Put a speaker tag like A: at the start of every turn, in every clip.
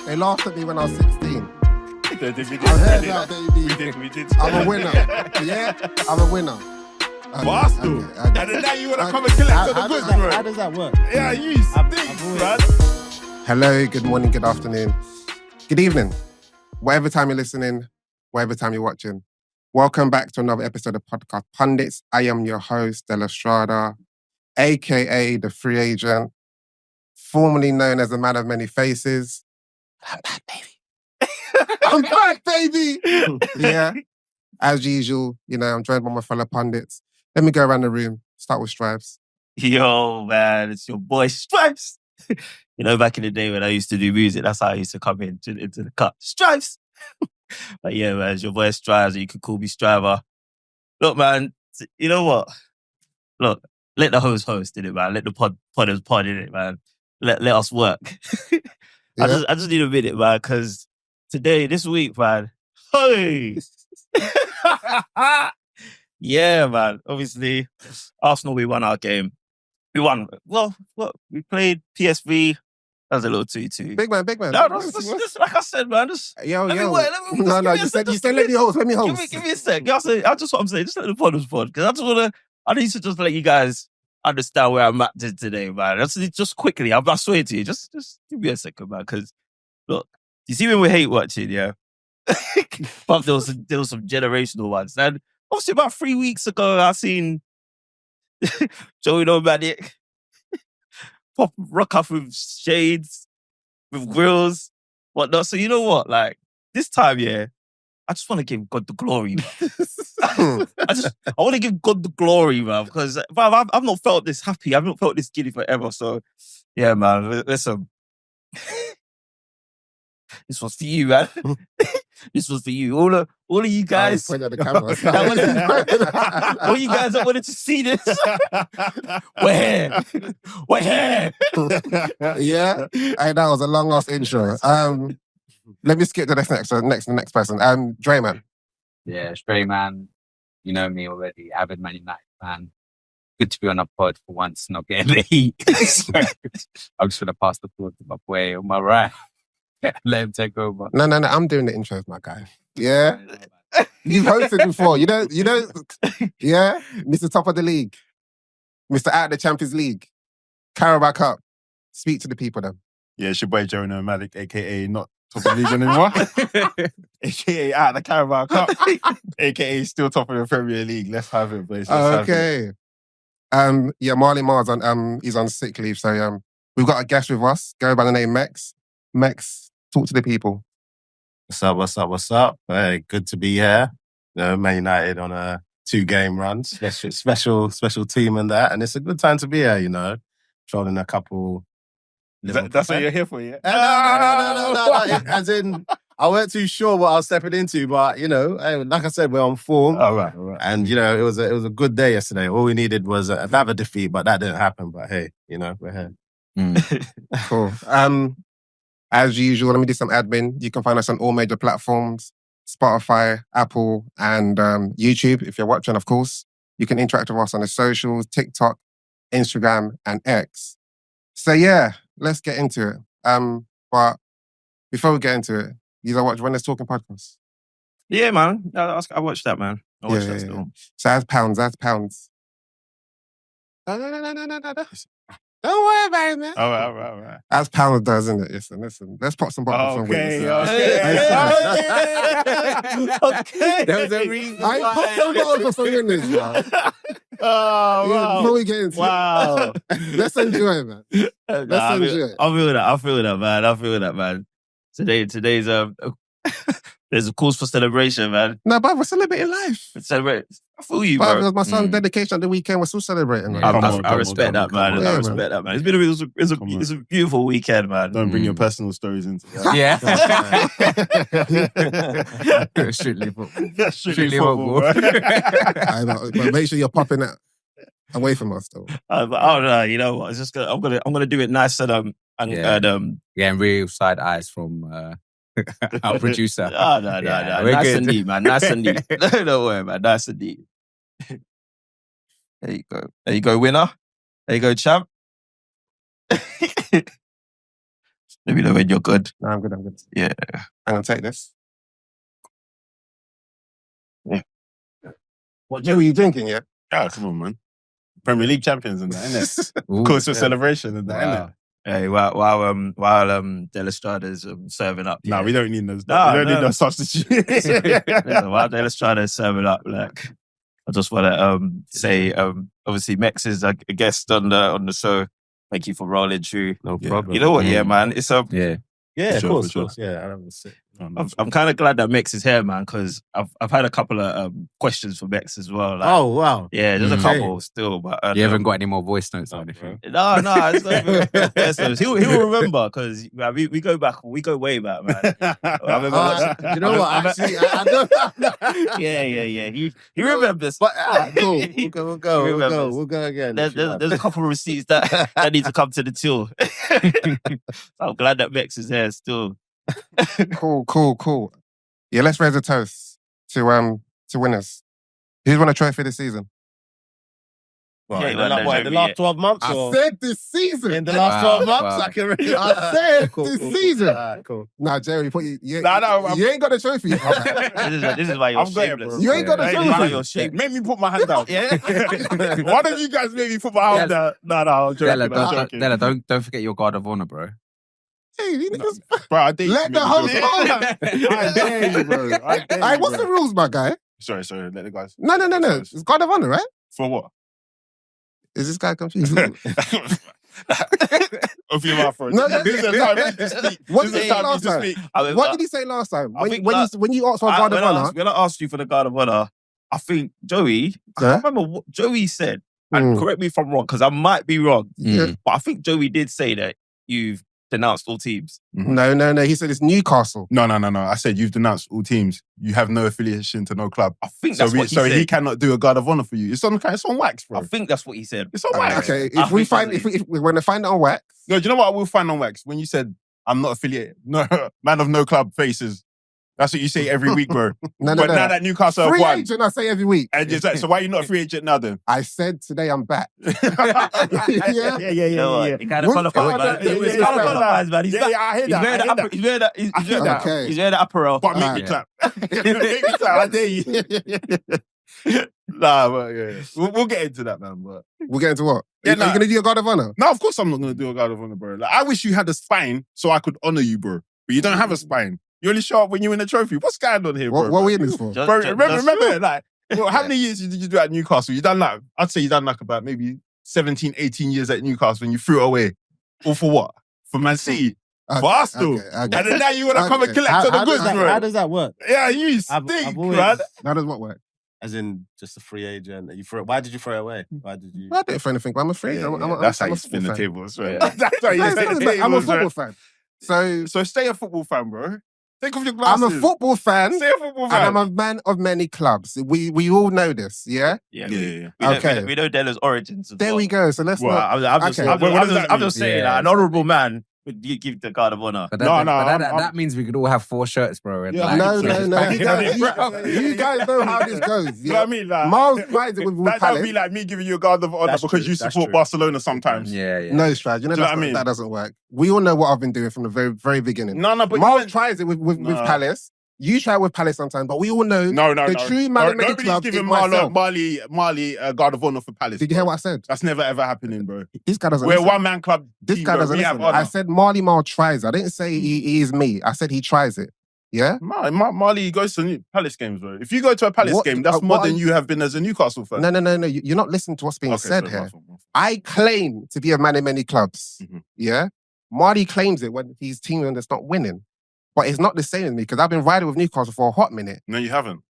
A: They laughed at me when I was 16.
B: We did.
A: We did. I'm a winner. Yeah, I'm a winner.
B: Arsenal. And then now you want to come and collect on the goods, bro.
C: How does that work?
B: Yeah, you stink, man.
A: Hello, good morning, good afternoon, good evening. Whatever time you're listening, whatever time you're watching. Welcome back to another episode of Podcast Pundits. I am your host, Della Strada, a.k.a. the free agent, formerly known as the man of many faces. I'm back, baby. I'm back, baby. Yeah. As usual, I'm joined by my fellow pundits. Let me go around the room. Start with Stripes.
D: Yo, man, it's your boy Stripes. Back in the day when I used to do music, that's how I used to come into the cut. Stripes! But yeah, man, it's your boy Stripes. You can call me Striver. Look, man, you know what? Look, let the host in it, man. Let the podders pod in it, man. Let us work.
A: Yeah.
D: I just need a minute, man, because this week, man, hey! Yeah, man. Obviously, Arsenal, we won our game. We won. Well, we played PSV. That was a little 2-2.
A: Big man.
D: No, just like I said, man.
A: Yo.
D: You
A: said let me host. Let me host.
D: Give me a sec. That's just what I'm saying. Just let the podders pod. Because I need to just let you guys understand where I'm at today, man. Just quickly. I swear to you. Just give me a second, man. Because, look, you see when we hate watching, yeah? But there was some generational ones. And obviously about 3 weeks ago, I seen Joey Nomadic pop rock up with shades, with grills, whatnot. So you know what? Like, this time, yeah, I just want to give God the glory. I want to give God the glory, man, because I've not felt this happy. I've not felt this giddy forever. So, yeah, man, listen. This was for you, man. This was for you. All of you guys.
A: Point at the camera.
D: All you guys that wanted to see this. We're here.
A: Yeah. Hey, that was a long ass intro. Let me skip to the next person. Dre, man.
C: Yeah, Stray man. You know me already. Avid Man United fan. Good to be on a pod for once, not getting the heat. So, I'm just going to pass the floor to my boy on my right. Let him take over.
A: No. I'm doing the intros, my guy. Yeah. You've hosted before. You know. Yeah. Mr. Top of the League. Mr. Out of the Champions League. Carabao Cup. Speak to the people then.
B: Yeah, it's your boy Joey Nomadic, a.k.a. not top of the league anymore. a.k.a. out of the Carabao Cup. a.k.a. still top of the Premier League. Let's have it, boys.
A: Okay. Marley Mars he's on sick leave, so we've got a guest with us. Go by the name Mex. Mex, talk to the people.
E: What's up? Hey, good to be here. Man United on a 2-game run. Special team and that. And it's a good time to be here, Trolling a couple.
B: That's what you're here for, yeah?
E: No. As in, I weren't too sure what I was stepping into, but, like I said, we're on form.
B: All right.
E: And, it was a good day yesterday. All we needed was another defeat, but that didn't happen. But hey, we're here.
A: Cool. As usual, let me do some admin. You can find us on all major platforms, Spotify, Apple, and YouTube. If you're watching, of course, you can interact with us on the socials, TikTok, Instagram, and X. So yeah, let's get into it. But before we get into it, you watch When There's Talking podcast?
D: Yeah, man. I watched that, man. I watched that still.
A: So that's pounds. No. Don't worry about it, man.
B: All right.
A: As pounds does, isn't it? Listen. Let's pop some bottles on
B: Okay.
A: There was a reason. I popped some bottles for some winners, man.
B: Oh, wow.
A: Before we get into it. Let's enjoy it, man. Let's enjoy it.
D: I feel that, man. Today's there's a cause for celebration, man.
A: No, but we're celebrating life.
D: I feel you,
A: But
D: bro.
A: it was my son's dedication at the weekend. We're still celebrating, man.
D: I respect that, man.
A: Yeah,
D: I respect that, man. It's a beautiful weekend, man.
B: Don't bring your personal stories into that.
C: Yeah. Strictly football.
B: Strictly football.
A: I know, but make sure you're popping that away from us, though.
D: No, you know what? It's just I'm gonna do it nice and
C: Getting real side eyes from our producer.
D: No.
C: We're
D: Nice
C: good.
D: and neat, man. Nice and neat. Don't worry, man. Nice and neat. There you go, winner. There you go, champ. Let me know when you're good.
A: No, I'm good.
D: Yeah.
A: I'm going to take this.
D: Yeah.
A: What, Joe, are you drinking, yeah?
B: Yeah, come on, man. Premier League champions and that, innit?
C: Ooh,
B: Cause for celebration and that,
C: wow.
B: innit?
D: Hey, while De La Strada's serving up.
B: Nah,
D: yeah.
B: we don't need those.
D: Nah,
B: we don't
D: no.
B: need those substitutes.
D: Listen, while De La Strada's serving up, like, I just want to say, obviously, Mex is a guest on the show. Thank you for rolling through.
E: No
B: Yeah.
E: problem.
D: You know what, yeah, man. It's
C: Yeah.
E: Yeah,
B: For
E: of
B: sure.
E: course. Yeah, I don't sit.
D: I'm kind of glad that Mex is here, man, because I've had a couple of questions for Mex as well. Like,
E: Oh, wow.
D: yeah, there's a
C: Mm.
D: couple still, but
C: You haven't got any more voice notes or anything?
D: No, it's not even questions. He'll remember because we go back, we go way back, man. I remember
E: You know what? Actually, I don't.
D: yeah. He remembers.
E: But cool. We'll go.
D: remembers.
E: We'll go again.
D: There's a couple of receipts that need to come to the till. I'm glad that Mex is here still.
A: Cool. Yeah, let's raise a toast to winners. Who's won a trophy this season?
E: Well,
D: Yeah,
E: in
D: man,
E: the last 12 months?
A: I
E: Or
A: said this season.
E: in the last
C: Wow,
E: 12 months?
C: wow.
E: I can really.
A: I said
E: Cool,
A: this
E: cool.
A: season.
E: All right, cool.
A: Nah, Jerry, you
B: No,
A: ain't got a trophy.
D: This is why you're
B: I've got it,
D: shameless.
B: bro.
A: You ain't got a
B: Hey,
D: This is why
A: trophy.
D: you're shameless.
B: Make me put my hand down.
D: Yeah.
B: Why don't you guys make me put my hand down? No, I'm joking.
C: Della, don't forget your guard of honor, bro.
A: Hey, these niggas-
B: Bro, I dare you
A: Let
B: to
A: the
B: make me
A: host
B: do it.
A: on.
B: I dare you, bro. I dare you,
A: Hey, what's
B: bro.
A: the rules, my guy?
B: Sorry, let the guys.
A: No. It's God of Honor, right?
B: For what?
A: Is this guy confused?
B: Open your mouth for it.
A: No,
B: This is the time you to speak.
A: What
B: This
A: did
B: is
A: he
B: the
A: say
B: time you
A: last
B: to
A: time?
B: speak.
A: What did he say last time?
D: I think
A: When you asked for God of Honor,
D: When I asked you for the guard of honor, I think Joey, I
A: Yeah?
D: can't remember what Joey said, and
A: Mm.
D: correct me if I'm wrong, because I might be wrong,
A: Yeah.
D: but I think Joey did say that you've denounced all teams.
A: No. He said it's Newcastle.
B: No. I said you've denounced all teams. You have no affiliation to no club.
D: I think that's what he
B: So
D: said.
B: he cannot do a guard of honor for you. It's on wax, bro.
D: I think that's what he said.
B: It's on wax.
A: Okay,
D: I
A: if we
D: think
A: find
D: it's-
A: if we're going to find it on wax,
B: No, do you know what I will find on wax? When you said I'm not affiliated, no man of no club faces. That's what you say every week, bro.
A: no.
B: But now that Newcastle have
A: Free
B: won,
A: agent, I say every week.
B: and it's like, so why are you not a free agent now then?
A: I said today I'm back.
B: yeah.
D: You know what? He kind of
A: What-
D: qualifies, man.
A: Yeah,
D: He
A: yeah,
D: kind of
A: yeah.
D: qualifies, man. He's
B: Yeah,
D: back.
B: I hear
D: He's
B: that.
D: wearing
B: I
D: the
B: hear
D: upper-
B: that.
D: he's wearing the- he's
B: I hear
D: wearing
B: that.
A: Okay.
D: He's wearing the apparel.
B: But make me
A: Yeah.
B: clap. Make me clap. I dare you. Nah, but yeah. We'll get into that, man. But
A: We'll get into what?
B: Yeah,
A: Are you
B: nah.
A: going to do your God of Honor?
B: no, of course I'm not going to do a guard of honor, bro. Like, I wish you had a spine so I could honor you, bro. But you don't have a spine. You only show up when you win a trophy. What's going on here, bro?
A: What are we in this for?
D: Just-
B: Bro,
D: just-
B: remember, like, well, how many years did you do at Newcastle? You done like, I'd say you done like about maybe 17, 18 years at Newcastle and you threw it away. All for what? For Man City. For Arsenal.
A: Okay.
B: And then now you want to come and
A: Okay.
B: collect
E: How,
B: all the
E: how,
B: goods,
E: does that,
B: bro.
E: how does that work?
B: Yeah, you
E: I've
B: stink,
E: always-
B: man.
A: How does what work?
E: As in, just a free agent. Why did you throw it away? Why did you?
A: I didn't for anything, but I'm afraid.
B: That's how you spin the tables, right? That's how you
A: No,
B: spin the
A: it's not. I'm a
B: tables,
A: football
B: right?
A: fan. So
B: So stay a football fan, bro. Take off your glasses.
A: I'm a football fan.
B: Stay a football fan.
A: And I'm a man of many clubs. We all know this, yeah?
D: Yeah,
B: Yeah.
A: Okay.
D: We know Della's origins. as
A: There
D: well.
A: we go. So let's
B: Well,
A: not...
D: I'm just,
A: Okay.
D: I'm
B: What does
D: just,
B: that
D: I'm
B: mean?
D: just saying,
C: Yeah.
D: like, an honourable man would give the guard of honor.
C: But
B: No,
C: that means we could all have 4 shirts, bro. And
B: Yeah.
C: like,
A: No. You
B: You
A: guys know how this goes.
B: You know what I
A: Yeah?
B: mean? Like,
A: Miles tries it with
B: that would
A: Palace.
B: be like me giving you a guard of honor
E: That's
B: because
E: true,
B: you
E: that's
B: support
E: true.
B: Barcelona sometimes.
C: yeah.
A: No, Strad. You know,
B: Do you know what I mean?
A: that doesn't work. We all know what I've been doing from the very, very beginning.
B: No, but
A: Miles tries it with
B: No.
A: Palace. You try it with Palace sometimes, but we all know
B: no.
A: the true man of many
B: Nobody's
A: clubs is
B: giving
A: myself.
B: Marley guard of honor for Palace.
A: Did you hear what I said?
B: That's never ever happening, bro.
A: This guy doesn't
B: We're a
A: listen.
B: one man club.
A: This
B: team,
A: guy
B: bro.
A: doesn't
B: We have
A: listen. I
B: honor.
A: said Marley Marl tries. I didn't say he is me. I said he tries it. Yeah?
B: Marley goes to Palace games, bro. If you go to a Palace
A: What-
B: game, that's
A: what
B: more
A: are
B: than
A: you-
B: you have been as a Newcastle fan.
A: No. You're not listening to what's being said
B: sorry,
A: here.
B: my fault.
A: I claim to be a man in many clubs.
B: Mhm.
A: Yeah? Marley claims it when his team that's not winning. But it's not the same as me because I've been riding with Newcastle for a hot minute.
B: No, you haven't.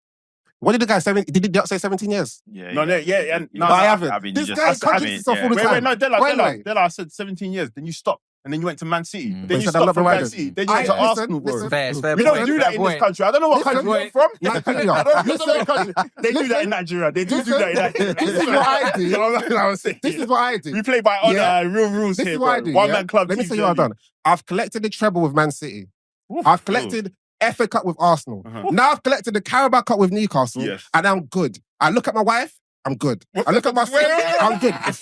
A: What did the guy say? Did he not say 17 years?
D: Yeah,
B: No, and
A: No, I haven't.
D: I mean,
A: This
D: you
A: guy
D: just-
A: contradicts himself all the time.
B: Wait,
A: Wait.
B: Della, I said 17 years. Then you stopped. And then you went to Man City.
C: Mm.
B: Then
A: He
B: you
A: said, I'm
B: stopped
A: not
B: from Man
A: riding.
B: City. Then you went to
A: Listen,
B: Arsenal, bro.
A: listen.
C: Fair, fair
B: We
C: point,
B: don't do that
C: fair
B: in this
C: point.
B: country. I don't know what
A: Listen,
B: country you're
C: wait.
B: from.
A: Nigeria.
B: I don't know what country. They do that in Nigeria. They do
A: Listen,
B: that in Nigeria.
A: this is what I do. This is what I do.
B: We play by honor
A: Yeah.
B: and real rules
A: This
B: here,
A: is what I
B: bro.
A: do.
B: One
A: yeah?
B: man club.
A: Let me
B: teams
A: tell you what I've
B: only.
A: done. I've collected the treble with Man City.
B: Oof.
A: I've collected FA Cup with Arsenal.
B: Uh-huh.
A: Now I've collected the Carabao Cup with Newcastle,
B: Yes.
A: and I'm good. I look at my wife, I'm good. I look at my son,
B: Wait.
A: I'm good.
B: What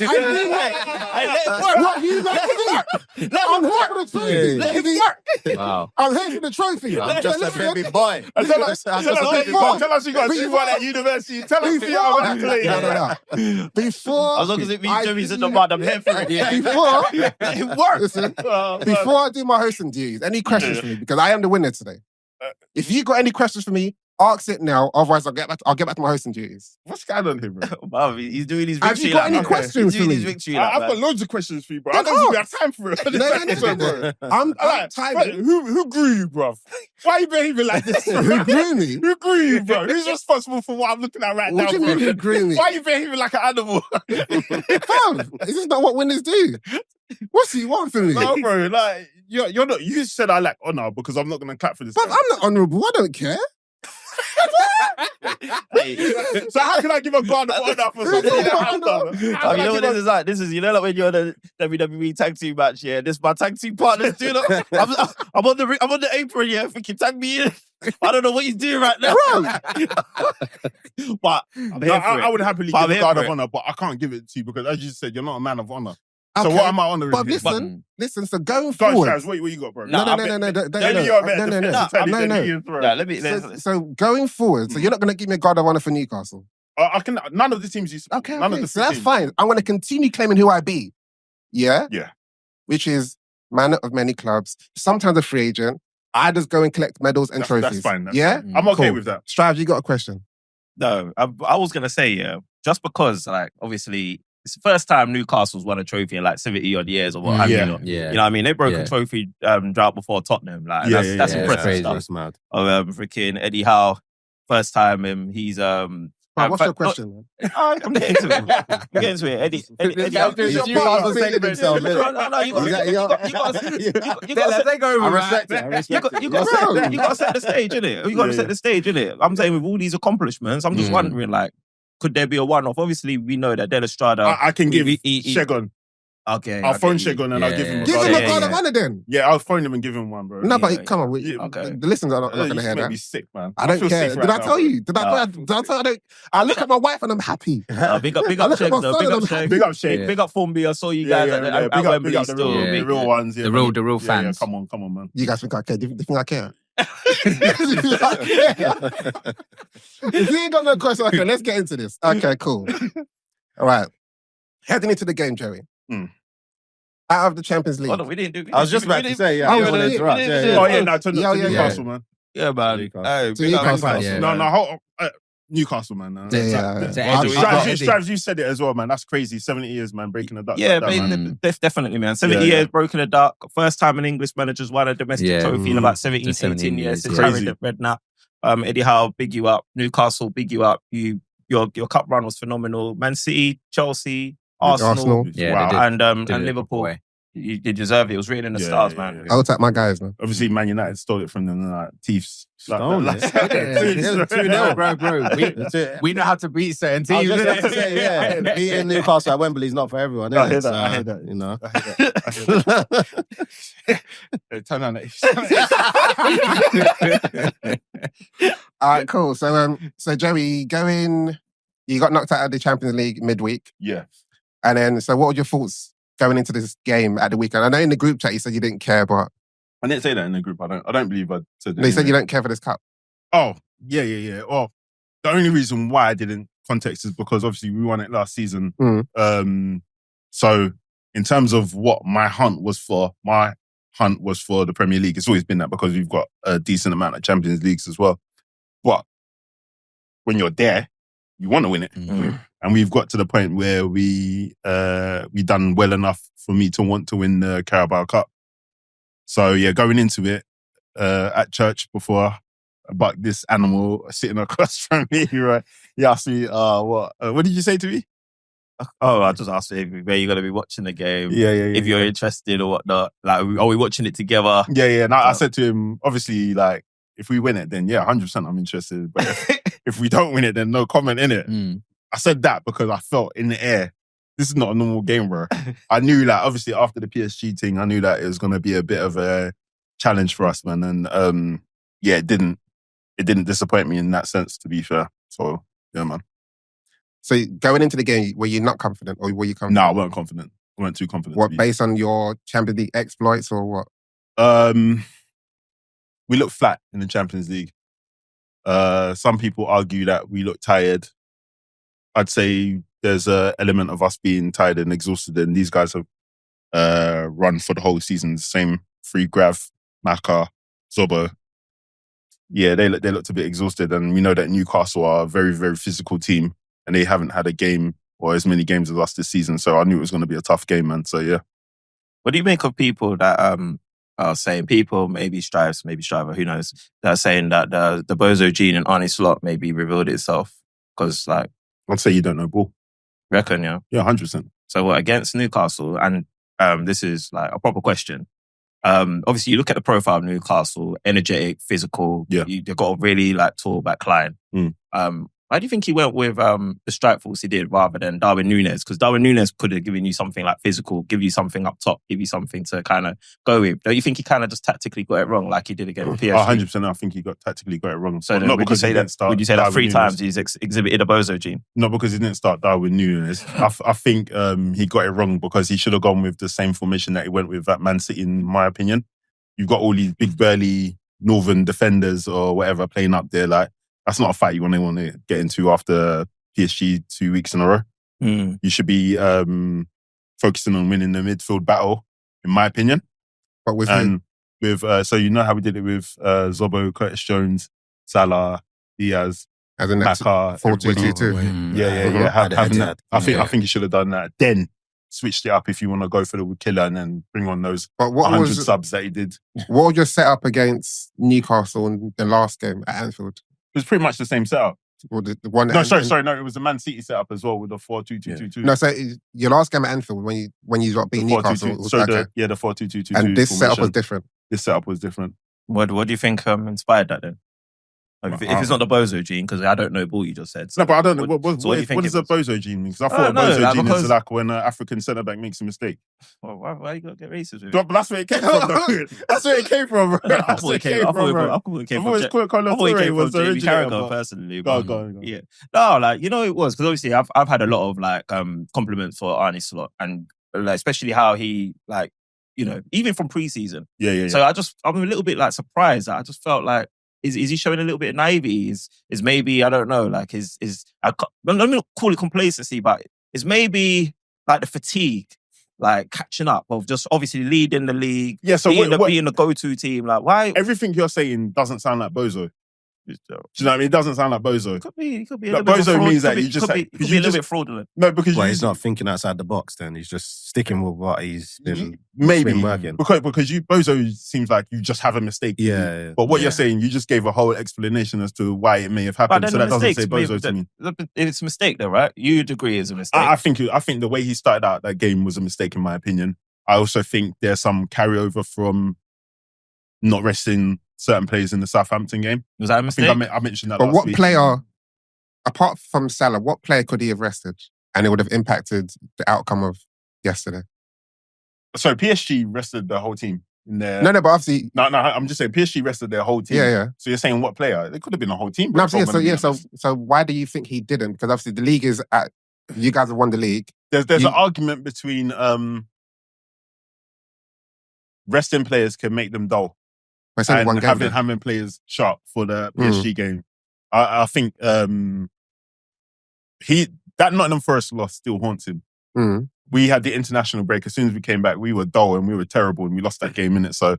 A: What you guys I'm here for the trophy.
D: Let him work.
C: Wow.
A: I'm here for the trophy.
E: I'm just a baby boy.
B: Tell us you got 2-1 at university. Tell us you got
A: No. Before
D: As long as it means Joey's in the mud, I'm here for it.
A: Before,
D: Let him work.
A: listen, before I do my hosting duties, any questions for me? Because I am the winner today. If you got any questions for me, ask it now. Otherwise, I'll get back to my hosting duties.
B: What's going on here, bro?
D: Wow, he's doing his
A: Have
D: victory.
A: you got any
D: lap,
A: questions
D: He's
A: for
D: doing his
A: me?
D: victory. lap,
B: I've
D: man.
B: got loads of questions for you, bro. I
A: Then
B: don't think we
A: ask.
B: have time for it.
A: No. I'm
B: Bro,
A: timing.
B: who grew you, bro? Why are you behaving like this?
A: Who grew me?
B: Who grew you, bro? Who's responsible for what I'm looking at right
A: What
B: now,
A: do you
B: bro?
A: mean who grew me?
B: Why are you behaving like an animal?
A: Fam, this is not what winners do. What's he want from me?
B: No, bro. Like you're not. You said I lack honor because I'm not going to clap for this.
A: But
B: guy.
A: I'm not honourable. I don't care.
B: So how can I give a guard of honor for something that I've done?
D: Oh, you know what this is like? This is, you know, like when you're on a WWE tag team match, yeah. This is my tag team partners doing it. I'm on the apron, yeah, thinking tag me in. I don't know what he's doing right now. But I'm here for
B: I
D: it.
B: would happily
D: But
B: give
D: I'm
B: a
D: here
B: guard
D: for
B: of
D: it.
B: honor, but I can't give it to you because, as you said, you're not a man of honor. So
A: Okay.
B: what am I honoring?
A: But
B: here?
A: listen. So going
B: Go on,
A: forward.
B: Shaz, what you got, bro?
D: Nah,
A: No.
B: Maybe you're a better defender.
D: Nah,
B: Tell you
A: no.
B: than he is, bro.
D: Yeah, let me.
A: So going forward, so you're not going to give me a guard of honor for Newcastle.
B: I can. None of the teams you.
A: Okay.
B: None of the
A: So that's
B: teams.
A: fine. I'm going to continue claiming who I be. Yeah?
B: Yeah.
A: Which is man of many clubs, sometimes a free agent. I just go and collect medals and trophies.
B: That's fine.
A: Yeah?
B: fine. I'm okay
A: Cool.
B: with that.
A: Strive, you got a question?
D: No, I was gonna say, yeah, just because, like, obviously, it's the first time Newcastle's won a trophy in like 70 odd years or what have
B: Yeah.
D: you.
C: Yeah.
D: You know what I mean? They broke
C: Yeah.
D: a trophy drought before Tottenham. Like,
B: Yeah,
D: that's
C: yeah,
D: impressive
C: crazy.
D: stuff.
E: That's mad.
D: Freaking Eddie Howe, first time he's
A: Right, what's your question, man?
D: I'm getting to it. I'm getting to it. Eddie Howe.
A: He's
E: He's Newcastle saying himself,
D: No, you got
C: Take over,
E: I
C: man.
E: respect it.
D: you got to set the stage, innit? You got to set the stage, innit? I'm saying with all these accomplishments, I'm just wondering, like, could there be a one-off? Obviously, we know that Del Estrada.
B: I can give
D: he-
B: Shegon.
D: Okay,
B: I'll phone
D: get you.
B: Shegon and I'll give him.
A: Give
B: a
A: him
B: guard.
A: a guard of honor then.
B: Yeah, I'll phone him and give him one, bro.
A: No,
D: Yeah,
A: but come on.
B: yeah,
D: okay.
A: The listeners are not
B: You
A: going to hear
B: make
A: that.
B: me sick, man.
A: I don't
B: feel
A: care.
B: sick
A: Did
B: right
A: I
B: now,
A: tell
B: bro.
A: you? Did I tell you? I look at my wife and I'm happy.
D: Big up
A: I look at
D: Shegs,
A: my
D: though.
A: son
D: Big
A: and
D: up
A: I'm
D: Shegs.
B: Big up, Shake.
C: Yeah.
D: Big up Formby. I saw you guys at
B: big
D: Wembley
B: up
D: still.
B: the real ones. Yeah,
C: The real fans.
B: Yeah, come on, man.
A: You guys think I care? Do you think I care? If you ain't got no question, okay, let's get into this. Okay, cool. All right. Heading into the game, Joey. Out of the Champions League.
D: Hold on, we didn't do.
E: I was just about to say, yeah.
A: Oh,
E: I didn't want to
A: yeah,
E: interrupt.
D: yeah,
E: Yeah,
D: yeah.
B: Oh
E: yeah.
B: yeah, no, to
A: Yeah, yeah,
B: Newcastle, man.
D: Yeah, man.
E: Newcastle.
D: Hey,
A: To
D: big up
A: Newcastle.
D: Newcastle.
C: Yeah.
B: No, Newcastle, man.
A: Yeah.
B: Strives, you said it as well, man. That's crazy. 70 years, man, breaking the duck.
D: Yeah,
B: like that, man.
D: definitely, man. 70
B: Yeah,
D: years,
B: yeah.
D: broken a duck. First time an English manager's won a domestic
C: Yeah.
D: trophy in about 17,
C: Just 17
D: 18 years
C: years,
D: since
B: yeah.
D: Harry
B: Crazy.
D: the Redknapp. Eddie Howe, big you up. Newcastle, big you up. Your cup run was phenomenal. Man City, Chelsea, Arsenal.
C: Yeah,
B: Wow.
C: they did.
D: and
C: Did it
D: Liverpool.
C: boy.
D: You deserve it. It was written in the
B: Yeah,
D: stars,
B: yeah,
D: man.
B: yeah.
A: I'll take my guys, man.
B: Obviously, Man United stole it from them, Thieves.
E: Stole it?
C: Yeah, 2-0, bro. We know how to beat certain
E: I was
C: teams.
E: just about to say, yeah, beating Newcastle at Wembley is not for everyone.
B: I
E: Is
B: hear
E: it?
B: that, I hear
E: So,
B: that.
E: You know.
B: Turn on it.
A: All right, cool. So Joey, you got knocked out of the Champions League midweek.
B: Yeah.
A: And then, so what were your thoughts going into this game at the weekend? I know in the group chat you said you didn't care, but
B: I didn't say that in the group. I don't believe I said that.
A: they said you don't care for this cup.
B: Oh, yeah. Well, the only reason why I didn't context is because obviously we won it last season. So in terms of what my hunt was for the Premier League. It's always been that because we've got a decent amount of Champions Leagues as well. But when you're there, you want to win it. And we've got to the point where we done well enough for me to want to win the Carabao Cup. So yeah, going into it at church before, but this animal sitting across from me, right? He asked me, what did you say to me?
D: Oh, I just asked you where you're going to be watching the game.
B: Yeah.
D: If you're interested or whatnot. Like, are we watching it together?
B: Yeah. And I said to him, obviously, like, if we win it, then yeah, 100% I'm interested. But if we don't win it, then no comment in it. I said that because I felt in the air, this is not a normal game, bro. I knew, like, obviously after the PSG thing, I knew that it was going to be a bit of a challenge for us, man. And yeah, it didn't disappoint me in that sense, to be fair. So yeah, man.
A: So going into the game, were you not confident or were you confident?
B: No, I weren't confident. weren't too confident.
A: What, based on your Champions League exploits or what?
B: We looked flat in the Champions League. Some people argue that we look tired. I'd say there's an element of us being tired and exhausted, and these guys have run for the whole season. The same three: Grav, Maka, Zobo. Yeah, they looked a bit exhausted, and we know that Newcastle are a very, very physical team, and they haven't had a game or as many games as us this season. So I knew it was going to be a tough game, man. So yeah.
D: What do you make of people that are saying, people, maybe Striver, who knows, that are saying that the Bozo gene in Arne Slot maybe revealed itself? Because, like,
B: I'd say you don't know ball.
D: Reckon, yeah?
B: Yeah, 100%.
D: So what, against Newcastle, and this is like a proper question. Obviously, you look at the profile of Newcastle, energetic, physical.
B: Yeah.
D: They've got a really like tall back line. Why do you think he went with the strike force he did rather than Darwin Núñez? Because Darwin Núñez could have given you something like physical, give you something up top, give you something to kind of go with. Don't you think he kind of just tactically got it wrong like he did against PSG?
B: 100%. I think he tactically got it wrong.
D: So
B: not because he didn't start.
D: Would you say that
B: Darwin
D: 3
B: Núñez.
D: times he's exhibited a Bozo gene?
B: Not because he didn't start Darwin Núñez. I think he got it wrong because he should have gone with the same formation that he went with at Man City, in my opinion. You've got all these big burly northern defenders or whatever playing up there. Like, that's not a fight you want to get into after PSG 2 weeks in a row. You should be focusing on winning the midfield battle, in my opinion.
A: But with
B: so you know how we did it with Zobo, Curtis Jones, Salah, Diaz,
A: as in
B: Maka,
A: 4-2-2-2.
B: Yeah. I think you should have done that. Then switched it up if you want to go for the killer and then bring on those 100 subs that he did.
A: What was your setup against Newcastle in the last game at Anfield?
B: It was pretty much the same setup.
A: Or the one
B: No, it was the Man City setup as well with the 4-2-2-2-2.
A: No, so your last game at Anfield when you got beat Newcastle.
B: the 4-2-2-2.
A: And this setup was different.
B: This setup was different.
D: What do you think inspired that then? If it's not the Bozo gene, because I don't know ball you just said. So
B: no, but I don't know. What does a
D: the
B: Bozo gene mean? Because I thought a Bozo gene is like when an African centre-back makes a mistake.
D: Well, why you got to get racist with it?
B: But that's where it came from, though. That's where it came from, bro.
D: I thought it came from Carragher, personally.
B: Go.
D: Yeah. No, like, you know it was, because obviously I've had a lot of like compliments for Arne Slot, and like, especially how he, like, you know, even from pre-season.
B: Yeah.
D: So I'm a little bit like surprised that I just felt like, is he showing a little bit of naivety? Is maybe, I don't know, like let me not call it complacency, but is maybe like the fatigue, like catching up of just obviously leading the league, being the go-to team. Like, why?
B: Everything you're saying doesn't sound like Bozo. Do you know what I mean? It doesn't sound like Bozo.
D: Could be a
B: Like,
D: little bit
B: Bozo
D: fraud.
B: means that
D: Could
B: you just
D: be a little bit fraudulent.
B: No, because
E: he's not thinking outside the box. Then he's just sticking with what he's been working.
B: Because Bozo seems like you just have a mistake.
E: Yeah.
B: But what you're saying, you just gave a whole explanation as to why it may have happened. So that doesn't say Bozo to me.
D: It's a mistake, though, right? You'd agree it's a mistake.
B: I think the way he started out that game was a mistake, in my opinion. I also think there's some carryover from not resting certain players in the Southampton game.
D: Was that a mistake?
B: I think I mentioned that
A: But
B: last
A: what
B: week.
A: player, apart from Salah, what player could he have rested and it would have impacted the outcome of yesterday?
B: So PSG rested the whole team in their...
A: No, but obviously...
B: No, I'm just saying PSG rested their whole team.
A: Yeah.
B: So you're saying what player? It could have been a whole team.
A: No, so why do you think he didn't? Because obviously the league is at... You guys have won the league.
B: There's an argument between resting players can make them dull. And having players sharp for the PSG game. I think that Nottingham Forest loss still haunts him. We had the international break. As soon as we came back, we were dull and we were terrible and we lost that game, innit? So,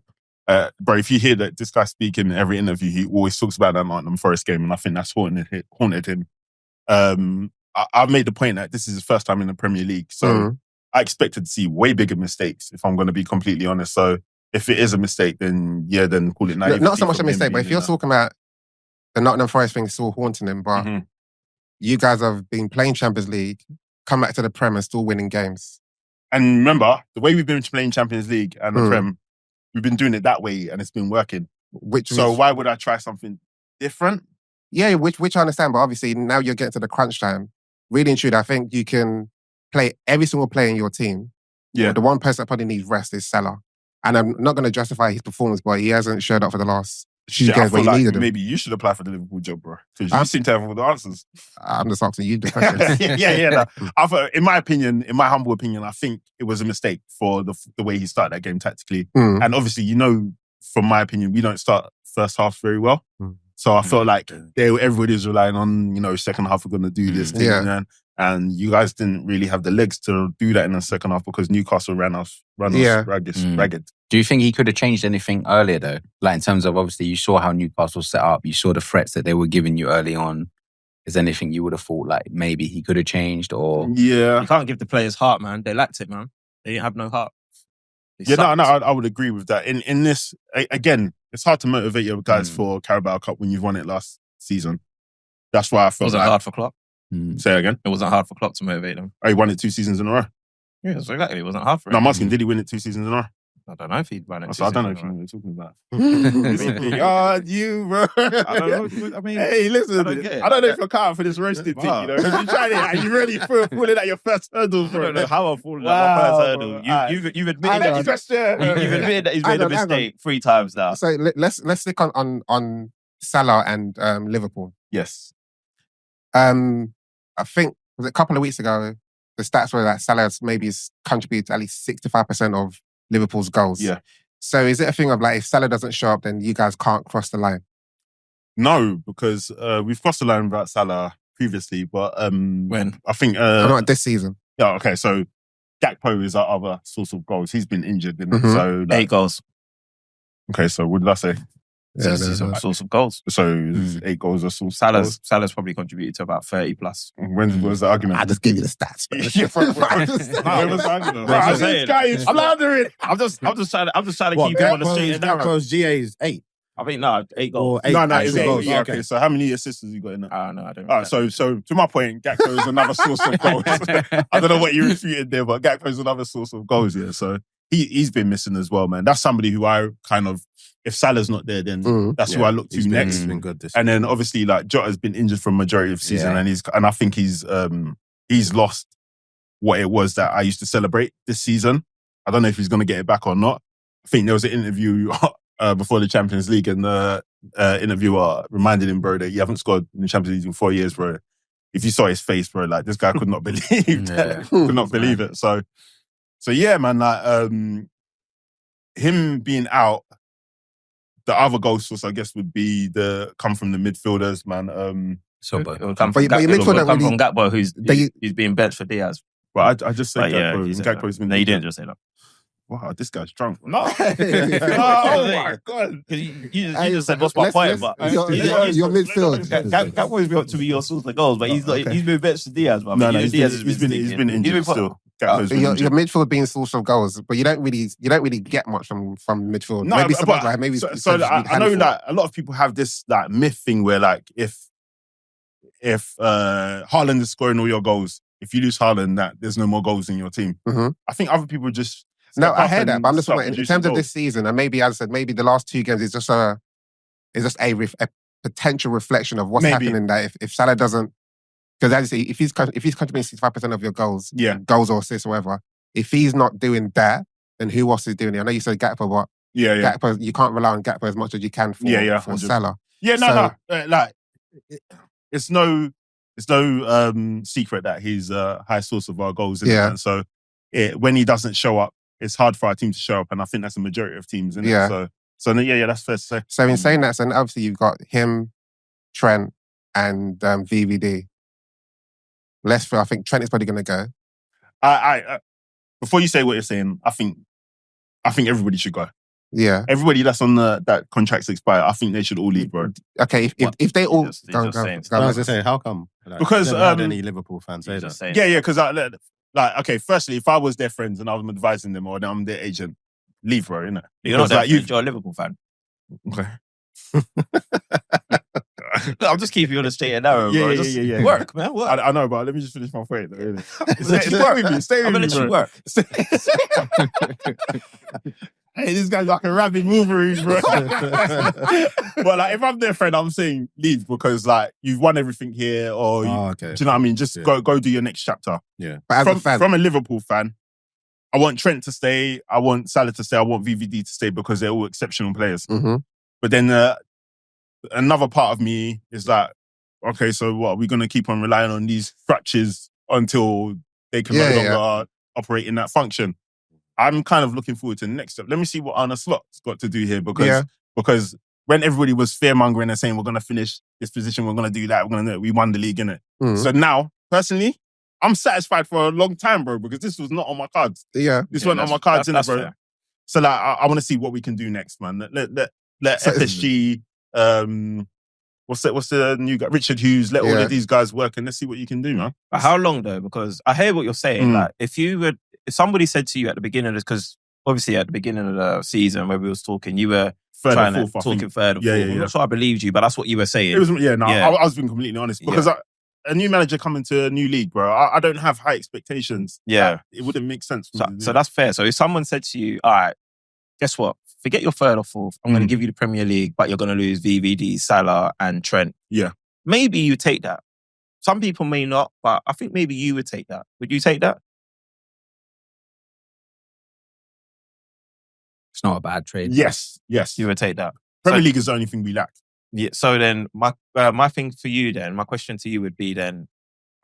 B: bro, if you hear that this guy speaking in every interview, he always talks about that Nottingham Forest game, and I think that's haunted him. I've made the point that this is his first time in the Premier League, so I expected to see way bigger mistakes, if I'm going to be completely honest. So if it is a mistake, then call it naivety.
A: Not so much a mistake, but if you're talking about the Nottingham Forest thing still haunting him, but you guys have been playing Champions League, come back to the Prem and still winning games.
B: And remember, the way we've been playing Champions League and the Prem, we've been doing it that way and it's been working. Why would I try something different?
A: Yeah, which I understand, but obviously now you're getting to the crunch time. Really and truly, I think you can play every single player in your team.
B: Yeah.
A: The one person that probably needs rest is Salah. And I'm not going to justify his performance, but he hasn't showed up for the last few
B: Shit, I
A: games where
B: feel
A: you
B: like
A: needed them.
B: maybe you should apply for the Liverpool job, bro. Because you seem to have all the answers.
A: I'm just asking you the questions.
B: yeah. No. In my opinion, in my humble opinion, I think it was a mistake for the way he started that game tactically. And obviously, from my opinion, we don't start first half very well. So I felt like everybody was relying on, second half we're going to do this thing. And you guys didn't really have the legs to do that in the second half because Newcastle ran us ragged.
C: Do you think he could have changed anything earlier though? Like in terms of obviously you saw how Newcastle set up, you saw the threats that they were giving you early on. Is there anything you would have thought like maybe he could have changed or?
B: Yeah.
D: You can't give the players heart, man. They lacked it, man. They didn't have no heart.
B: I would agree with that. In this, again, it's hard to motivate your guys for Carabao Cup when you've won it last season. That's why I felt
D: it wasn't hard for Klopp.
B: Say again?
D: It wasn't hard for Klopp to motivate them.
B: Oh, he won it 2 seasons in a row.
D: Yeah, so exactly. It wasn't hard for him.
B: No, I'm asking, did he win it 2 seasons in a row?
D: I don't know if he ran it.
B: I don't know if you know what you're talking about. You, bro.
D: I don't know. I mean,
B: hey, listen.
D: I
B: don't know if you're cut out for this roasted thing, you know. You're trying it and you really falling at your first hurdle, bro.
D: I don't know how I'm falling at my first hurdle. You've admitted that he's made a mistake 3 times now.
A: So let's stick on Salah and Liverpool.
B: Yes.
A: I think was a couple of weeks ago, the stats were that Salah's maybe contributed to at least 65% of Liverpool's goals.
B: Yeah.
A: So is it a thing of like if Salah doesn't show up, then you guys can't cross the line?
B: No, because we've crossed the line without Salah previously, but
D: when
B: I think
A: not this season.
B: Yeah, okay. So Gakpo is our other source of goals. He's been injured, so
D: 8 goals.
B: Okay, so what did I say?
A: Yeah,
D: He's a source of goals.
B: So 8 goals a source. of goals.
D: Salah's probably contributed to about 30 plus.
B: When was the argument?
A: I just give you the stats.
B: When was the argument? This guy is floundering.
D: I'm just trying to keep him on the straight and narrow.
E: Gakpo's GA is 8.
D: I think 8 goals.
B: No, it's 8
E: goals.
B: goals. Okay, so how many assists has he got in that?
D: No, I don't.
B: All right, so to my point, Gakpo is another source of goals. I don't know what you refuted there, but Gakpo is another source of goals. Yeah, so he's been missing as well, man. That's somebody who I kind of, if Salah's not there, then that's who I look to next.
E: He's been good this
B: and then obviously like Jota's been injured for majority of the season, and I think he's lost what it was that I used to celebrate this season. I don't know if he's going to get it back or not. I think there was an interview before the Champions League, and the interviewer reminded him, bro, that you haven't scored in the Champions League in 4 years, bro. If you saw his face, bro, like this guy could not believe that. Could not believe it. So yeah, man, like him being out, the other goal source, I guess, would be come from the midfielders, man.
D: It will come from Gakpo, who's being benched for Diaz.
B: But I just said
D: Gakpo's been... No, you didn't just say that.
B: Wow, this guy's drunk.
D: No.
B: Oh my God.
D: You just said, what's my point? But
A: your midfield.
D: Gakpo's been up to be your source of goals, but he's been benched for Diaz. But
B: he's been injured still.
A: Your midfield being source of goals, but you don't really get much from midfield.
B: No,
A: maybe
B: I know like a lot of people have this like myth thing where like if Hojlund is scoring all your goals, if you lose Hojlund, that there's no more goals in your team. I think other people just
A: I heard that, but I'm just wondering in terms of this season, and maybe as I said, maybe the last 2 games is just a potential reflection of what's happening. That if Salah doesn't. Because as you say, if he's contributing 65% of your goals, goals or assists or whatever, if he's not doing that, then who else is doing it? I know you said Gakpo, but Gakpo, you can't rely on Gakpo as much as you can for Salah.
B: Yeah, like it's no secret that he's a high source of our goals. And so when he doesn't show up, it's hard for our team to show up, and I think that's the majority of teams. Isn't it? So that's fair to say.
A: So in saying that, so obviously you've got him, Trent, and VVD. I think Trent is probably going to go.
B: I before you say what you're saying, I think everybody should go.
A: Yeah,
B: everybody that's on that contract's expired, I think they should all leave, bro.
A: Okay, if they all
E: go, I was going to say, how come? Like,
B: because
E: I've heard any Liverpool fans say that.
B: Yeah, because okay, firstly, if I was their friends and I was advising them or I'm their agent, leave, bro, innit?
D: You're not like you're a Liverpool fan.
B: Okay.
D: I'm just keeping you on the straight and narrow, bro.
B: Yeah.
D: Work, man. Work.
B: I know, but let me just finish my point. Stay with me.
D: I'm gonna let you work.
B: Hey, this guy's like a rabid Wolverine, bro. But like, if I'm their friend, I'm saying leave because like you've won everything here, or do you know what I mean? Just go do your next chapter.
E: Yeah.
A: But as a fan,
B: from a Liverpool fan, I want Trent to stay. I want Salah to stay. I want VVD to stay because they're all exceptional players.
A: Mm-hmm.
B: But then another part of me is like, okay, so what? Are we going to keep on relying on these scratches until they can no longer operate in that function? I'm kind of looking forward to the next step. Let me see what Arne Slot's got to do here because when everybody was fear-mongering and saying we're going to finish this position, we're going to do that, we won the league, innit? So now, personally, I'm satisfied for a long time, bro, because this was not on my cards.
A: Yeah.
B: This wasn't on my cards, innit, bro? Fair. So like, I want to see what we can do next, man. Let FSG, what's the new guy? Richard Hughes, let all of these guys work and let's see what you can do, man.
D: But how long though? Because I hear what you're saying. Like, if somebody said to you at the beginning of this, because obviously at the beginning of the season where we was talking, you were talking third or fourth. I'm not sure I believed you, but that's what you were saying.
B: I was being completely honest because a new manager coming to a new league, bro, I don't have high expectations. Yeah. It wouldn't make sense.
D: So that's fair. So if someone said to you, all right, guess what? Forget your third or fourth. I'm going to give you the Premier League, but you're going to lose VVD, Salah and Trent.
B: Yeah.
D: Maybe you take that. Some people may not, but I think maybe you would take that. Would you take that?
C: It's not a bad trade.
B: Yes.
D: You would take that.
B: Premier League is the only thing we lack.
D: Yeah. So then my thing for you then, my question to you would be then,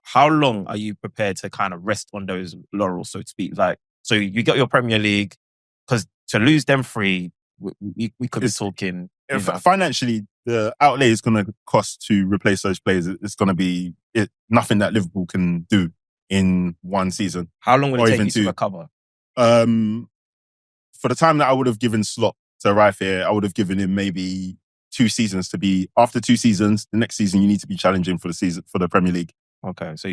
D: how long are you prepared to kind of rest on those laurels, so to speak? Like, so you got your Premier League, because to lose them three, we could be talking.
B: Financially, the outlay is going to cost to replace those players. It's going to be nothing that Liverpool can do in one season.
D: How long would it take you to recover?
B: For the time that I would have given Slot to arrive here, I would have given him maybe 2 seasons to be. After 2 seasons, the next season you need to be challenging for the Premier League.
D: Okay, so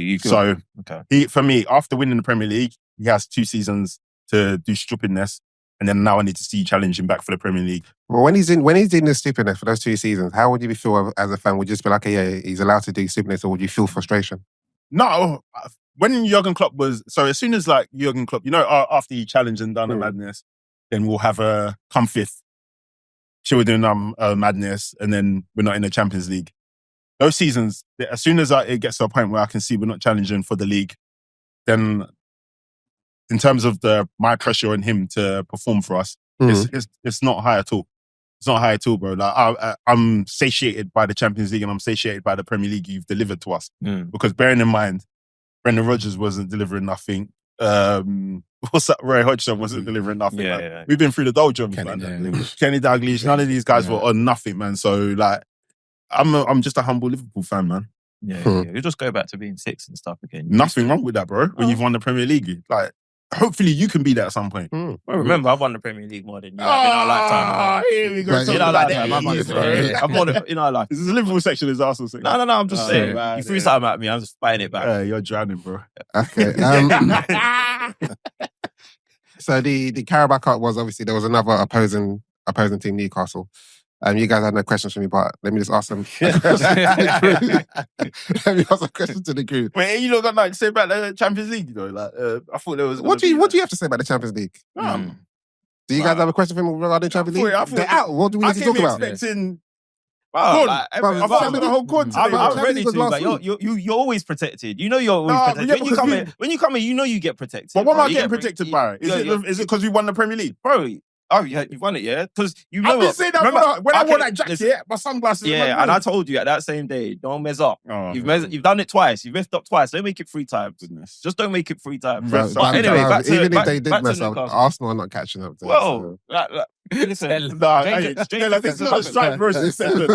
B: for me, after winning the Premier League, he has 2 seasons to do stupidness, and then now I need to see you challenging back for the Premier League.
A: Well, when he's doing the stupidness for those 2 seasons, how would you feel as a fan? Would you just be like, he's allowed to do stupidness, or would you feel frustration?
B: No, when Jurgen Klopp as soon as like Jurgen Klopp, after he challenged and done a madness, then we'll have a come fifth. Sure, we're doing madness, and then we're not in the Champions League. Those seasons, as soon as it gets to a point where I can see we're not challenging for the league, then in terms of my pressure on him to perform for us, it's not high at all. It's not high at all, bro. Like I'm satiated by the Champions League and I'm satiated by the Premier League you've delivered to us. Because bearing in mind, Brendan Rodgers wasn't delivering nothing. What's that? Roy Hodgson wasn't delivering nothing. We've been through the doldrums, man. Kenny Dalglish, none of these guys were on nothing, man. So like, I'm just a humble Liverpool fan, man.
D: Yeah. You just go back to being 6 and stuff again.
B: Nothing wrong with that, bro. When you've won the Premier League, like, hopefully you can be that at some point.
D: Well, remember, I've won the Premier League more than you have in our lifetime.
B: Here we go.
D: In our lifetime, I've won it in our life.
B: This is the Liverpool section, is Arsenal section.
D: No, I'm just saying. You threw something at me, I'm just fighting it back.
B: You're drowning, bro.
A: Okay. So the Carabao Cup was obviously, there was another opposing team, Newcastle. You guys had no questions for me, but let me just ask them. Let me ask some questions to the group.
B: Wait, you not got nothing to say about the Champions League, though? Like, I thought there was.
A: What do you have to say about the Champions League? Do you guys have a question for me regarding Champions League? They're out. What do we need to talk about?
B: Expecting.
D: I've
B: the whole quad.
D: I'm ready to, but you're always protected. You know you're always protected. When you come in, you know you get protected.
B: But what am I getting protected by? Is it because we won the Premier League?
D: Bro, oh, yeah, you've won it, yeah? Because you know.
B: I've been saying that when I wore that jacket, my sunglasses.
D: Yeah, and I told you at that same day, don't mess up. You've done it twice. You've messed up twice. Don't make it 3 times. Goodness. Just don't make it 3 times. Anyway,
A: even if they did mess up, Arsenal are not catching up.
D: Well, listen.
B: It's not a strike versus
D: Stranger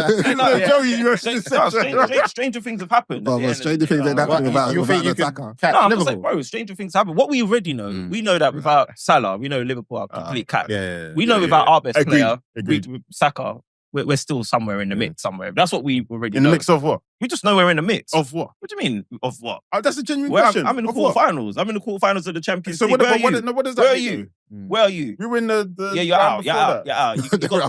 D: things have happened.
A: Stranger things ain't happening about an attacker.
D: I'm just like, bro, stranger things happen. What we already know, we know that without Salah, we know Liverpool are complete cap. We know without our best player, Saka, we're still somewhere in the mix somewhere. That's what we already know.
B: In the mix of what?
D: We just know we're in the mix.
B: Of what?
D: What do you mean, of what?
B: That's a genuine question.
D: I'm in the quarterfinals. I'm in the quarterfinals of the Champions League.
B: What does that mean?
D: Where are you?
B: We were in the
D: you're out. You got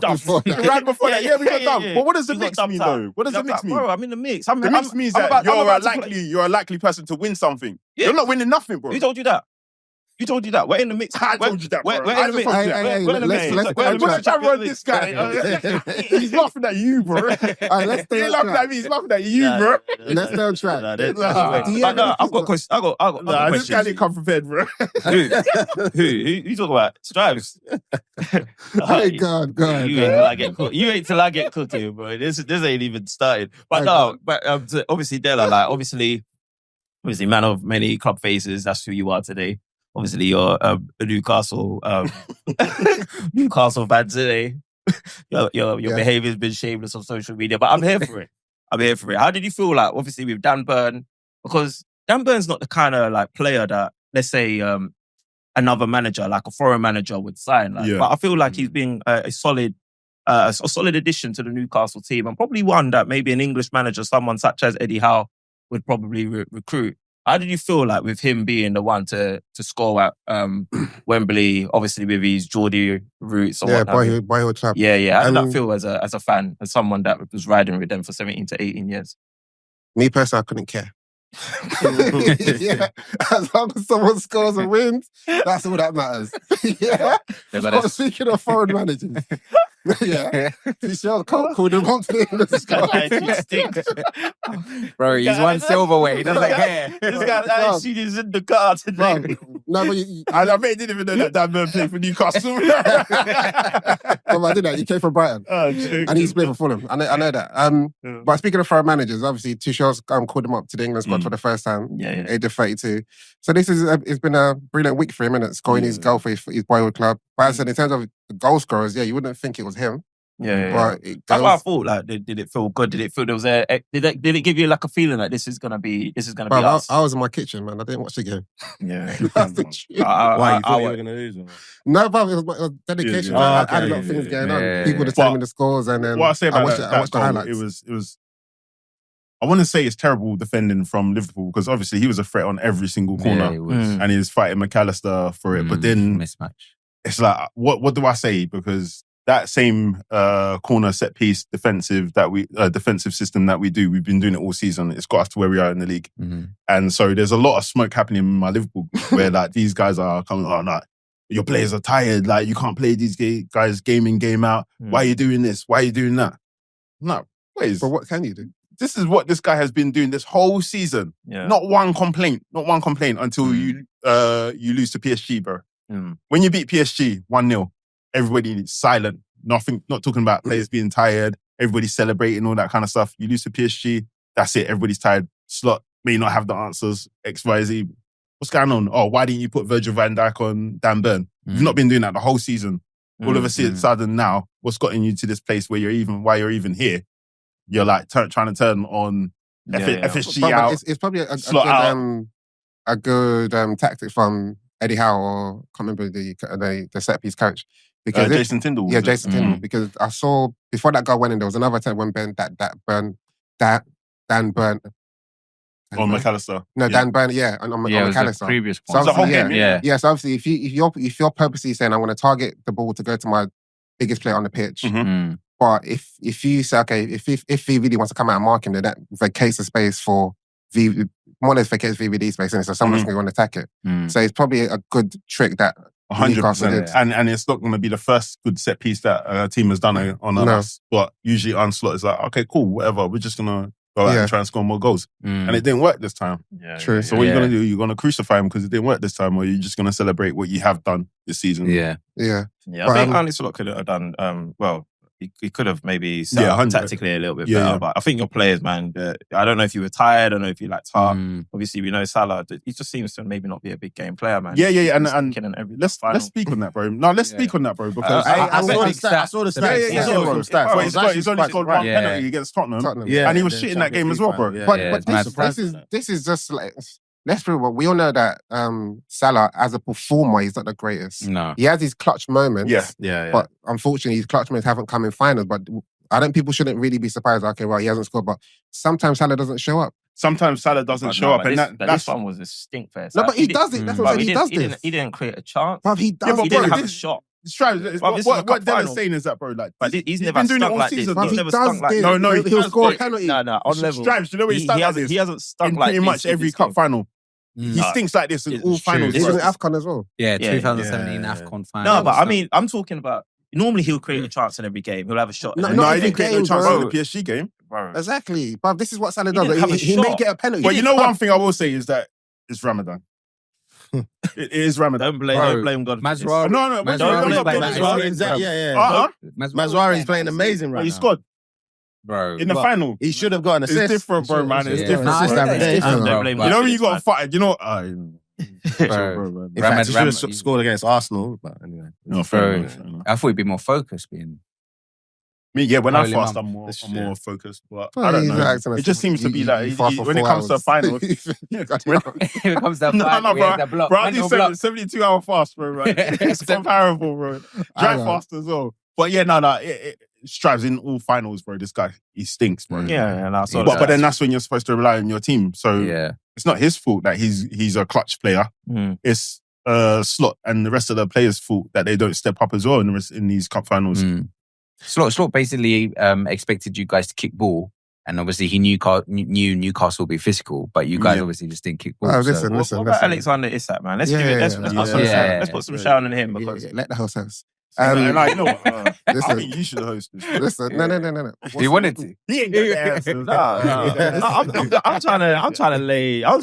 D: dumped.
B: Right before that, we got dumped. But what does the mix mean, though? What does the mix mean?
D: Bro, I'm in the mix.
B: The mix means that you're a likely person to win something. You're not winning nothing, bro.
D: Who told you that? Who told you that? We're in the mix.
B: I told you that, bro.
D: We're in the mix.
A: Hey,
D: We're in the
A: let's
D: mix.
A: stay on track.
B: Try to run this guy. He's laughing at you, bro.
A: Alright, let's stay
B: He's
A: on
B: laughing
A: track.
B: at me. He's laughing at you, bro.
A: Let's stay on track.
D: I've got questions. I've got
B: Nah, this guy
D: questions.
B: didn't come prepared, bro.
D: Who you talking about? Stripes.
A: Hey, God.
D: You ain't till I get cooked. You ain't till I get cooked here, bro. This ain't even started. But no, but obviously Della, like obviously man of many club faces. That's who you are today. Obviously you're a Newcastle Newcastle fan today. Your behaviour's been shameless on social media, but I'm here for it. How did you feel like obviously with Dan Burn? Because Dan Burn's not the kind of like player that, let's say, another manager, like a foreign manager, would sign. Like, but I feel like he's been a solid addition to the Newcastle team, and probably one that maybe an English manager, someone such as Eddie Howe, would probably recruit. How did you feel like with him being the one to score at Wembley, obviously with his Geordie roots? Or
A: boyhood club.
D: Yeah. How did that feel as a fan, as someone that was riding with them for 17 to 18 years?
A: Me personally, I couldn't care. Yeah, as long as someone scores and wins, that's all that matters. Yeah. But speaking of foreign managers, yeah, Michelle called him on to the
C: Bro, he's one silverweight. He doesn't care.
D: This guy's attitude is in the car today.
A: No, but
B: I bet he didn't even know that Dan Burn played for Newcastle.
A: I did that. He came from Brighton. And he's played for Fulham. I know that. But speaking of foreign managers, obviously Tuchel's called him up to the England squad for the first time, age of 32. So this is it's been a brilliant week for him, innit? Scoring his goal for his boyhood club. But I said in terms of the goal scorers, you wouldn't think it was him. But
D: that's what I thought. Like, did it feel good? Did it feel there was a? Did it give you like a feeling like this is gonna be us?
A: I was in my kitchen, man. I didn't watch the game.
D: Yeah,
A: that's the truth.
E: Why you thought you were gonna lose?
A: No, but it was dedication. I had a lot of things going on. People determining the scores, and then
B: what I say about
A: I watched the
B: goal,
A: highlights.
B: It was. I want to say it's terrible defending from Liverpool because obviously he was a threat on every single corner, and he was fighting McAllister for it. But then
C: mismatch.
B: It's like, what do I say? Because that same corner set piece defensive system that we do, we've been doing it all season. It's got us to where we are in the league, and so there's a lot of smoke happening in my Liverpool where like these guys are coming. Oh no, your players are tired. Like you can't play these guys game in game out. Why are you doing this? Why are you doing that? No, please.
A: But what can you do?
B: This is what this guy has been doing this whole season.
D: Yeah.
B: Not one complaint until you lose to PSG, bro. When you beat PSG 1-0, everybody is silent. Nothing, not talking about players being tired, everybody celebrating, all that kind of stuff. You lose to PSG, that's it. Everybody's tired. Slot may not have the answers, X, Y, Z. What's going on? Oh, why didn't you put Virgil van Dijk on Dan Burn? You've not been doing that the whole season. All of a sudden now, what's gotten you to this place where you're even here? You're like trying to turn on FSG out.
A: It's probably a good tactic from Eddie Howe, or I can't remember the set piece coach. Because
B: Jason Tindall.
A: Yeah, Jason Tindall. Because I saw before that goal went in, there was another attempt when Dan Burn.
B: On McAllister.
A: No, Dan Burn, on McAllister.
C: The previous
A: one.
B: So obviously,
A: so obviously if you're purposely saying I want to target the ball to go to my biggest player on the pitch, but if you say, okay, if he really wants to come out and mark him, then that vacates the space for more or less vacates VVD space, and so someone's going to go and attack it. So it's probably a good trick that
B: 100%. And it's not going to be the first good set piece that a team has done on us. But usually Arne Slot is like, okay, cool, whatever. We're just going to go out and try and score more goals. And it didn't work this time.
A: True.
B: So what are you going to do? You're going to crucify him because it didn't work this time, or you're just going to celebrate what you have done this season?
A: Yeah.
D: I think Arne Slot could have done, he could have maybe set up tactically a little bit better. But I think your players, man, I don't know if you were tired, I don't know if you liked heart. Obviously, we know Salah, he just seems to maybe not be a big game player, man.
B: And let's speak on that, bro. No, let's speak on that, bro, because
E: I saw the stats.
B: He's only scored one penalty against Tottenham. And he was shit in that game as well, bro.
A: But this is just like, let's be real. We all know that Salah, as a performer, he's not the greatest.
C: No.
A: He has his clutch moments. But unfortunately, his clutch moments haven't come in finals. But people shouldn't really be surprised. Okay, well, he hasn't scored. But sometimes Salah doesn't show up.
B: Sometimes Salah doesn't show up.
D: This one was a stink fest.
A: No, but he does it. That's what I'm saying. He does this.
D: He didn't create a chance.
A: But he does.
D: He didn't have a shot.
B: What Della's saying is that, bro, like,
D: but he's never stunk like this. He's never stunk like this.
B: No,
A: he'll score a penalty.
D: No, on level.
B: Stripes, do you know what he started?
D: He hasn't stunk
B: in
D: like
B: pretty much every cup final. He stinks like this in
D: It's
B: all
D: true.
B: finals.
A: He's
B: bro.
A: in AFCON as well.
C: Yeah,
D: Yeah,
C: 2017
E: yeah.
C: AFCON final.
D: No, but I mean, I'm talking about. Normally, he'll create a chance in every game. He'll have a shot.
A: No,
D: in
A: not
B: No, he
A: every
B: didn't create no
A: game,
B: chance
A: bro.
B: in the PSG game.
D: bro.
A: Exactly. But this is what Salah
D: He
A: does.
D: didn't have a
A: He may
D: shot.
A: get a penalty.
B: But you know one thing I will say is that it's Ramadan. It is Ramadan.
D: Don't blame God. for this.
B: No, no,
C: Mazraoui-
B: don't
C: Mazraoui-
B: blame
C: Mazraoui-
E: Yeah.
C: Mazraoui-
E: Mazraoui is playing amazing
B: Well,
E: right
B: he
E: now.
B: scored
C: bro.
B: in the
E: But-
B: final.
E: He should have got an assist.
B: It's different, bro, man. It's
C: Yeah.
B: different.
C: Nah,
E: Assist
C: I
E: every
C: get
E: day.
C: it.
D: Don't
C: Bro,
D: blame
C: but-
B: You know when you
D: it's
B: got to
D: fine.
B: fight, you know.
C: Bro.
E: In fact, he should have scored against Arsenal. But anyway.
B: No, fair
C: Bro.
B: enough, fair enough.
C: I thought he'd be more focused. Being
B: Me, yeah, when I
C: Holy
B: fast,
C: man.
B: I'm more focused. But
A: Well,
B: I don't
A: he's
B: know.
A: acting as
B: It just seems to be like
A: he fast for
B: when it
A: 4
B: comes to
A: hours.
B: finals.
C: when it comes to
B: No,
C: fight,
B: no,
C: we have the block.
B: Bro, I
C: mental
B: do
C: block.
B: 72-hour fast, bro. Right? It's comparable, bro.
A: I
B: Drive
A: know.
B: fast as well. But yeah, no, it strives in all finals, bro. This guy, he stinks, bro.
D: Yeah, and I saw
B: But then that's when you're supposed to rely on your team. So
C: Yeah.
B: it's not his fault that he's a clutch player. It's Slot and the rest of the players' fault that they don't step up as well in these cup finals.
C: Slot basically expected you guys to kick ball, and obviously he knew Newcastle would be physical, but you guys obviously just didn't kick ball.
A: Oh,
C: so-
A: listen.
D: What about Alexander Isak, man? Let's
A: Yeah,
D: give it.
A: yeah,
D: Let's
A: yeah.
D: put
A: Yeah,
D: some
C: yeah,
D: shout.
C: yeah.
D: Let's put some shout on him because
A: Let the host host.
B: And like, you know what? I
A: Listen.
B: think you should host this.
A: Listen, no.
C: He wanted to.
B: He ain't got the answers.
D: I'm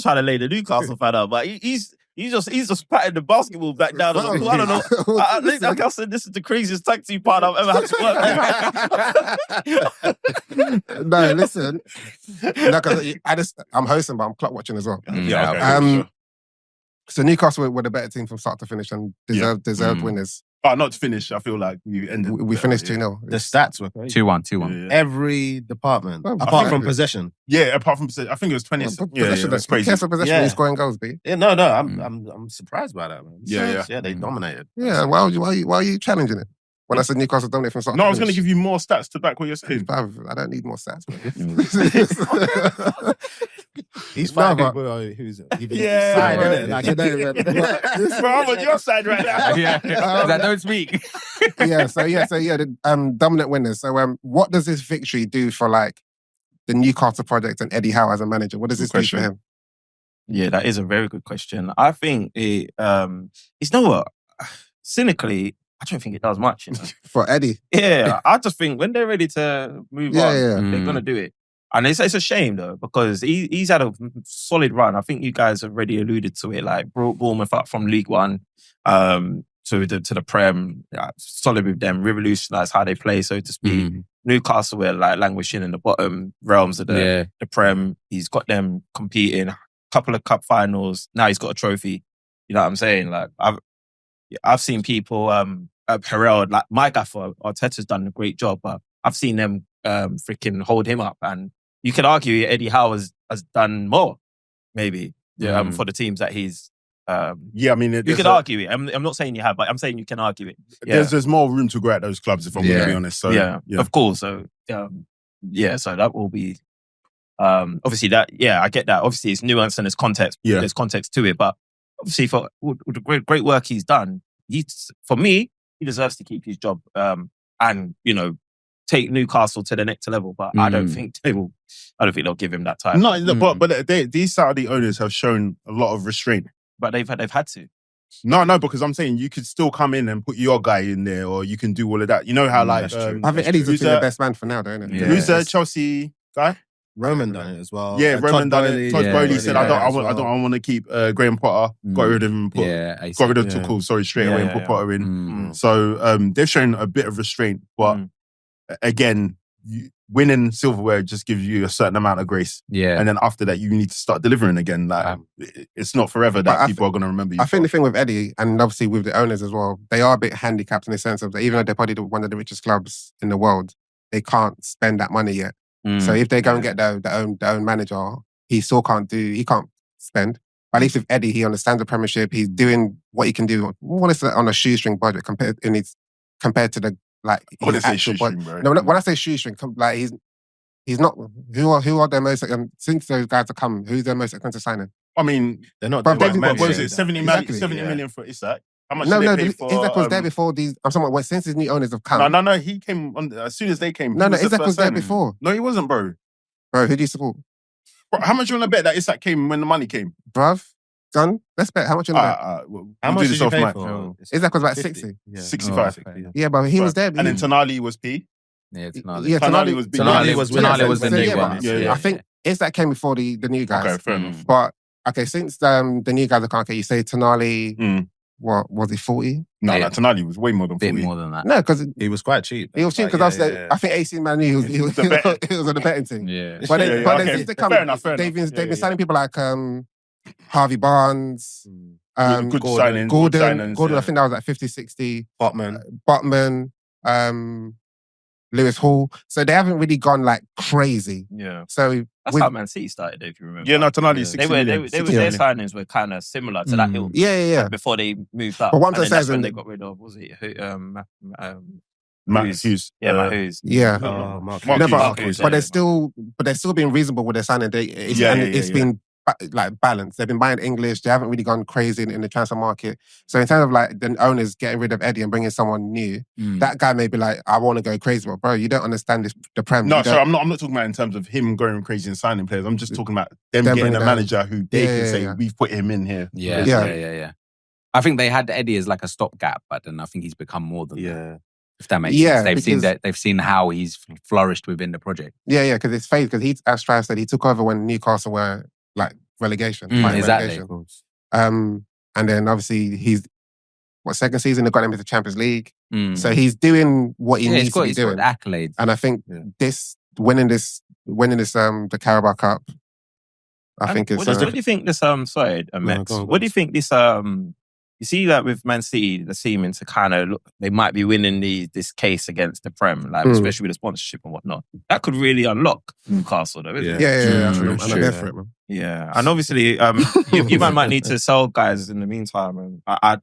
D: trying to lay the Newcastle fan out, but he's just patting the basketball back down on the court. I don't know. Like I said, this is the craziest tag team part I've ever had to work with.
A: No, listen. No, 'cause I'm hosting, but I'm clock watching as well.
B: Yeah, okay.
A: Um, So Newcastle were the better team from start to finish and deserved winners.
B: Oh, not to finish. I feel like we ended.
A: We finished 2-0.
E: The stats were crazy.
C: 2-1.
E: Every department,
A: Oh,
E: apart
A: yeah.
E: from possession.
B: Yeah, apart from I think it was 20. That's crazy.
A: Cares for possession when he's scoring goals, B.
E: Yeah, no, I'm surprised by that, man.
B: Yeah.
E: They dominated.
A: Yeah, why are you challenging it? When I said Newcastle dominate from start
B: No,
A: to
B: I was going to
A: finish.
B: give you more stats to back what you're saying.
A: Bruv, I don't need more stats, man.
E: He's
A: No,
E: fighting
A: but-
E: people who's
B: Yeah,
E: side,
B: bro.
E: innit? Like, you don't even-
B: Bro, I'm on your side right now.
C: That don't speak.
A: So the dominant winners. So what does this victory do for like the Newcastle project and Eddie Howe as a manager? What does this do for him?
D: Yeah, that is a very good question. I think it's know what? Cynically, I don't think it does much. You know?
A: For Eddie?
D: Yeah, I just think when they're ready to move on,
A: Yeah.
D: they're gonna do it. And it's a shame though, because he's had a solid run. I think you guys have already alluded to it, like brought Bournemouth up from League One to the Prem, solid with them, revolutionised how they play, so to speak. Newcastle were like languishing in the bottom realms of the Prem. He's got them competing, a couple of cup finals. Now he's got a trophy. You know what I'm saying? Like I've seen people, Herrera, like my gaffer, Arteta's done a great job, but I've seen them freaking hold him up. And you could argue Eddie Howe has done more, maybe, for the teams that he's.
B: Yeah, I mean,
D: you could argue it. I'm not saying you have, but I'm saying you can argue it. Yeah.
B: There's more room to grow at those clubs, if I'm going to be honest. So
D: yeah, of course. So so that will be obviously that. Yeah, I get that. Obviously, it's nuance and there's context.
B: Yeah.
D: There's context to it, but obviously for the great work he's done, for me, he deserves to keep his job and take Newcastle to the next level. But I don't think they'll give him that time.
B: No, but these Saudi owners have shown a lot of restraint.
D: But they've had to.
B: No, because I'm saying you could still come in and put your guy in there, or you can do all of that. You know how
D: That's true.
A: I think Eddie's
B: who's
A: the best man for now, don't it?
C: Yeah.
B: Who's the Chelsea guy?
E: Roman done it as well.
B: Yeah, Roman done it. Todd Bowley said, "I want to keep Graham Potter. Got rid of him. Got rid of Tuchel. Sorry, straight away and put Potter in. So they've shown a bit of restraint, but again, winning silverware just gives you a certain amount of grace.
C: Yeah,
B: and then after that, you need to start delivering again. Like it's not forever that people are going to remember you.
A: I think the thing with Eddie and obviously with the owners as well, they are a bit handicapped in the sense of that even though they're probably one of the richest clubs in the world, they can't spend that money yet. So if they go and get their own manager, he still can't spend. But at least with Eddie, he understands the Premiership. He's doing what he can do more or less on a shoestring budget compared to the like his actual budget. No, when I say shoestring, like he's not. Who are their most since those guys have come? Who's their most expensive signing?
B: I mean,
E: they're not.
B: What is it? 70 million for Isak. How much?
A: Isak was there before these. I'm talking about since his new owners have come.
B: No. He came on as soon as they came.
A: No, Isak was there before.
B: No, he wasn't, bro.
A: Bro, who do you support?
B: Bro, how much you want to bet that Isak came when the money came?
A: Bruv, Gun, let's bet. How much you want to bet?
E: How much did you pay for?
A: Isak was about
E: 50.
A: 60.
E: Yeah.
B: 65.
A: Yeah, but he was there.
B: And then Tonali was P.
C: Yeah, Tonali.
A: Yeah,
B: Tonali was big.
C: Tonali was when they
A: yeah,
C: won.
A: but
B: Yeah.
A: I think Isak came before the new guys.
B: Okay, fair enough.
A: But okay, since the new guys are okay, you say Tonali.
B: Mm.
A: What was he? 40?
B: No,
C: Yeah.
B: like Tonali was way more than
C: A bit
B: 40.
C: more than that.
A: No, because
E: He was quite cheap.
A: he was cheap. Because I think AC Man he was on the betting team.
C: Yeah.
A: But then,
B: Yeah, okay.
A: since they come,
B: Fair enough.
A: they've been signing people like Harvey Barnes,
B: Good signings.
A: Gordon.
B: Good signings,
A: I think that was like 50, 60.
E: Botman.
A: Botman, Lewis Hall. So they haven't really gone like crazy.
D: Yeah.
A: So
D: That's how Man City started, if you remember.
B: Yeah, no, Tonali is 60
D: Their
B: million.
D: signings were kind of similar to that ilk
A: yeah.
D: before they moved up.
A: But what I'm
D: And then
A: saying
D: that's
A: is
D: when
A: in
D: they
A: the-
D: got rid of, was it
B: Matt
D: Hughes?
B: Hughes.
D: Yeah, Matt Hughes.
A: Yeah.
E: Oh,
B: Mark
E: Mark.
A: No,
B: Hughes.
A: but,
D: Hughes,
A: but
D: yeah.
A: they're still being reasonable with their signing. It's been like balanced. They've been buying English. They haven't really gone crazy in the transfer market. So in terms of like the owners getting rid of Eddie and bringing someone new, that guy may be like, I want to go crazy, but bro, you don't understand the Prem.
B: No, sorry, I'm not talking about in terms of him going crazy and signing players. I'm just talking about them getting a manager who they can say, we've put him in here.
C: Yeah. I think they had Eddie as like a stopgap, but then I think he's become more than that. If that makes sense. They've seen how he's flourished within the project.
A: Yeah, because it's phased, because as Strive said, he took over when Newcastle were like relegation.
C: Exactly.
A: Relegation. And then obviously second season they got him into the Champions League. So he's doing what he needs to be doing.
C: Got the accolades.
A: And I think winning this the Carabao Cup, I think it's...
D: What do you think this, sorry, Mex, what do you think this, you see that with Man City, they're seeming to kind of look, they might be winning this case against the Prem, like especially with the sponsorship and whatnot. That could really unlock Newcastle, though, isn't it?
A: Yeah. And I'm there for it, man.
D: Yeah, and obviously, you might need to sell guys in the meantime. And I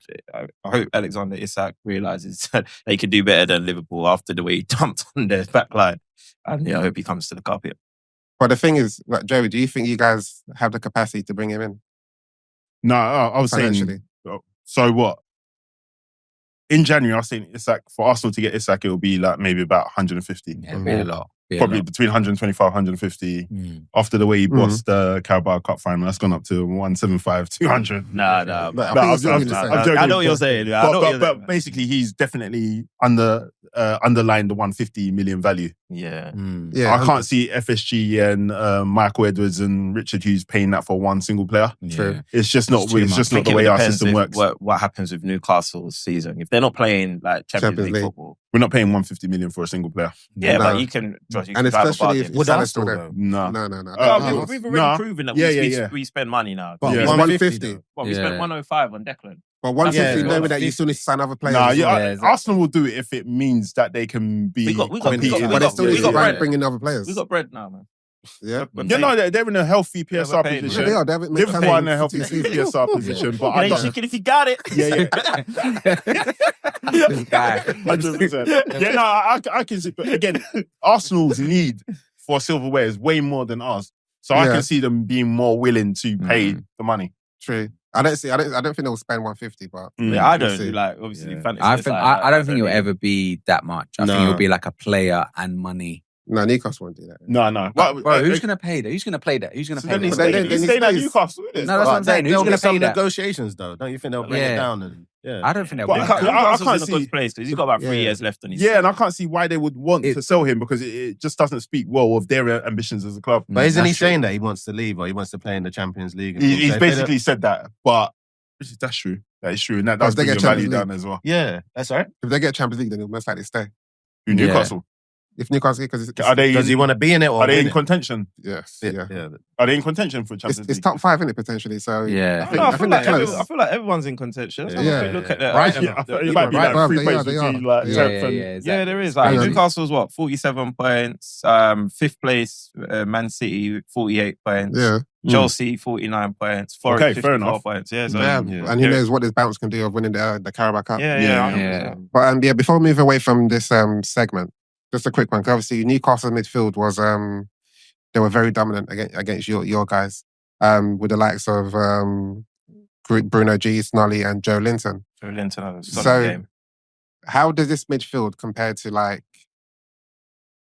D: hope Alexander Isak realizes that they could do better than Liverpool after the way he dumped on their backline. And I hope he comes to the carpet.
A: But the thing is, like, Joey, do you think you guys have the capacity to bring him in?
B: No, I was saying... So what? In January, I was saying Isak, for Arsenal to get Isak, it will be like maybe about 150.
C: Yeah, a lot.
B: Probably between 125, 150. After the way he bossed the Carabao Cup final, that's gone up to 175, 200.
D: No.
B: I'm joking.
D: I know what you're saying.
B: But basically, he's definitely underlined the 150 million value.
D: Yeah.
B: I can't see FSG and Michael Edwards and Richard Hughes paying that for one single player.
C: Yeah.
B: It's just not the way our system works.
D: What happens with Newcastle's season? If they're not playing like Champions League football,
B: we're not paying 150 million for a single player.
D: Yeah, but you can.
A: And especially if
E: Salah's
A: still
E: there.
A: there.
B: No.
D: We've already proven that we spend money now.
A: But 150.
D: Well, we spent 105 on Declan.
A: But 150, knowing that you still need to sign other players.
B: Arsenal will do it if it means that they can be competing.
A: But they still need to bring in other players.
D: We got bread now, man.
A: Yeah.
B: They're in a healthy PSR position.
A: Yeah, they are. They haven't made
B: Liverpool are in a healthy PSR position, but I don't.
D: Chicken if you got it.
C: This guy.
B: 100%. Yeah, no, I can see. But again, Arsenal's need for silverware is way more than ours, so I can see them being more willing to pay the money.
A: True. I don't think they'll spend 150, but
D: I don't like obviously.
C: I don't think it'll ever be that much. I think it'll be like a player and money.
A: No, Newcastle won't do that.
B: No.
C: Bro, who's going to pay that? Who's going to play that? Who's going to pay that?
B: He's staying at Newcastle.
C: No, that's what I'm saying. Who's going to pay that?
E: Negotiations, though. Don't you think they'll bring it down?
C: I don't think they'll.
B: I can't see.
D: In a good place because he's got about 3 years left on his.
B: Yeah, and I can't see why they would want to sell him because it just doesn't speak well of their ambitions as a club.
E: But isn't he saying that he wants to leave or he wants to play in the Champions League?
B: He's basically said that, but that's true. That is true, and that does bring your value down as well.
E: Yeah, that's right.
A: If they get Champions League, then they'll most likely stay.
B: Newcastle.
A: If Newcastle, because
E: does he want to be in it or
B: are they in contention?
A: Yes.
E: Yeah.
B: Are they in contention for Champions League?
A: It's top 5 in it potentially. So
C: yeah,
A: I feel
D: like everyone's in contention.
A: Look
D: at that.
B: Right. It might be like 3 points between like
D: yeah, there is. Like Newcastle's 47 points. 5th place, Man City 48 points.
A: Yeah.
D: Chelsea 49 points. Forest 54 points. Yeah, so,
A: and who knows what this bounce can do of winning the Carabao Cup.
D: Yeah.
A: But before we move away from this segment, just a quick one. 'Cause obviously, Newcastle midfield was they were very dominant against your guys, with the likes of Bruno G, Snolly, and Joe Linton.
D: Joe Linton had a solid game.
A: How does this midfield compare to like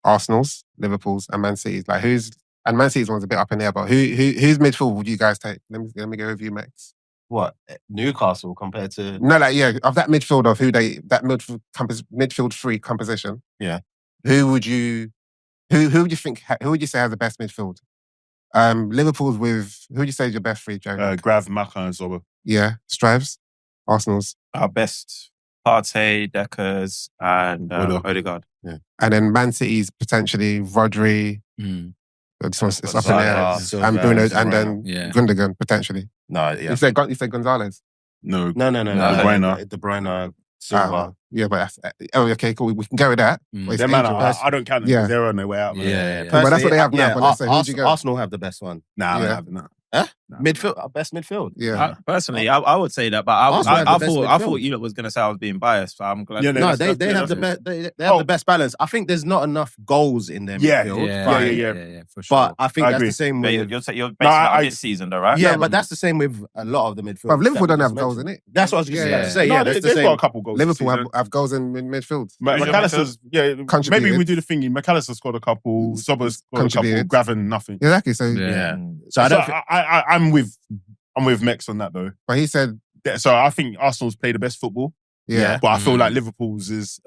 A: Arsenal's, Liverpool's, and Man City's? Like and Man City's one's a bit up in the air, but whose midfield would you guys take? Let me go with you, Mex.
E: What, Newcastle compared to...
A: No, like, yeah, of that midfield of midfield three composition.
E: Yeah.
A: Who would you say has the best midfield? Liverpool's with, who would you say is your best three, Joe?
B: Grav, Maka and Zobo.
A: Yeah, Strives, Arsenal's.
D: Our best Partey, Deckers, and Odegaard.
E: Yeah.
A: And then Man City's potentially Rodri. It's up in there. And Bruno, and then Gundogan, potentially.
E: No, yeah.
A: You say Gonzalez?
B: No.
E: De Bruyne, Silva.
A: Yeah, but okay, cool. We can go with that. But
B: Them man, I don't count them because they're on their way out.
E: Yeah.
A: But that's what they have now. But let's say, who'd you go?
E: Arsenal have the best one.
B: Nah, I haven't.
E: Midfield, best midfield.
A: Yeah.
D: Personally, I would say that, but I thought you was going to say I was being biased. So I'm glad.
E: Yeah, they have the best. They have the best balance. I think there's not enough goals in their midfield.
B: Yeah,
E: for sure. But I think that's the same with.
D: You're basing it on this season, though, right?
E: Yeah, but that's the same with a lot of the midfield.
A: But Liverpool don't have goals in it.
E: That's what I was going to say. Yeah,
B: they've got a couple goals.
A: Liverpool have goals in midfield.
B: McAllister's, maybe we do the thingy. McAllister scored a couple. Sobo's scored a couple. Graven, nothing.
A: Exactly. So
E: So
B: I'm with Mex on that though.
A: But he said.
B: So I think Arsenal's play the best football.
A: Yeah.
B: But I feel like Liverpool's is,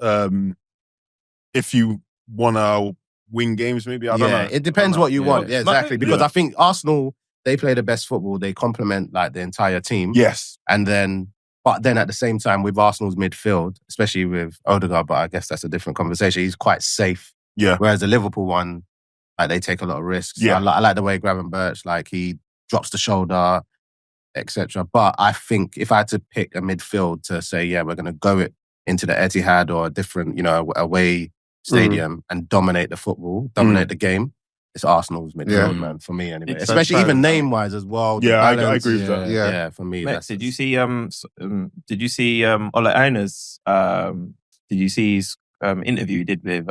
B: if you want to win games, maybe. I don't know.
E: It depends what you want. Yeah, exactly. Because I think Arsenal, they play the best football. They complement like the entire team.
B: Yes.
E: But then at the same time, with Arsenal's midfield, especially with Odegaard, but I guess that's a different conversation. He's quite safe.
B: Yeah.
E: Whereas the Liverpool one, like they take a lot of risks.
B: Yeah.
E: I like the way Gravenberch, like he drops the shoulder, etc. But I think if I had to pick a midfield to say, yeah, we're going to go into the Etihad or a different, away stadium and dominate the football, dominate the game, it's Arsenal's midfield, man, for me anyway. Especially even name-wise as well.
B: Yeah, I agree with that.
E: Yeah, for me.
D: Mate, did you see Ole Einer's his interview he did with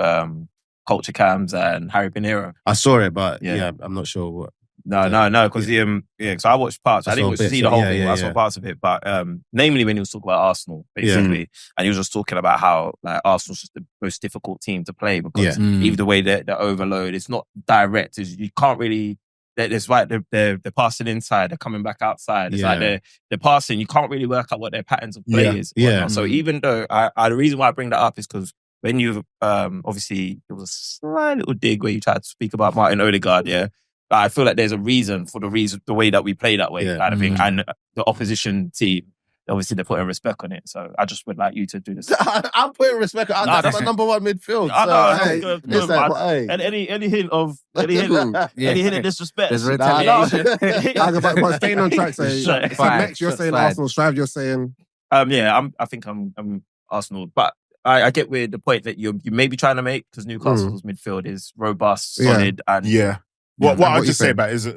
D: Culture Cams and Harry Pinero?
E: I saw it, but I'm not sure what.
D: No, because because I watched parts. I didn't see the whole thing. I saw parts of it, but namely when he was talking about Arsenal, basically, and he was just talking about how like Arsenal's just the most difficult team to play because even the way they're overload, it's not direct. You can't really. It's like they're passing inside, they're coming back outside. It's like they're passing. You can't really work out what their patterns of play is.
E: Yeah.
D: So even though the reason why I bring that up is because when you obviously it was a slight little dig where you tried to speak about Martin Odegaard, I feel like there's a reason for the way that we play that way, kind of thing. And the opposition team, obviously, they're putting respect on it. So I just would like you to do this.
E: I'm putting respect on it. That's my number one midfield.
D: And any hint of disrespect?
A: There's retaliation. But staying on track, so Mex, you're saying Arsenal. Strive, you're saying...
D: I think I'm Arsenal. But I get where the point that you may be trying to make, because Newcastle's midfield is robust, solid, and...
B: What I'll just say about it is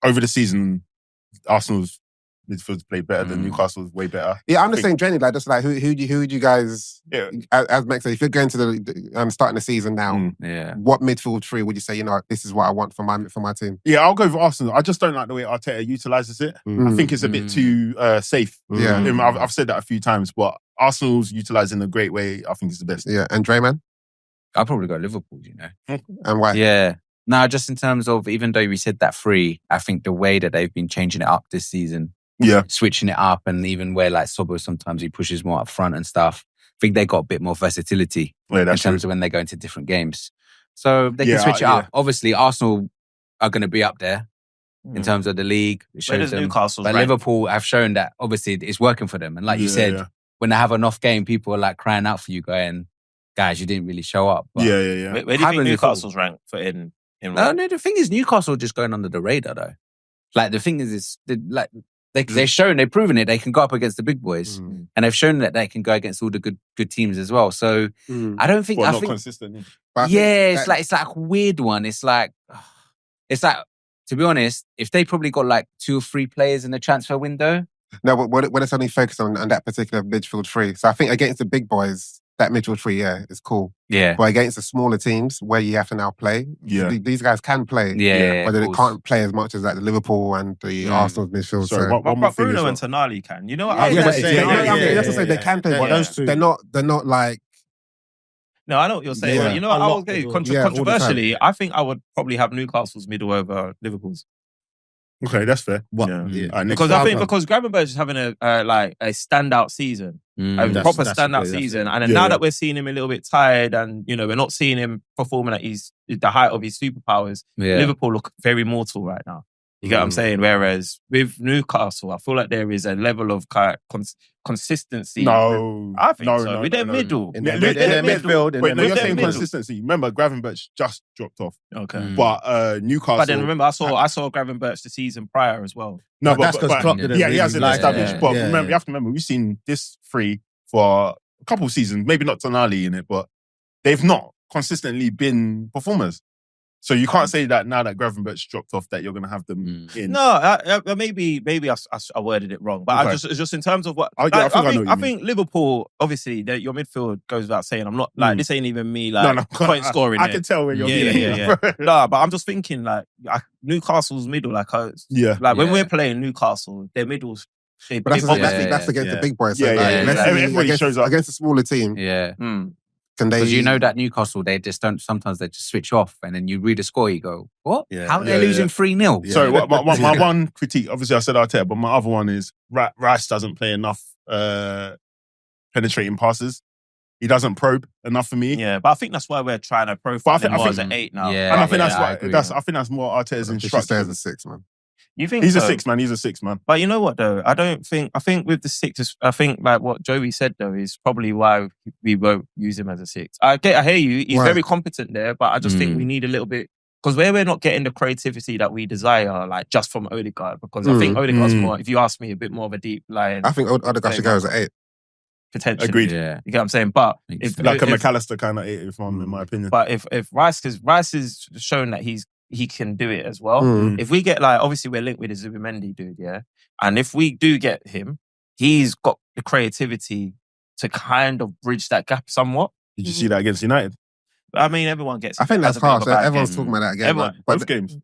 B: over the season, Arsenal's midfield's played better than Newcastle's way better.
A: Yeah, I'm just saying, generally, like, just like who do you guys, as Mex said, if you're going to the starting the season now, what midfield three would you say, this is what I want for my team?
B: Yeah, I'll go for Arsenal. I just don't like the way Arteta utilises it. I think it's a bit too safe.
A: Yeah.
B: I've said that a few times, but Arsenal's utilising a great way. I think it's the best.
A: Yeah, and Drayman?
C: I'll probably go Liverpool,
A: And why?
C: Yeah. No, just in terms of, even though we said that three, I think the way that they've been changing it up this season, switching it up, and even where like Sobo sometimes he pushes more up front and stuff, I think they got a bit more versatility in terms of when they go into different games. So they can switch it up. Obviously, Arsenal are going to be up there in terms of the league. It shows them. But Liverpool have shown that obviously it's working for them. And like you said, when they have an off game, people are like crying out for you, going, guys, you didn't really show up. But
D: Where do you think Newcastle's ranked for in
C: No, the thing is, Newcastle just going under the radar though. Like the thing is they've shown, they've proven it. They can go up against the big boys, and they've shown that they can go against all the good teams as well. So I don't think
B: not consistent.
C: It's like a weird one. It's like to be honest, if they probably got like 2 or 3 players in the transfer window.
A: No, but when it's only focused on that particular midfield three. So I think against the big boys, that midfield three, is cool.
C: Yeah.
A: But against the smaller teams where you have to now play, these guys can play.
C: But
A: they can't play as much as like the Liverpool and the Arsenal midfield.
D: But Bruno and Tonali can. You know what?
A: You have to say they can play, but those two, they're not like.
D: No, I know what you're saying.
A: Yeah.
D: But you know what? I would say controversially, I think I would probably have Newcastle's middle over Liverpool's.
B: Okay, that's fair.
E: What?
D: Yeah.
E: Yeah.
B: All right, next
D: Because I
B: one.
D: think because Gravenberch is having a standout season, a
E: That's-
D: proper
E: that's
D: standout
E: okay, that's
D: season,
E: it.
D: and then
B: Yeah,
D: now
B: yeah.
D: that we're seeing him a little bit tired, and we're not seeing him performing at the height of his superpowers.
C: Yeah.
D: Liverpool look very mortal right now. You get what I'm saying? Whereas with Newcastle, I feel like there is a level of consistency.
B: No,
D: I think
B: no,
D: so.
B: no,
D: With
B: no,
D: their
B: no.
D: middle.
E: In
B: Yeah,
E: their
B: yeah,
E: midfield.
B: Wait, no, you're saying
D: middle.
B: consistency. Remember, Gravenberch just dropped off,
D: Okay.
C: Mm.
B: but Newcastle.
D: But then remember, I saw Gravenberch the season prior as well.
B: No,
E: But that's 'cause Klopp didn't
B: yeah,
E: really
B: he hasn't
E: like
B: established.
C: it.
B: But
E: Yeah,
B: remember,
E: yeah.
B: you have to remember, we've seen this three for a couple of seasons, maybe not Tonali in it, but they've not consistently been performers. So you can't say that now that Gravenberch dropped off that you're going to have them in.
D: No, maybe I worded it wrong, but
B: Okay.
D: it's just in terms of what
B: I think I know what you mean.
D: think Liverpool, obviously, your midfield goes without saying. I'm not like this ain't even me
B: No,
D: point scoring.
B: I
D: it.
B: can tell where you're
D: Yeah.
B: going.
D: No, but I'm just thinking like Newcastle's middle,
B: Yeah.
D: like when
C: Yeah.
D: we're playing Newcastle, their middles.
A: But that's against
B: Yeah.
A: the big boys. So
B: Yeah,
A: like,
C: yeah,
A: let's
C: yeah.
A: see,
B: Everybody shows up.
A: against a smaller team.
C: Yeah.
A: Can they?
C: Because you know that Newcastle, they just don't, sometimes they just switch off and then you read a score, you go, what?
E: Yeah.
C: How are they
B: Yeah,
C: losing 3-0?
E: Yeah.
B: Sorry, my one critique, obviously I said Arteta, but my other one is Rice doesn't play enough penetrating passes. He doesn't probe enough for me.
D: Yeah, but I think that's why we're trying to profile
B: But I
D: him more
B: think-
D: as an 8 now.
C: Yeah.
B: And I think
C: I
B: that's
C: agree.
B: I think that's more Arteta's
A: I think she stays
B: instruction.
A: as 6, man.
D: You think
B: He's a
D: so?
B: 6 man. He's a 6 man.
D: But you know what though? I think with the 6, I think like what Joey said though is probably why we won't use him as a 6. I hear you. He's
A: Right.
D: very competent there, but I just think
C: Mm.
D: we need a little bit because where we're not getting the creativity that we desire, like just from Odegaard. Because I think Odegaard's more, if you ask me, a bit more of a deep line
A: I think Odegaard should go as an 8.
D: potential.
B: Agreed.
C: Yeah.
D: You get what I'm saying? But
C: Makes
D: if
C: sense.
B: Like a
D: if-
B: McAllister kind of 8, if I'm in my opinion.
D: But if Rice has shown that he can do it as well.
A: Mm.
D: If we get like, obviously we're linked with the Zubimendi dude, yeah? And if we do get him, he's got the creativity to kind of bridge that gap somewhat.
B: Did you see that against United?
D: I mean, everyone gets
A: I think
D: has
A: that's
D: a bit of
A: harsh.
D: a bad
A: Everyone's
D: game.
A: talking about that again.
D: Everyone-
B: Both games.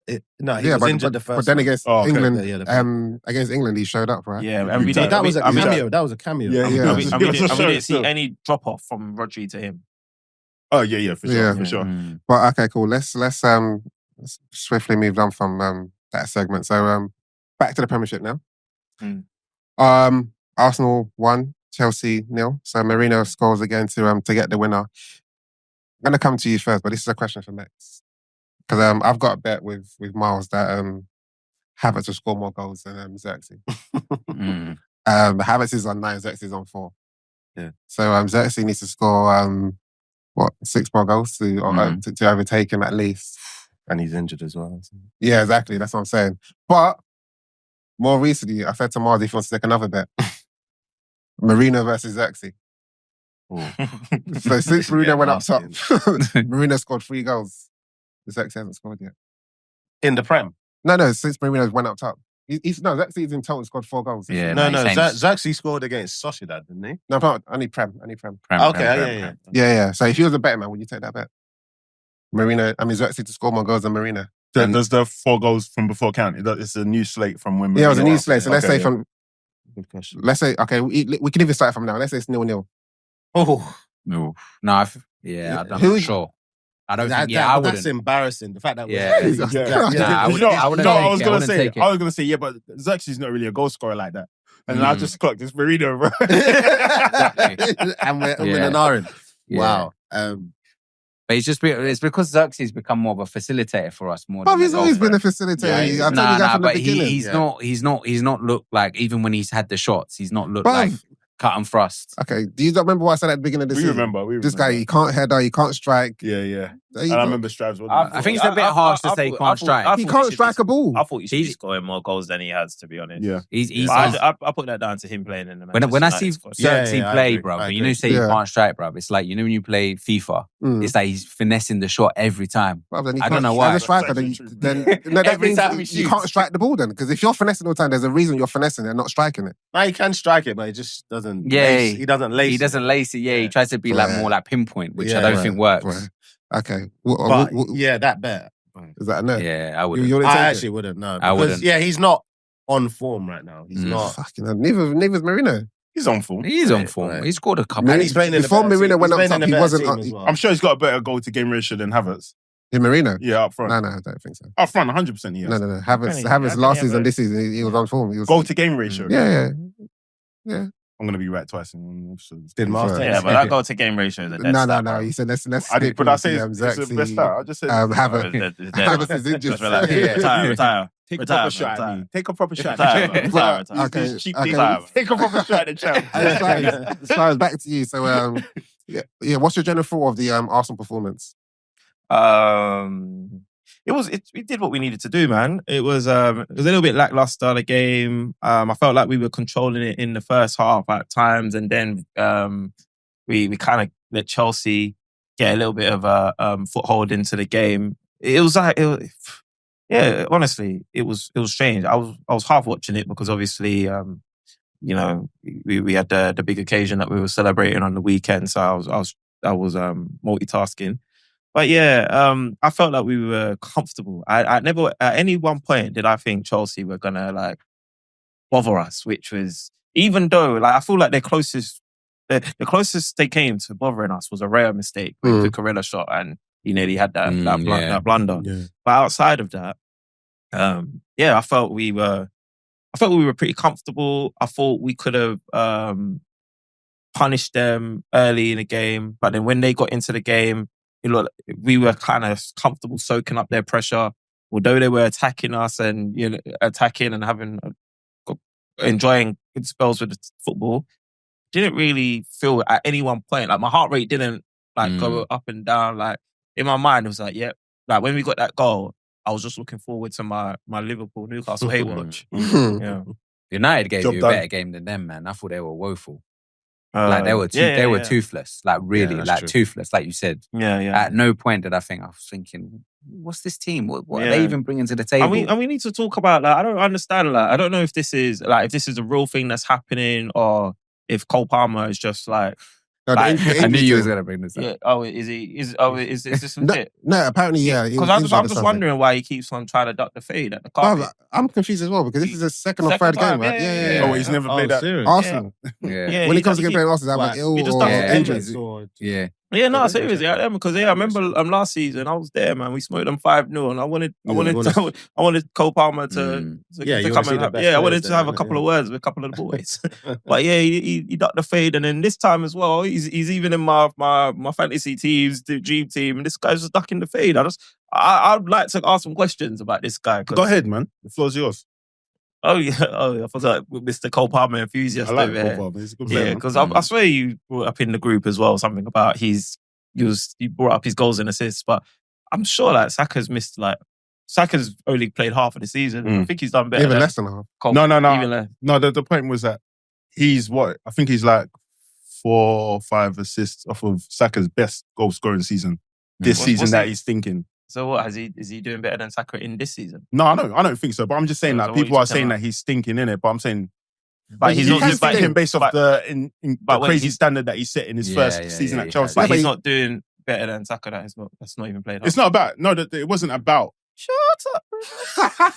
E: He
A: Yeah,
E: was injured the first
A: but then
E: one.
A: against
B: Oh, okay.
A: England,
E: Yeah, the
A: against England, he showed up, right?
D: Yeah, and
B: Every
D: we
B: time.
D: did.
E: That was a
D: I mean,
E: cameo. That was a cameo.
B: Yeah,
A: yeah.
D: and we
B: Yeah,
D: didn't
B: for sure,
D: see
B: still.
D: any drop off from Rodri to him.
B: Oh yeah, for sure,
A: Yeah.
B: for sure.
C: Mm.
A: But okay, cool. Let's swiftly move on from that segment. So back to the Premiership now. Arsenal 1, Chelsea 0. So Marino scores again to get the winner. I'm gonna come to you first, but this is a question for Mex. Because I've got a bet with Miles that Havertz will score more goals than Xerxes.
C: Mm.
A: Havertz is on 9, Xerxes is on 4.
E: Yeah.
A: So Xerxes needs to score 6 more goals to overtake him at least.
E: And he's injured as well.
A: Yeah, exactly. That's what I'm saying. But more recently, I said to Miles if he wants to take another bet. Marino versus Xerxes. So since Marino went up top, Marino scored 3 goals. Xerxes hasn't scored yet.
E: In the Prem?
A: No, since Marino went up top. Xerxes in total scored 4 goals.
C: Yeah.
E: No,
C: makes sense.
E: Zaxi scored against Sociedad, didn't he?
A: No, not only Prem.
C: Prem,
E: Okay,
C: Prem.
A: Yeah. So if you was a betting man, would you take that bet? Xerxes to score more goals than Marino.
B: Does the 4 goals from before count? It's a new slate from when.
A: Yeah, it was a
B: Marino
A: new
B: was
A: slate. So let's
B: okay,
A: say
B: yeah.
E: Good question.
A: let's say, okay, we can even start from now. Let's say it's 0-0.
E: Oh,
C: No, I'm
A: Who-
C: not sure. I don't think. Yeah, I
E: that's and we're an orange.
C: Yeah.
E: Wow.
C: But it's because Xerxes become more of a facilitator for us more.
A: But
C: than
A: he's
C: a
A: always
C: goal
A: been a
C: threat.
A: facilitator. I told you that from the
C: but
A: beginning.
C: he's not looked like, even when he's had the shots, he's not looked
A: Bruv.
C: like cut and thrust.
A: Okay, do you not remember what I said at the beginning of the
B: We
A: season?
B: remember.
A: This guy, he can't header, he can't strike.
B: Yeah.
A: He,
B: And I remember Strives.
C: I think it's a bit harsh to say he can't strike.
A: he can't strike a ball.
D: I thought he should be
C: He's-
D: scoring more goals than he has, to be honest.
B: Yeah.
C: He's
D: But I put that down to him playing in the
C: when I see
D: Manchester United squad.
C: Xerxes
E: Yeah, I
C: play,
E: agree.
C: bro,
E: I
C: you
E: agree.
C: know, say
A: Yeah.
C: he can't strike, bro. It's like, you know, when you play FIFA,
A: Mm.
C: it's like he's finessing the shot every time.
A: Well, then he
C: I
A: can't-
C: don't know why.
A: As a striker,
B: That's
A: then
B: actually
A: no, that
C: Every
A: means
C: time he
A: you
C: shoots.
A: can't strike the ball then. Because if you're finessing all the time, there's a reason you're finessing and not striking it.
E: No, he can strike it, but he just doesn't.
C: Yeah,
E: lace, he doesn't lace.
C: He doesn't lace it. Yeah, he
E: Yeah.
C: tries to be like
A: Right.
C: more like pinpoint, which
E: Yeah,
C: I don't
A: right,
C: think works.
A: right. Okay.
E: But yeah, that bet.
A: Is that a no?
C: Yeah, I would.
A: You wouldn't
E: I
A: take
E: actually wouldn't know.
C: I
E: Because,
C: wouldn't.
E: yeah, he's not on form right now. He's
C: Mm.
A: it?
E: not.
A: Fucking hell. Neither's Marino.
B: He's on form.
C: He's on
E: Right,
C: form.
E: right.
C: He scored a couple.
E: And he's playing in
A: Before
E: a better
A: Marino
E: team.
A: went
E: He's
A: up
E: playing
A: top,
E: in a
A: he
E: better
A: wasn't
E: team
A: on-
E: as well.
B: I'm sure he's got a better goal to game ratio than Havertz.
A: In Marino?
B: Yeah, up front.
A: No, I don't think so.
B: Up front, 100% he has.
A: No. Havertz last season, this season, he was on form. He was,
B: Goal to game ratio.
A: Yeah.
B: I'm going to be right twice in one episode.
E: Did Master?
D: Yeah, but that goal to game ratio is a dead stat,
A: No.
D: bro.
A: You said let's.
B: I did, but I say it's the best stat. I just said
A: Havertz is injured.
D: Just relax. Retire.
B: Take a
D: Retire,
B: proper shot
D: retire.
B: at me. Take a proper shot
D: Retire,
B: at me.
D: retire.
A: Okay.
B: Take a proper shot at the champ.
A: So back to you. So yeah. What's your general thought of the Arsenal performance?
D: We did what we needed to do, man. It was a little bit lackluster, the game. I felt like we were controlling it in the first half at times, and then we kind of let Chelsea get a little bit of a foothold into the game. Honestly, it was strange. I was half watching it because obviously, we had the big occasion that we were celebrating on the weekend, so I was multitasking. But yeah, I felt like we were comfortable. I never, at any one point, did I think Chelsea were gonna like bother us. Which was, even though like I feel like the closest they came to bothering us was a rare mistake with the Corella shot, and he nearly had that blunder. Yeah. But outside of that, I felt we were pretty comfortable. I thought we could have punished them early in the game, but then when they got into the game, we were kind of comfortable soaking up their pressure, although they were attacking us and attacking and enjoying good spells with the football. Didn't really feel at any one point like my heart rate didn't go up and down. Like in my mind, it was like, like when we got that goal, I was just looking forward to my Liverpool Newcastle hate watch.
C: United gave you a better game than them, man. I thought they were woeful. Like they were toothless, like really, toothless, like you said.
D: Yeah.
C: At no point did I was thinking, what's this team? What are they even bringing to the table?
D: And we need to talk about that. I don't understand that. I don't know if this is a real thing that's happening or if Cole Palmer is just like.
C: I knew you was gonna bring this up.
D: Yeah. Oh, is he? Is this legit?
A: No, apparently, yeah.
D: Because I'm just wondering why he keeps on trying to duck the fade at the carpet.
A: I'm confused as well because this is his second or third game, right? Yeah.
B: Oh, he's never played that.
A: Arsenal.
C: Yeah.
A: When he comes to playing Arsenal, he's ill or injuries.
C: Yeah.
D: Yeah, no, seriously, because I remember last season I was there, man. We smoked them 5-0, and I wanted Cole Palmer to come and I wanted to have a couple of words with a couple of the boys. But yeah, he ducked the fade, and then this time as well, he's even in my fantasy teams, the dream team, and this guy's just ducking the fade. I'd like to ask some questions about this guy.
B: Go ahead, man. The floor's yours.
D: Oh yeah, I thought like Mr. Cole Palmer enthusiast.
B: I like Cole Palmer. He's a good player.
D: Yeah, because I swear you brought up in the group as well something about you brought up his goals and assists, but I'm sure like Saka's only played half of the season. I think he's done better.
A: Even less than half.
B: No. No, the point was that he's I think he's like 4 or 5 assists off of Saka's best goal scoring season this season that he's thinking.
D: So what is he doing better than Saka in this season?
B: No, I don't think so. But I'm just saying that people are saying that he's stinking in it. But I'm saying,
D: but he's not
B: stinking based off the crazy standard that he set in his first season at Chelsea.
D: But he's not doing better than Saka. That's not even played.
B: It's not about. No, it wasn't about.
D: Shut up.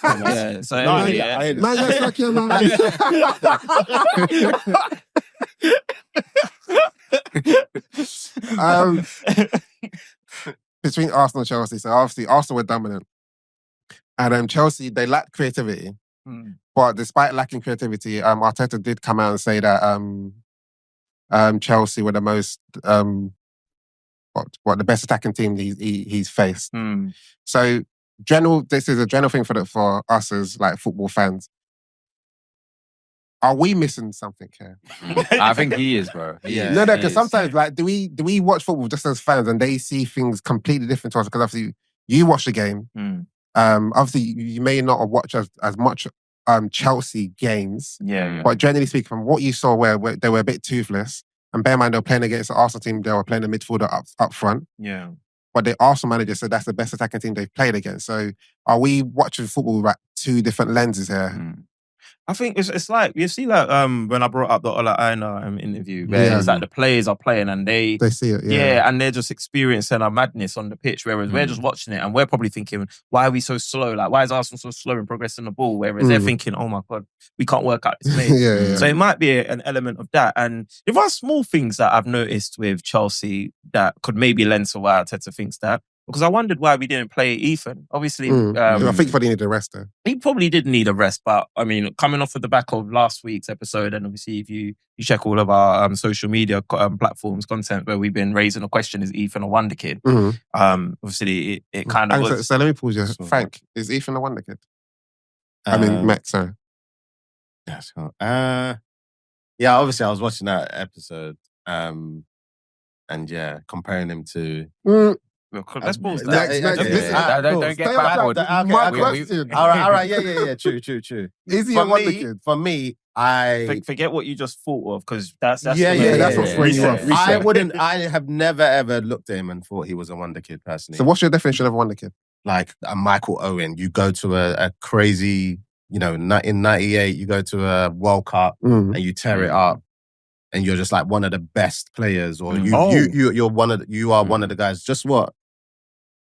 D: Yeah. So
A: man, that's like your man. Between Arsenal and Chelsea, so obviously Arsenal were dominant, and Chelsea they lacked creativity. But despite lacking creativity, Arteta did come out and say that Chelsea were the most the best attacking team he's faced. So this is a general thing for us as like football fans. Are we missing something here?
C: I think he is, bro.
A: No, because sometimes, like, do we watch football just as fans and they see things completely different to us? Because obviously, you watch the game. Obviously, you may not have watched as much Chelsea games.
D: Yeah.
A: But generally speaking, from what you saw, where they were a bit toothless, and bear in mind they were playing against the Arsenal team, they were playing a midfielder up front.
D: Yeah.
A: But the Arsenal manager said that's the best attacking team they've played against. So, are we watching football like 2 different lenses here?
D: I think it's like, you see like when I brought up the Ola Aina interview where it's like the players are playing and they
A: see it,
D: and they're just experiencing a madness on the pitch, whereas we're just watching it and we're probably thinking, why are we so slow? Like, why is Arsenal so slow in progressing the ball? Whereas they're thinking, oh my God, we can't work out this maze. So it might be an element of that. And there are small things that I've noticed with Chelsea that could maybe lend to why Arteta thinks that. because I wondered why we didn't play Ethan. Obviously,
A: I think he needed a rest though.
D: he probably did need a rest, but I mean, coming off of the back of last week's episode, and obviously if you check all of our social media platforms, content where we've been raising a question, is Ethan a wonder kid? Obviously it kind of was.
A: So let me pause you. Frank, is Ethan a wonder kid? I mean, Mex, sorry.
E: Yeah, obviously I was watching that episode, and yeah, comparing him to.
D: Let's pause
C: that. Don't get backward.
E: All right, yeah. True.
A: Is he a wonder kid?
E: For me, I
D: forget what you just thought of, because that's
A: that's what reset.
E: I have never ever looked at him and thought he was a wonder kid personally.
A: So what's your definition of a wonder kid?
E: Like a Michael Owen, you go to a crazy, in 98, you go to a World Cup and you tear it up, and you're just like one of the best players, or you are one of the guys. Just what?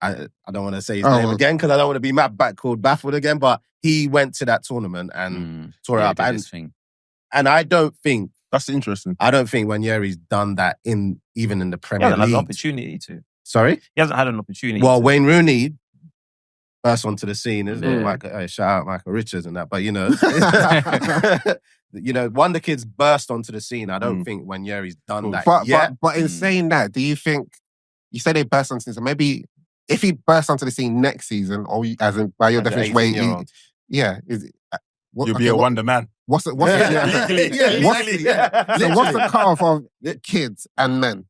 E: I don't want to say his name again because I don't want to be called baffled again. But he went to that tournament and tore it up, and I don't think
B: that's interesting.
E: I don't think Nwaneri's done that even in the Premier League.
D: He hasn't had an opportunity to.
E: Sorry,
D: he hasn't had an opportunity.
E: Well, Wayne Rooney burst onto the scene, isn't it? Shout out Michael Richards and that, but wonder kids burst onto the scene. I don't think Nwaneri's done that yet.
A: But in saying that, do you think you say they burst onto the scene? Maybe if he bursts onto the scene next season, or as in by your definition,
B: you'll be a wonder man.
A: What's the cutoff of kids and men?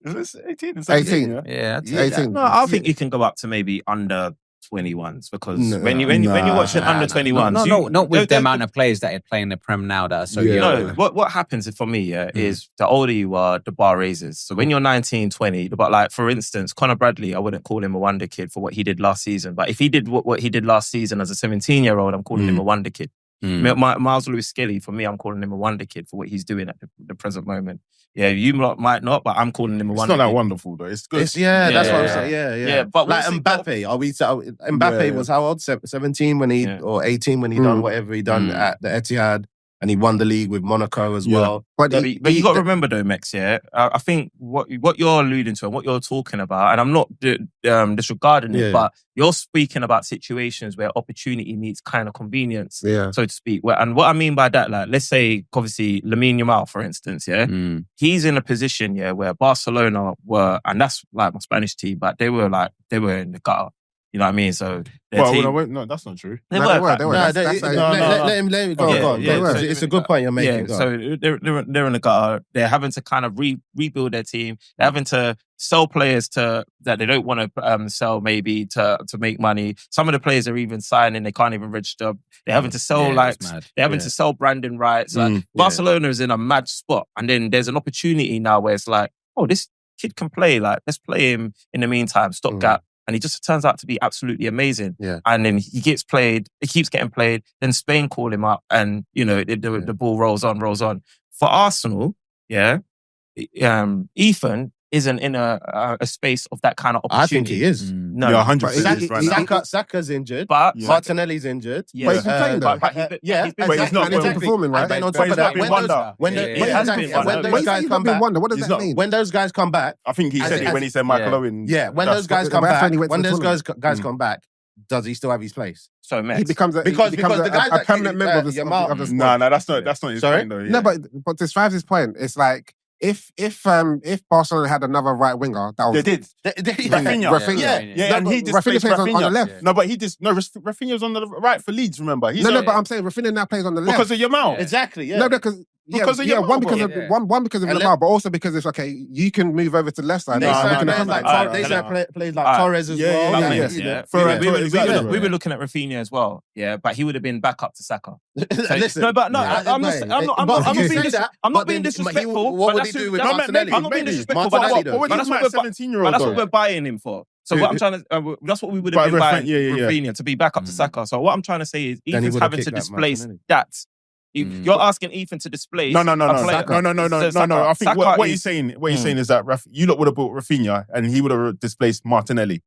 B: Is it 18 and 17?
A: 18.
C: Yeah,
A: 18.
D: No, I think you can go up to maybe under 21s, because when you're watching under 21s,
C: not with the amount of players that are playing the Prem now that are so young.
D: No, what happens for me is the older you are, the bar raises. So when you're 19, 20, but like for instance, Conor Bradley, I wouldn't call him a wonder kid for what he did last season. But if he did what he did last season as a 17-year-old, I'm calling him a wonder kid. Miles Lewis-Skelly, for me, I'm calling him a wonder kid for what he's doing at the present moment. Yeah, you might not, but I'm calling him a wonder kid.
B: It's not that wonderful though. It's good.
E: That's what I'm saying. Yeah.
D: But
E: like Mbappe, Mbappe was how old? 17 when he or 18 when he done whatever he done at the Etihad, and he won the league with Monaco as well.
D: But you got to remember though, Mex, I think what you're alluding to and what you're talking about, and I'm not disregarding it, but you're speaking about situations where opportunity meets kind of convenience, so to speak. And what I mean by that, like, let's say, obviously, Lamine Yamal, for instance, he's in a position, where Barcelona were, and that's like my Spanish team, but they were in the gutter. You know what I mean? So,
B: no, that's not true.
D: They were.
E: Let him go. It's a good point you're making.
D: Yeah, so they're in the gutter. They're having to kind of rebuild their team. They're having to sell players that they don't want to sell, maybe to make money. Some of the players are even signing; they can't even register. They're having to sell to sell branding rights. Barcelona is in a mad spot, and then there's an opportunity now where it's like, oh, this kid can play. Like, let's play him in the meantime, stopgap. And he just turns out to be absolutely amazing. Yeah. And then he keeps getting played. Then Spain call him up, and the ball rolls on. For Arsenal, Ethan isn't in a space of that kind of opportunity.
E: I think he is.
D: No,
B: 100%.
E: Saka's injured,
D: but
E: Martinelli's injured.
A: But he's been playing though.
E: He's not performing, right?
A: And
E: on top of that, when those guys come back,
A: what does that mean?
E: When those guys come back,
B: I think he said it when he said Michael Owen.
E: Yeah, when those guys come back, come back, does he still have his place?
D: So, Mex,
A: he becomes a permanent member of the squad.
B: No, that's not his point though.
A: No, but to Strives' point, it's like, if Barcelona had another right winger, that was...
B: They did. Rafinha. Yeah, and he displaced Rafinha.
A: On the left.
B: No, but Rafinha's on the right for Leeds, remember?
A: But I'm saying Rafinha now plays on the left.
B: Because of Yamal.
E: Exactly, yeah.
A: No, because
B: Yamal.
A: One because of Yamal, but also because it's okay, you can move over to the left side.
E: They say plays like Torres as well.
D: We were looking at Rafinha as well, but he would have been back up to Saka.
E: Listen,
D: I'm not being disrespectful.
E: What would he do with Martinelli?
D: I'm not being disrespectful, but that's what we're buying him for. So what I'm trying to, that's what we would have been buying Rafinha, to be back up to Saka. So what I'm trying to say is Ethan's having to displace that. You're asking Ethan to displace.
B: No. I think what you're saying is that you lot would have bought Rafinha and he would have displaced Martinelli.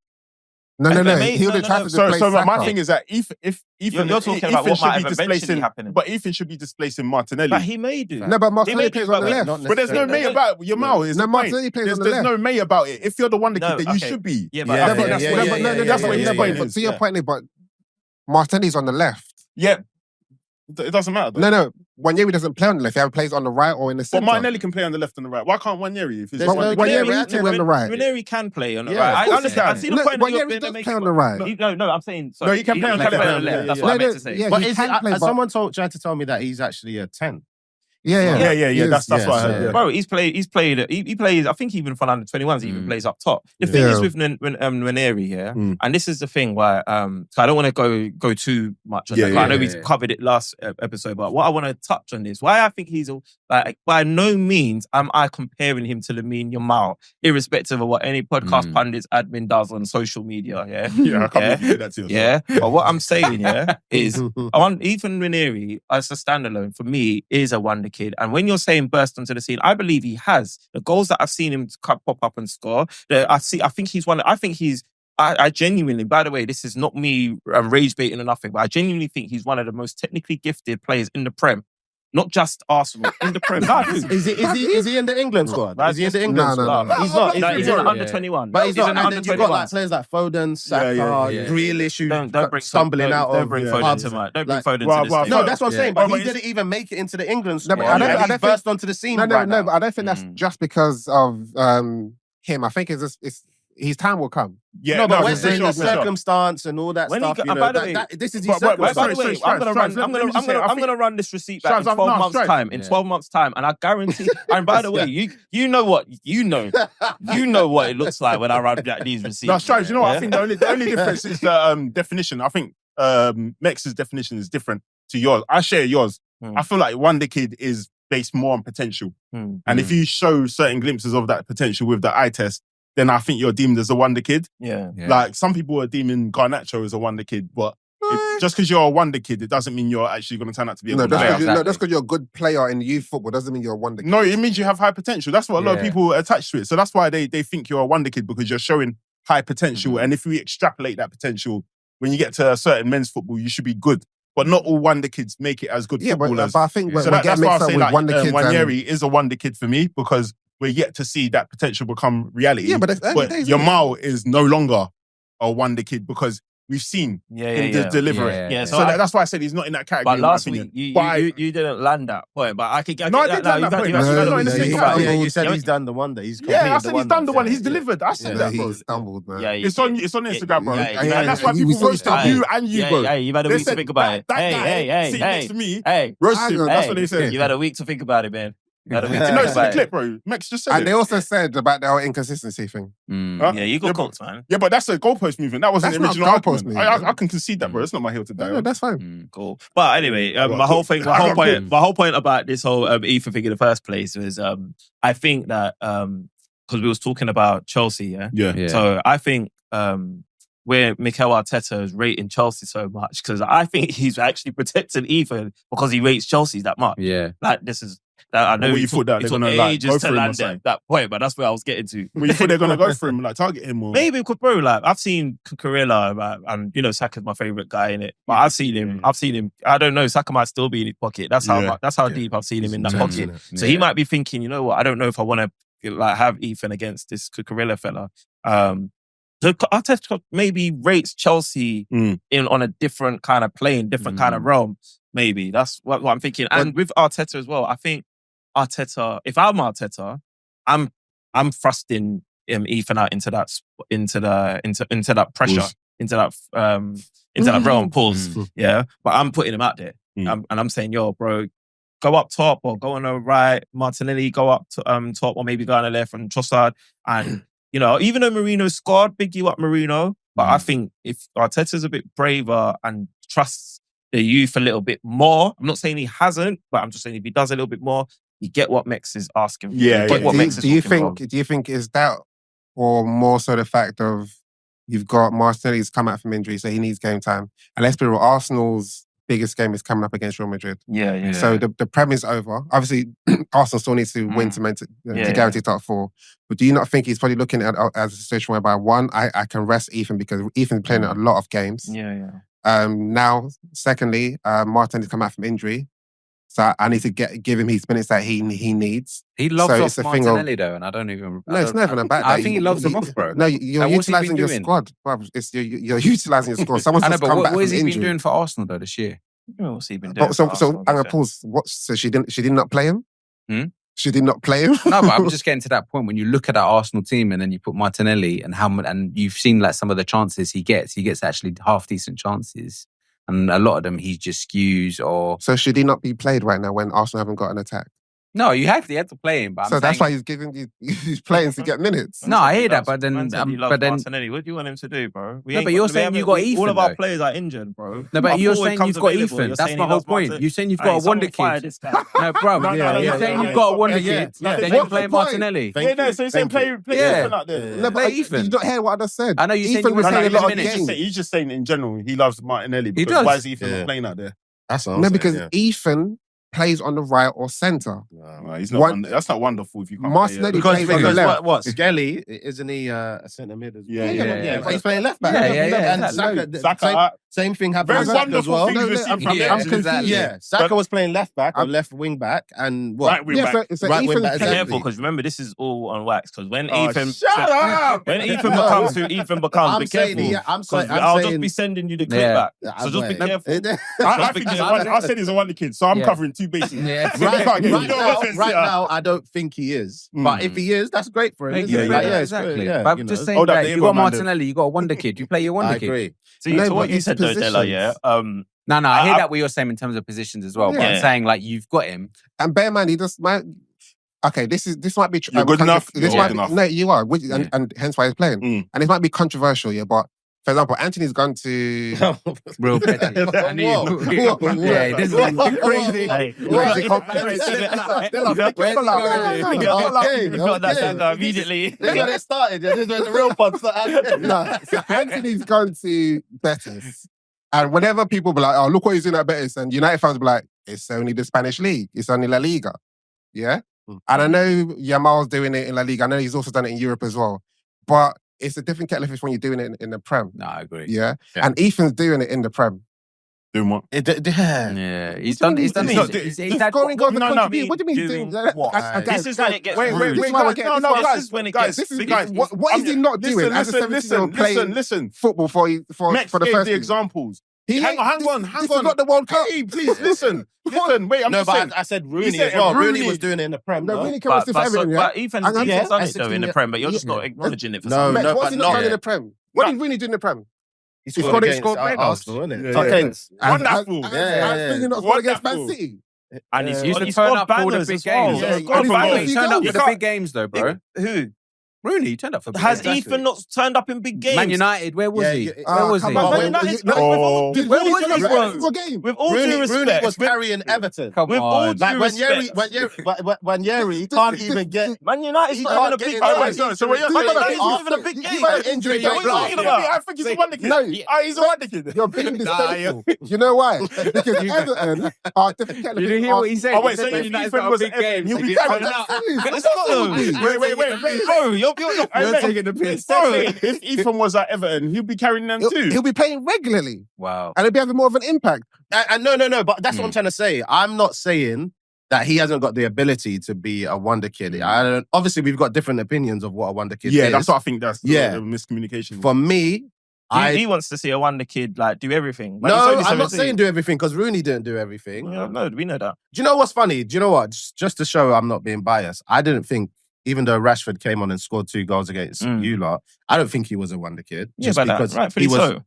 A: No.
D: FMA
A: He would have
D: no,
A: tried
D: no.
A: to
B: So
A: displace
B: my
A: Saka.
B: thing is that if Ethan,
D: You're talking about
B: Ethan
D: what
B: should
D: might
B: be
D: have eventually
B: displacing,
D: happened.
B: but Ethan should be displacing Martinelli.
D: But he may do.
A: No, but Martinelli
D: may
A: plays
D: do,
A: on the
D: but
A: left.
B: But there's no may about it. Your mouth is
A: No,
B: the point.
A: Martinelli plays on the
B: There's
A: left.
B: no may about it. If you're the wonder
D: No,
B: kid, then you
D: okay.
B: should be.
D: Yeah,
E: Yeah,
D: but
E: yeah, yeah,
B: that's what his point
A: But
B: is.
A: to your point, but Martinelli's on the left.
B: Yeah, it doesn't matter. Though.
A: No. Nwaneri doesn't play on the left. He either plays on the right or in the
B: But
A: centre.
B: Martinelli can play on the left and the right. Why can't Nwaneri? If he's
E: There's
B: one-
E: no-
A: Nwaneri
E: Nwaneri
A: is playing on the right.
D: Nwaneri can play on the
B: Yeah,
D: right.
B: of
D: I
B: course
D: understand.
B: he
D: I
B: can.
D: see the point that you're
A: Nwaneri does
D: making.
A: play on the right.
D: No, I'm saying.
B: No, he can play on the
D: play
B: left.
D: on the left. That's what I meant to say.
A: Yeah,
E: But
A: he
E: is
A: can
E: it,
A: play, but-
E: someone tried to tell me that he's actually a 10.
A: Yeah.
B: Yeah. That's
E: Yes,
B: what I heard.
E: yeah.
B: Yeah.
D: Bro, he plays. I think even for under 21s, he even plays up top. The thing
A: Yeah.
D: is with Nwaneri here,
B: Mm.
D: and this is the thing why. So I don't want to go too much on that. I know we covered it last episode, but what I want to touch on is why I think he's like. By no means am I comparing him to Lamine Yamal, irrespective of what any podcast pundits admin does on social media. Yeah,
B: Yeah, I can't believe you did that to yourself.
D: yeah. But what I'm saying, is Ethan Nwaneri as a standalone for me is a wonder kid. And when you're saying burst onto the scene, I believe he has. The goals that I've seen him pop up and score, I think he's one. I genuinely, by the way, this is not me rage baiting or nothing, but I genuinely think he's one of the most technically gifted players in the Prem. Not just Arsenal, in the Prem.
E: Is he in the England squad? Is he in the England squad?
A: No.
E: He's not.
D: He's in the under 21.
E: But he's
D: in
E: not.
D: the
E: And
D: under
E: then you've got
D: 21.
E: like players like Foden, Saka,
B: Yeah.
E: Grealish, who
D: Don't bring
E: stumbling out
D: Don't
E: of
D: bring Foden
E: pubs.
D: to my. Don't
E: Like,
D: bring Foden
B: well,
D: to this.
E: No,
D: thing.
E: that's what I'm saying.
B: Yeah.
E: But
B: But
E: he didn't even make it into the England
A: No,
E: squad.
A: but I don't
E: He
A: think-
E: burst onto the scene right
A: No,
E: now.
A: but I don't think that's just because of him. I think it's his time will come.
B: Yeah,
E: No, but
B: for
E: when
B: sure,
E: the
B: for sure.
E: circumstance and all that
D: When he
E: stuff,
D: got-
E: you know,
D: by the way-
E: this is his
B: But-
E: circumstance.
D: By the way,
B: Stripes,
D: I'm gonna run this receipt back in
B: Stripes,
D: 12
B: no,
D: months'
B: Stripes.
D: time. In 12 months' time, and I guarantee. And by the way, you know what it looks like when I run back these receipts.
B: No, Stripes, you know what?
D: Yeah?
B: I think the only difference is the definition. I think Mex's definition is different to yours. I share yours. I feel like Wonder Kid is based more on potential. And if you show certain glimpses of that potential with the eye test, then I think you're deemed as a wonder kid.
D: Yeah.
B: Like some people are deeming Garnacho as a wonder kid, but just because you're a wonder kid, it doesn't mean you're actually going to turn out to be a
A: No,
B: good player.
A: that's because you're a good player in youth football. Doesn't mean you're a wonder kid.
B: No, it means you have high potential. That's what a lot of people attach to it. So that's why they think you're a wonder kid, because you're showing high potential. And if we extrapolate that potential, when you get to a certain men's football, you should be good. But not all wonder kids make it as good footballers.
A: But I think when
B: So
A: we
B: that's
A: get
B: why I
A: mixed up
B: say
A: with
B: like
A: wonder kids.
B: Nwaneri is a wonder kid for me, because we're yet to see that potential become reality.
A: Yeah, but it's early days, isn't it?
B: Yamal is no longer a wonder kid because we've seen him deliver it.
D: Yeah,
B: So that's why I said he's not in that category.
D: But
B: in my
D: last
B: opinion.
D: week,
B: But
D: you didn't land that point. But I could.
B: No, I did land that point. That's not in the same category.
E: Yeah, you said he's done the wonder. He's
B: I said
E: completed
B: he's done the one.
E: Yeah.
B: He's delivered. I said that, bro.
A: He stumbled, man.
D: Yeah,
B: It's on Instagram, bro.
D: yeah,
B: And
D: yeah,
B: that's why
A: yeah,
B: people
A: we saw
B: roast
A: it.
B: you and you, bro.
D: Yeah, you've had a
B: They
D: week to
B: said
D: think about it.
B: that guy
D: Hey,
B: sitting next to me,
D: hey.
B: roast him.
A: Hang on,
B: That's what they said.
D: You've had a week to think about it, man. You had a week to
B: No,
D: think
B: it's in the
D: about
B: clip,
D: it.
B: bro. Mex just said
A: And
B: it.
A: they also said about the whole inconsistency thing.
B: Huh?
D: Yeah, you got cooked, man.
B: Yeah, but that's a goalpost movement. That wasn't
A: That's
B: the
A: not
B: original
A: goalpost
B: argument.
A: movement.
B: I can concede that, bro. It's not my hill to die
A: No,
B: on.
A: that's fine.
D: Cool. But anyway, my whole point about this whole Ethan thing in the first place was I think that because we was talking about Chelsea,
B: Yeah.
D: So I think where Mikel Arteta is rating Chelsea so much, because I think he's actually protecting Ethan because he rates Chelsea that much.
F: Yeah.
D: Like this is. I know
B: What you thought that
D: it
B: they're
D: took
B: gonna, like,
D: ages
B: go
D: to
B: for him or
D: land
B: something?
D: that point, but that's where I was getting to.
B: Well, you thought they're gonna go for him, like target him, or
D: Maybe because, bro, like I've seen Cucurella, and you know Saka's my favorite guy in it. But I've seen him. I don't know. Saka might still be in his pocket. That's how deep I've seen him in that pocket. So he might be thinking, you know what? I don't know if I want to like have Ethan against this Cucurella fella. So Arteta maybe rates Chelsea in on a different kind of plane, different kind of realm. Maybe that's what I'm thinking. And with Arteta as well, I think Arteta. If I'm Arteta, I'm thrusting Ethan out into that pressure, into that realm. Pause. Yeah, but I'm putting him out there, and I'm saying, yo, bro, go up top or go on the right. Martinelli, go up to top, or maybe go on the left, and Trossard. And you know, even though Marino scored, big you up Marino. But I think if Arteta's a bit braver and trusts the youth a little bit more, I'm not saying he hasn't, but I'm just saying if he does a little bit more, you get what Mex is asking for.
B: Yeah,
D: You get what Mex is
A: Do you
D: looking
A: think? Do you think is that, or more so the fact of you've got Martinelli's come out from injury, so he needs game time, and let's be real, Arsenal's biggest game is coming up against Real Madrid.
D: Yeah.
A: So the Prem is over. Obviously, Arsenal still needs to win to guarantee top 4. But do you not think he's probably looking at as a situation whereby, one, I can rest Ethan because Ethan's playing a lot of games.
D: Yeah.
A: Now, secondly, Martin has come out from injury. So I need to give him his minutes that he needs.
C: He loves
A: So
C: off
A: it's a thing of-
C: Martinelli though, and I don't even.
A: No, it's never about that.
C: I think he loves him off, bro.
A: No, you're
C: Like, what's he
A: utilising
C: been
A: your
C: doing?
A: squad. Bruv, you're utilising your squad. Someone's
C: I know,
A: just
C: but
A: come back
C: what has
A: from
C: he been
A: injury.
C: doing for Arsenal though this year?
D: What's he been doing?
A: So I'm gonna pause. What? So she did not play him? She did not play him?
C: No, but I'm just getting to that point when you look at that Arsenal team and then you put Martinelli and and you've seen like some of the chances he gets. He gets actually half decent chances, and a lot of them he just skews or.
A: So should he not be played right now when Arsenal haven't got an attack?
C: No, you had to play him. But
A: So that's why he's giving these playing to get minutes.
C: No, I hear that, but then,
D: Martinelli, what do you want him to do, bro?
C: No, but you're saying you got Ethan.
D: All of our
C: though.
D: players are injured, bro.
C: No, but
D: Our
C: you're
D: forward
C: saying
D: comes
C: you've got
D: available,
C: Ethan.
D: you're
C: That's
D: saying
C: my
D: he
C: whole
D: loves
C: point.
D: Martin.
C: You're saying you've
D: Hey,
C: got a wonder
D: someone fire
C: kid.
D: this guy.
C: No, bro.
B: No,
C: You're saying you've got a wonder kid.
E: Yeah.
C: Then
A: What's
C: you
A: the
C: play
A: point?
C: Martinelli.
E: Thank you.
B: so you're saying play
C: Yeah.
B: Ethan out there.
A: No, but
C: Play
A: did
C: Ethan.
A: you not hear what I just said?
C: I know you're saying
A: Ethan
C: you
A: was
C: want
A: playing a
C: to
A: lot
C: play
A: of
C: minutes.
A: games.
B: He's just saying in general he loves Martinelli.
C: He
B: Because
C: does.
B: why is Ethan
E: Yeah.
B: not playing out there?
E: That's what I'm
A: No,
E: saying,
A: because
E: yeah.
A: Ethan plays on the right or centre.
B: No, he's not. That's not wonderful if you can't.
A: Martinelli
B: play,
A: plays on the left.
E: what Skelly, isn't he a centre mid as well?
B: Yeah.
E: But he's playing left back.
C: Yeah,
E: And
C: exactly.
E: Saka, same thing happened
B: Very
E: with Saka as
B: wonderful
E: well.
B: things
A: No,
B: we've
A: no,
B: seen
A: I'm
B: from him.
A: confused.
C: Exactly.
E: Yeah, Saka
B: But-
E: was playing left back or left wing back, and what?
B: Right wing
A: Yeah,
B: back.
A: so
E: Right wing
A: Ethan
E: back,
D: Be
E: exactly.
D: careful, because remember, this is all on wax. Because when
B: Oh,
D: Ethan
B: shut up!
D: when Ethan becomes who Ethan becomes, be careful. I'll just be sending you the clip
C: Yeah.
D: back. So just be careful.
B: I said he's a wonder kid, so I'm
C: Yeah.
B: covering two bases.
C: Yeah.
E: Right now, I don't think he is. But if he is, that's great for him. isn't it?
B: Yeah,
E: Like, it's
C: exactly.
E: good, yeah,
C: But I'm
E: you
C: just
E: know.
C: saying
B: Hold up,
C: that
B: there
C: you
B: you
C: got
B: go, man.
C: Martinelli, you got a wonder kid. You play your wonder
E: I
C: kid.
E: agree.
D: See,
A: No,
D: to
A: but
D: what you
A: it's
D: said though, Della, yeah.
A: positions.
C: No, I hear
D: I-
C: that what you're saying in terms of positions as well. But
A: Yeah.
C: I'm saying like you've got him.
A: And bear in mind, he just might. Okay, this might be.
B: You're good enough,
A: This
B: you're
A: might
B: good
A: be,
B: enough.
A: No, you are,
C: Yeah.
A: and hence why he's playing.
B: Mm.
A: And it might be controversial, yeah. But for example, Anthony's gone to.
C: Real petty. I knew you.
E: What?
C: Yeah, this is crazy.
D: Hey,
E: What?
D: we got that Saka immediately.
E: This is when it started. Yeah. This is when the real pod started.
A: No, so Anthony's gone to Betis, and whenever people be like, "Oh, look what he's doing at Betis," and United fans be like, "It's only the Spanish league. It's only La Liga." Yeah, and I know Yamal's doing it in La Liga. I know he's also done it in Europe as well, but it's a different kettle of fish when you're doing it in the Prem.
C: No, I agree.
A: Yeah,
E: Yeah.
A: and Ethan's doing it in the Prem.
B: Doing what?
C: Yeah, he's done. He's done.
B: He's
C: He's
A: He's
C: had.
A: scoring goals to
B: No,
A: contribute. What do you mean he's
D: doing
A: doing that?
D: what?
A: Guys,
D: This is when it gets
B: Wait,
D: rude.
A: This is why we're getting-
B: no,
A: this
B: guys,
D: is when it
B: guys,
D: gets-
A: This is
B: guys,
A: what is he not doing as a 17-year-old playing
B: Listen.
A: football for
B: Mex
A: the
B: gave
A: first
B: the
A: team?
B: examples.
A: He
B: Hang
A: ain't-
B: on.
A: This is not the World Cup.
B: Hey, please listen. Wait, I'm
E: No,
B: just saying.
E: but I said Rooney
B: said
E: as well. Rooney
B: Rooney.
E: was doing it in the Prem.
A: No,
E: though.
A: really came to Everton, yeah?
D: But Ethan's
A: And I'm-
D: done it though in
E: 16,
D: the Prem, but you're just not acknowledging it for
E: No,
D: some
A: Mex,
E: no,
A: what's
E: but
A: he not
E: not-
A: done in the Prem? What did Rooney do in the Prem?
E: He
A: scored
E: against
A: great goals.
E: Arsenal, isn't it?
B: Yeah,
E: Tuck
B: yeah.
E: ends.
B: Wonderful.
A: I think he not scored against Man
B: Wonderful.
A: City.
D: And
C: He
D: he's
C: used to
D: he's
C: turn
D: scored
C: up for all the
D: bangers
C: big
D: as well.
C: games.
A: Yeah,
D: He's
A: and
D: scored
A: he's
D: bangers.
A: he
C: Turned up
A: goes.
C: for the big games though, bro.
D: Who?
C: Rooney turned up for big
D: Has
C: games.
D: Ethan not turned up in big games?
C: Man United, where was
E: Yeah,
C: he?
E: yeah,
C: Where was
A: come
C: he?
A: on,
D: Man
A: Wait,
D: United's
A: no,
B: Oh.
A: Did
D: Where
A: Rooney
D: was
A: turn
D: he,
A: up
D: bro?
A: for a game?
D: With all due
E: Rooney
D: respect,
E: was carrying Everton.
C: Come
D: with all
C: on.
D: due
E: Like when
D: respect,
E: Yeri can't even get.
D: Man United's
E: He
D: not even a
E: can't
D: big
E: get
D: game.
E: in.
B: Oh, wait, so what you're
D: Man
B: saying?
D: United's not even a big
A: He
D: game.
A: got an injury.
B: Yeah, what are you talking about? I think he's a wonder kid.
A: No.
B: He's a wonder kid.
A: You're being disrespectful. You know why? Because Everton are different kettle of
C: You didn't
A: fish.
C: hear what he said?
B: Oh, wait,
C: He
B: so
C: said Man
B: if
C: United's
B: Ethan
C: got a
B: was
C: big
B: at
C: game.
B: Everton, he'll be
C: He's
B: carrying
C: coming out.
D: It's not though.
B: Wait.
D: Bro, you're
B: You're
C: taking the piss.
B: If Ethan was at Everton, he'll be carrying them too.
A: He'll be playing regularly.
C: Wow.
A: And he'll be having more of an impact.
E: No, but that's what I'm trying to say. I'm not saying that he hasn't got the ability to be a wonder kid. Obviously, we've got different opinions of what a wonder kid
B: Yeah,
E: is.
B: that's what I think. That's
E: Yeah.
B: the miscommunication.
E: For me,
D: he wants to see a wonder kid like do everything. Like,
E: no,
D: he's only
E: I'm not
D: 17.
E: saying do everything because Rooney didn't do everything.
D: Yeah, no, we know that.
E: Do you know what's funny? Do you know what? Just to show I'm not being biased, I didn't think, even though Rashford came on and scored 2 goals against you lot, I don't think he was a wonder kid.
D: Yeah, but
E: because
D: rightfully
E: he was.
D: so.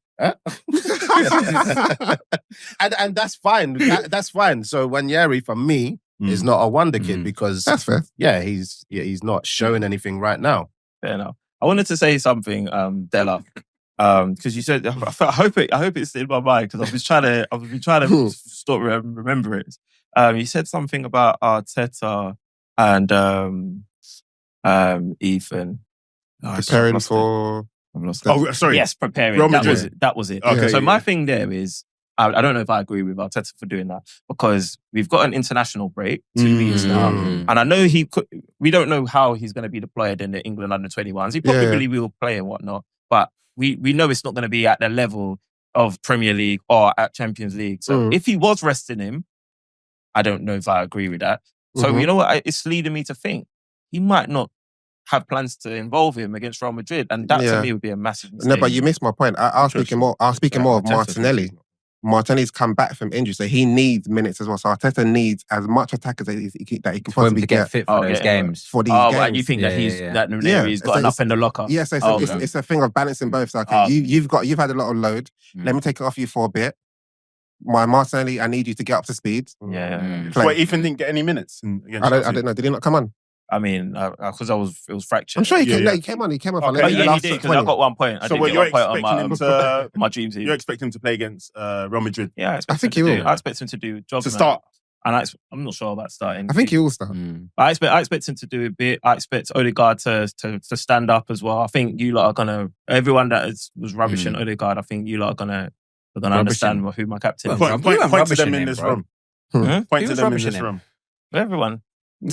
E: and that's fine. That's fine. So Nwaneri, for me, is not a wonder kid because
A: That's fair.
E: he's not showing anything right now.
D: Fair enough. I wanted to say something, Della, because you said I hope it's in my mind because I've been trying to stop remember it. You said something about Arteta and Ethan.
A: Preparing for...
D: I've lost it.
B: Oh, sorry.
D: Yes, preparing.
B: Real
D: That
B: Madrid.
D: was it.
B: Okay,
D: so
B: yeah.
D: my thing there is I don't know if I agree with Arteta for doing that because we've got an international break, 2 weeks now. And I know we don't know how he's going to be deployed in the England under-21s. He probably will play and whatnot, but we know it's not going to be at the level of Premier League or at Champions League. So if he was resting him, I don't know if I agree with that. So you know what? It's leading me to think he might not have plans to involve him against Real Madrid, and that to me would be a massive mistake.
A: No, but you missed my point. I was speaking more of Martinelli. Martinelli's come back from injury, so he needs minutes as well. So Arteta needs as much attackers that he can possibly
C: get fit for those games.
A: For these games.
D: And you think that that Nwaneri's got enough in the locker?
A: Yes, it's a thing of balancing both. So you've had a lot of load. Let me take it off you for a bit. My Martinelli, I need you to get up to speed.
B: Wait, Ethan didn't get any minutes.
A: I don't know. Did he not come on?
D: I mean, because it was fractured.
A: I'm sure he came on. He came off.
D: Okay. He did because I got 1 point.
B: So you're expecting him to
D: my dream team.
B: You're expecting him to play against Real Madrid?
D: Yeah, I think he will. I expect him to do jobs
B: to start.
D: And I'm not sure about starting.
A: I think he will start.
D: I expect him to do a bit. I expect Odegaard to stand up as well. I think you lot are gonna. Everyone that was rubbishing Odegaard, I think you lot are gonna understand who my captain is.
B: Point to them in this room. Point to them in this room.
D: Everyone.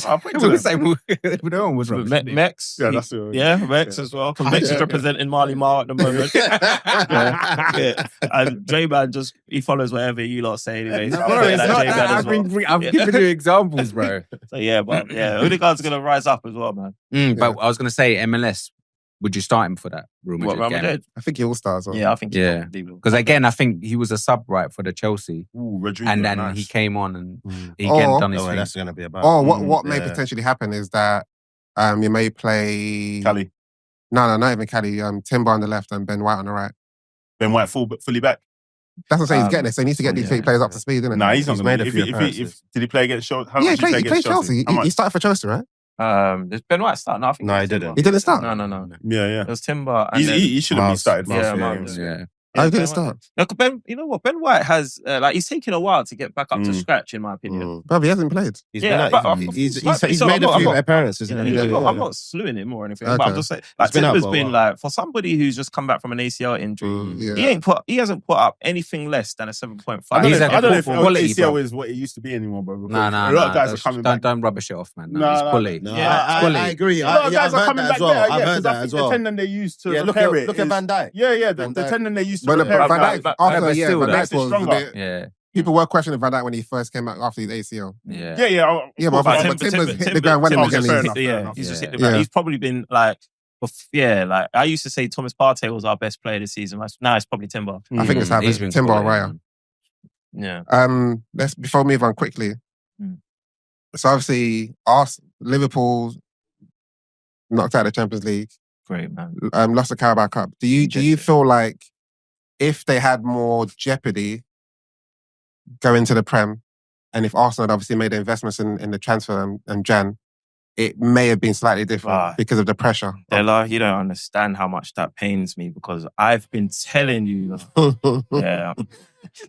C: I would say no one was rubbish.
D: Mex.
B: Yeah, that's
D: Mex as well. Because Mex is representing Marley Mar at the moment. And J-Man he follows whatever you lot say anyway.
C: No, bro, it's not that. I'm giving you examples, bro.
D: So Odegaard's going to rise up as well, man.
C: But I was going to say MLS. Would you start him for that Real Madrid game?
A: I think he will start as well.
D: Yeah, I think he will.
C: Because again, I think he was a sub for the Chelsea. And then he came on and he again done his thing.
E: That's going to be about.
A: What may potentially happen is that you may play
B: Cali.
A: No, not even Cali. Timber on the left and Ben White on the right.
B: Ben White fully back.
A: That's what I'm saying. He's getting it. So he needs to get these players up to speed, isn't it?
B: Nah, he's not going to. Did he play against Chelsea?
A: Yeah, he played Chelsea. He started for Chelsea, right?
D: Does Ben White start? No, I think
E: he didn't.
A: He didn't start?
B: No. Yeah.
D: It was Timber.
B: He should have been started.
D: Yeah.
A: He didn't start.
D: No, Ben, you know what? Ben White has he's taken a while to get back up to scratch, in my opinion.
A: But he hasn't played.
E: He's made a few appearances.
D: I'm not slewing him or anything, but I'm just saying, Timber's been for somebody who's just come back from an ACL injury, he hasn't put up anything less than a 7.5.
B: I don't know if ACL is what it used to be anymore, bro.
C: No.
B: A lot of guys are coming back.
C: Don't rubbish it off, man. It's quality.
E: I agree.
B: A lot of guys are coming back there.
E: I've heard that as well.
B: The tendon they used to repair it.
E: Look at Van Dijk.
B: Yeah, the tendon they used to
A: Van
B: repair
A: Dijk,
B: it.
A: Van Dijk was a bit...
C: Yeah.
A: People were questioning Van Dijk when he first came out after his ACL.
B: Yeah,
A: but Timber's hit the ground running again.
D: He's just hit the ground. He's probably been I used to say Thomas Partey was our best player this season. Now it's probably Timber.
A: I think it's happening. Timber or Raya.
D: Yeah.
A: Before we move on quickly. So obviously, Liverpool knocked out the Champions League.
D: Great, man.
A: Lost the Carabao Cup. Do you feel like if they had more jeopardy going to the Prem, and if Arsenal had obviously made the investments in the transfer and Jan, it may have been slightly different because of the pressure.
D: Della, you don't understand how much that pains me because I've been telling you.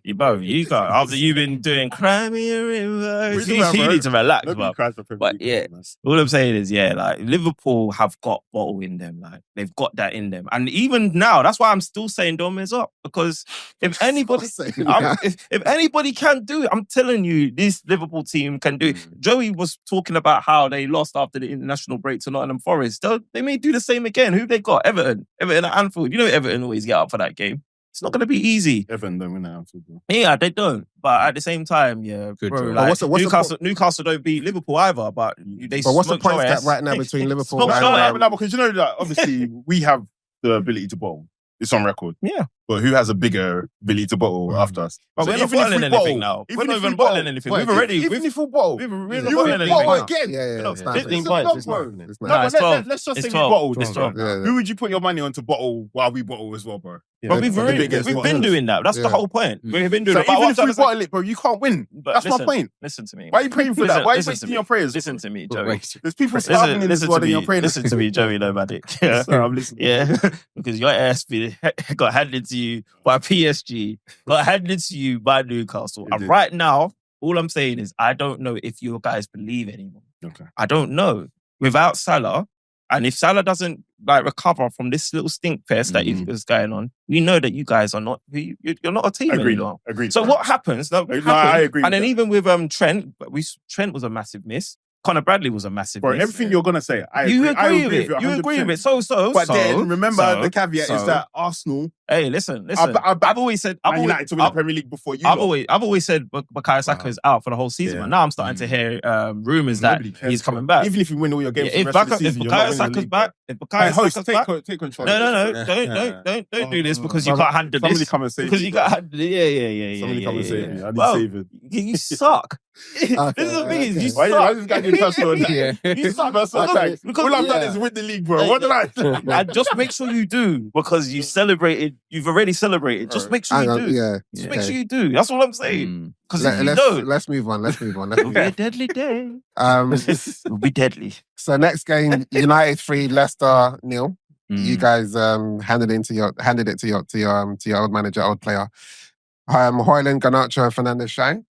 D: After you've been doing Cry Me a River, you need to relax, bro. But all I'm saying is, Liverpool have got bottle in them. They've got that in them. And even now, that's why I'm still saying Dom is up. Because if anybody if anybody can do it, I'm telling you, this Liverpool team can do it. Joey was talking about how they lost after the international break to Nottingham Forest. They may do the same again. Who they got? Everton at Anfield. You know Everton always get up for that game. It's not going to be easy.
B: Everton don't win at Anfield.
D: Yeah, they don't. But at the same time, Newcastle don't beat Liverpool either. But
A: what's the point gap right now between Liverpool and...
B: No, because you know that obviously we have the ability to bottle. It's on record.
D: Yeah.
B: But who has a bigger ability to bottle after us?
D: But we're not bottling anything now. We're not even bottling anything. We've already...
B: Even if we bottle.
D: We're not bottling anything now.
B: Again.
A: Yeah.
E: 15 points.
B: Let's just say we bottled.
A: Yeah.
B: Who would you put your money on to bottle while we bottle as well, bro?
D: But we've been doing that. That's the whole point. We've been doing it.
B: Even if we bottle it, bro, you can't win. That's my point.
D: Listen to me.
B: Why are you praying for that? Why are you wasting your prayers?
D: Listen to me, Joey.
B: There's people starving in this world and you're praying.
D: Listen to me, Joey Nomadic.
B: I'm listening.
D: Yeah. Because your ass got handed to you by PSG, got handed to you by Newcastle. And right now, all I'm saying is I don't know if you guys believe anymore.
B: Okay.
D: I don't know. Without Salah, And if Salah doesn't like recover from this little stink fest that is going on, we know that you guys are not. You're not a team anymore.
B: Agreed.
D: So what happens?
B: No, I agree.
D: And then even with Trent, Trent was a massive miss. Connor Bradley was a massive miss.
B: Everything you're gonna say,
D: you agree with it. You agree with it.
B: But then remember the caveat is that Arsenal.
D: Hey, listen. I've always said
B: United to win the Premier League before you.
D: I've always said Bukayo Saka is out for the whole season, but now I'm starting to hear rumors that he's coming back.
B: Even if you win all your games,
D: if Bukayo Saka's back,
B: take control.
D: No, don't do this because you can't handle this.
B: Somebody come and save me.
D: Because you can't handle it. Yeah.
B: Somebody come and save me. I need saving.
D: You suck. This is the thing is you suck.
B: Why this guy doing personal attack?
D: You suck.
B: Because all I've done is win the league, bro. What did I?
D: And just make sure you do because you've already celebrated. Just make sure you do. Just make sure you do. That's what I'm saying. Because if you don't,
A: let's move on.
D: It'll be a deadly day. It'll be deadly.
A: So next game, United 3, Leicester 0. You guys handed it to your old manager, old player. Hojlund, Garnacho, and Fernandes Shine.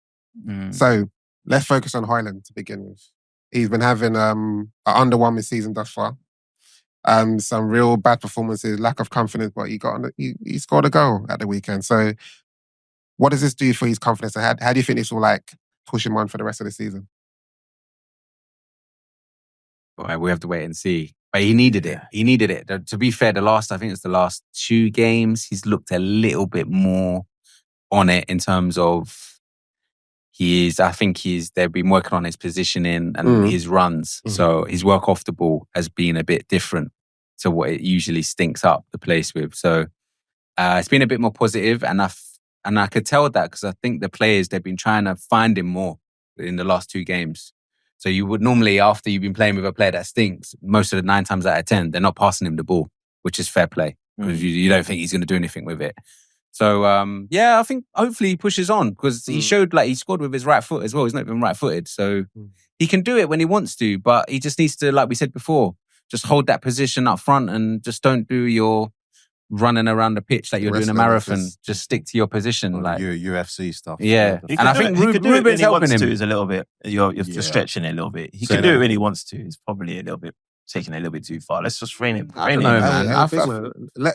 A: So let's focus on Hojlund to begin with. He's been having an underwhelming season thus far. Some real bad performances, lack of confidence, but he scored a goal at the weekend. So what does this do for his confidence? And how do you think this will like push him on for the rest of the season?
C: Well, we have to wait and see. But he needed it. He needed it. To be fair, I think it's the last 2 games, he's looked a little bit more on it in terms of they've been working on his positioning and his runs. So his work off the ball has been a bit different to what it usually stinks up the place with. So it's been a bit more positive, and I could tell that because I think the players, they've been trying to find him more in the last 2 games. So you would normally, after you've been playing with a player that stinks, most of the 9 times out of 10, they're not passing him the ball, which is fair play because you don't think he's going to do anything with it. So, I think hopefully he pushes on because he showed he scored with his right foot as well. He's not even right-footed. So he can do it when he wants to, but he just needs to, like we said before, just hold that position up front and just don't do your running around the pitch like you're doing a marathon. Just stick to your position.
E: Your UFC stuff.
C: Yeah. And I think Ruben's helping him.
D: Is a little bit, you're stretching it a little bit. He can do it when he wants to. It's probably a little bit, taking it a little bit too far. Let's just rein it.
C: I don't know, man.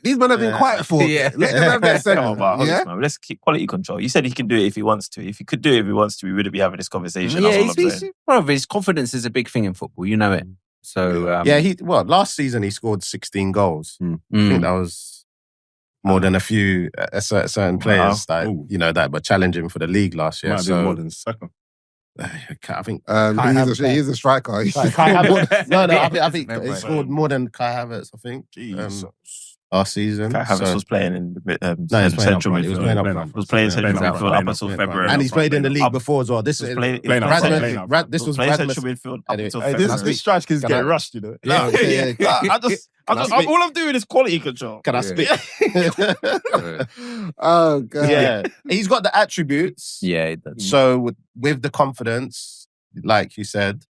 A: These men have been quiet for. Let them have their second.
D: Let's keep quality control. You said he can do it if he wants to. If he could do it if he wants to, we wouldn't be having this conversation.
C: His confidence is a big thing in football. You know it. So
E: last season he scored 16 goals. I think that was more than a few certain players that were challenging for the league last year.
B: Might be more than second.
E: I think
A: he is a striker.
E: I think he scored more than Kai Havertz. I think last season.
D: Kai Havertz was playing in
E: central midfield.
D: He was playing central midfield up until February,
E: and he's played in the league before as well. This was
D: playing central midfield up until February.
B: This strikers get rushed, you know.
D: All I'm doing is quality control.
E: Can I speak?
A: Oh god!
E: Yeah, he's got the attributes.
C: Yeah, he does.
E: So with the confidence, like you said,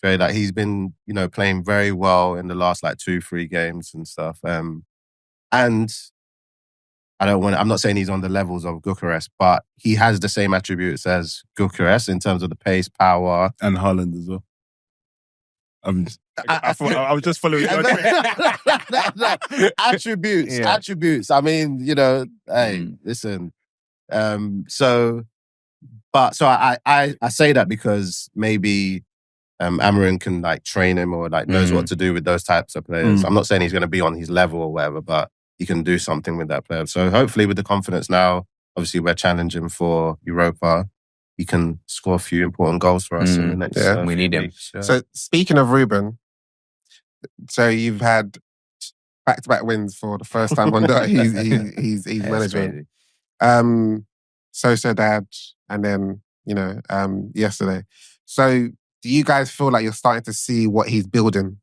E: Dre, like he's been, playing very well in the last 2-3 games and stuff. And I'm not saying he's on the levels of Gyökeres, but he has the same attributes as Gyökeres in terms of the pace, power,
B: and Haaland as well. I was just following your
E: attributes. I mean, listen. So I say that because maybe Amorim can train him or knows what to do with those types of players. I'm not saying he's going to be on his level or whatever, but he can do something with that player. So hopefully with the confidence now, obviously we're challenging for Europa. He can score a few important goals for us in the next.
C: We need him.
A: So speaking of Ruben, so you've had back-to-back wins for the first time under he's management. Sociedad, and then yesterday. So do you guys feel like you're starting to see what he's building?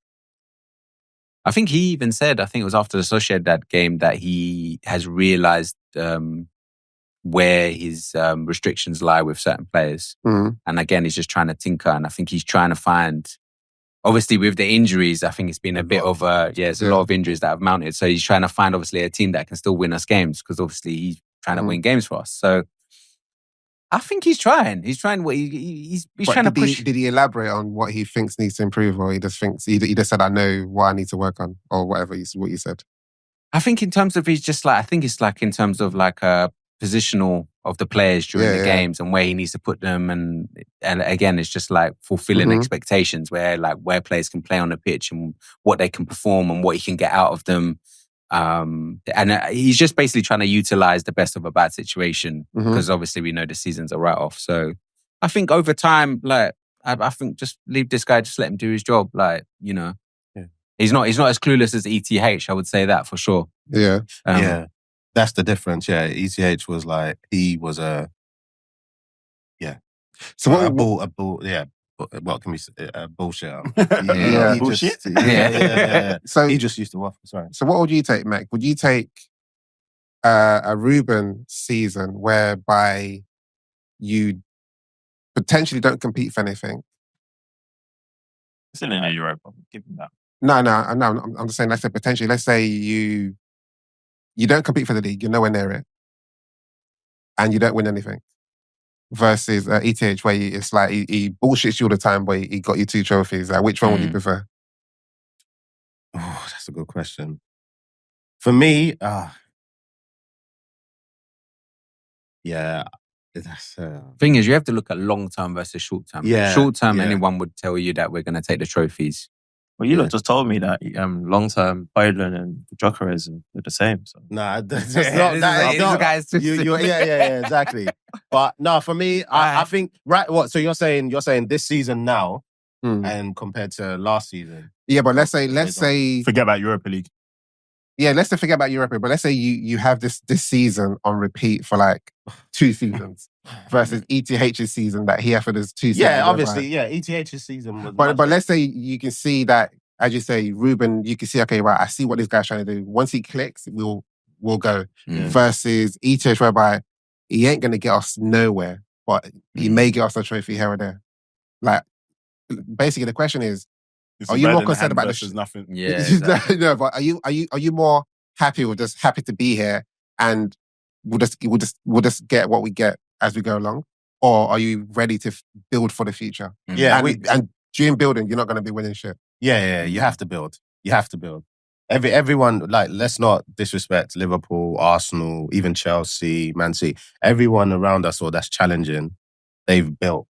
C: I think he even said, I think it was after the Sociedad game, that he has realised where his restrictions lie with certain players. And again, he's just trying to tinker, and I think he's trying to find, obviously with the injuries, I think it's been a bit of there's a lot of injuries that have mounted. So he's trying to find obviously a team that can still win us games, because obviously he's trying to win games for us. So I think he's trying. He's trying what he's
A: But
C: trying to push.
A: Did he elaborate on what he thinks needs to improve, or he just thinks he just said, "I know what I need to work on," or whatever what you said?
C: I think in terms of he's just like, I think it's like in terms of like a positional of the players during the games and where he needs to put them, and again, it's just like fulfilling expectations where players can play on the pitch and what they can perform and what he can get out of them. And he's just basically trying to utilize the best of a bad situation because obviously we know the season's a write-off. So I think over time, like I think just leave this guy, just let him do his job. Like, you know, he's not as clueless as ETH. I would say that for sure.
A: Yeah,
E: that's the difference. Yeah, ETH was like he was a
A: So
E: what can we say? Bullshit.
C: Bullshit.
E: So he just used to waffle. Sorry.
A: So what would you take, Mac? Would you take a Ruben season whereby you potentially don't compete for anything?
D: It's in the Europa. Give him that.
A: No. I'm just saying. Let's say potentially. Let's say you don't compete for the league. You're nowhere near it, and you don't win anything. Versus ETH, where it's like he bullshits you all the time, but he got you 2 trophies. Like, which one would you prefer?
E: Oh, that's a good question. For me, that's
C: thing is, you have to look at long term versus short term.
E: Yeah,
C: short term, anyone would tell you that we're going to take the trophies.
D: Well, you lot just told me that long term, Hojlund and Jokeres are the same. So.
E: Nah, that's not that. Yeah, exactly. But no, for me, I think What? So you're saying this season now, and compared to last season?
A: Yeah, but let's say
B: forget about Europa League.
A: Yeah, let's forget about Europa. But let's say you have this season on repeat for like 2 seasons versus ETH's season that he had for those 2 seasons.
E: Yeah, obviously, ETH's season was.
A: But let's say you can see that, as you say, Ruben, you can see, okay, right, I see what this guy's trying to do. Once he clicks, we'll go. Versus ETH, whereby he ain't going to get us nowhere, but he may get us a trophy here or there. Like, basically, the question is, are you more concerned about this?
B: Nothing.
C: Yeah, exactly.
A: No, but are you more happy to be here and we'll just get what we get as we go along, or are you ready to build for the future?
E: Yeah,
A: and during building, you're not going to be winning shit.
E: Yeah. You have to build. Everyone, like, let's not disrespect Liverpool, Arsenal, even Chelsea, Man City. Everyone around us or that's challenging, they've built.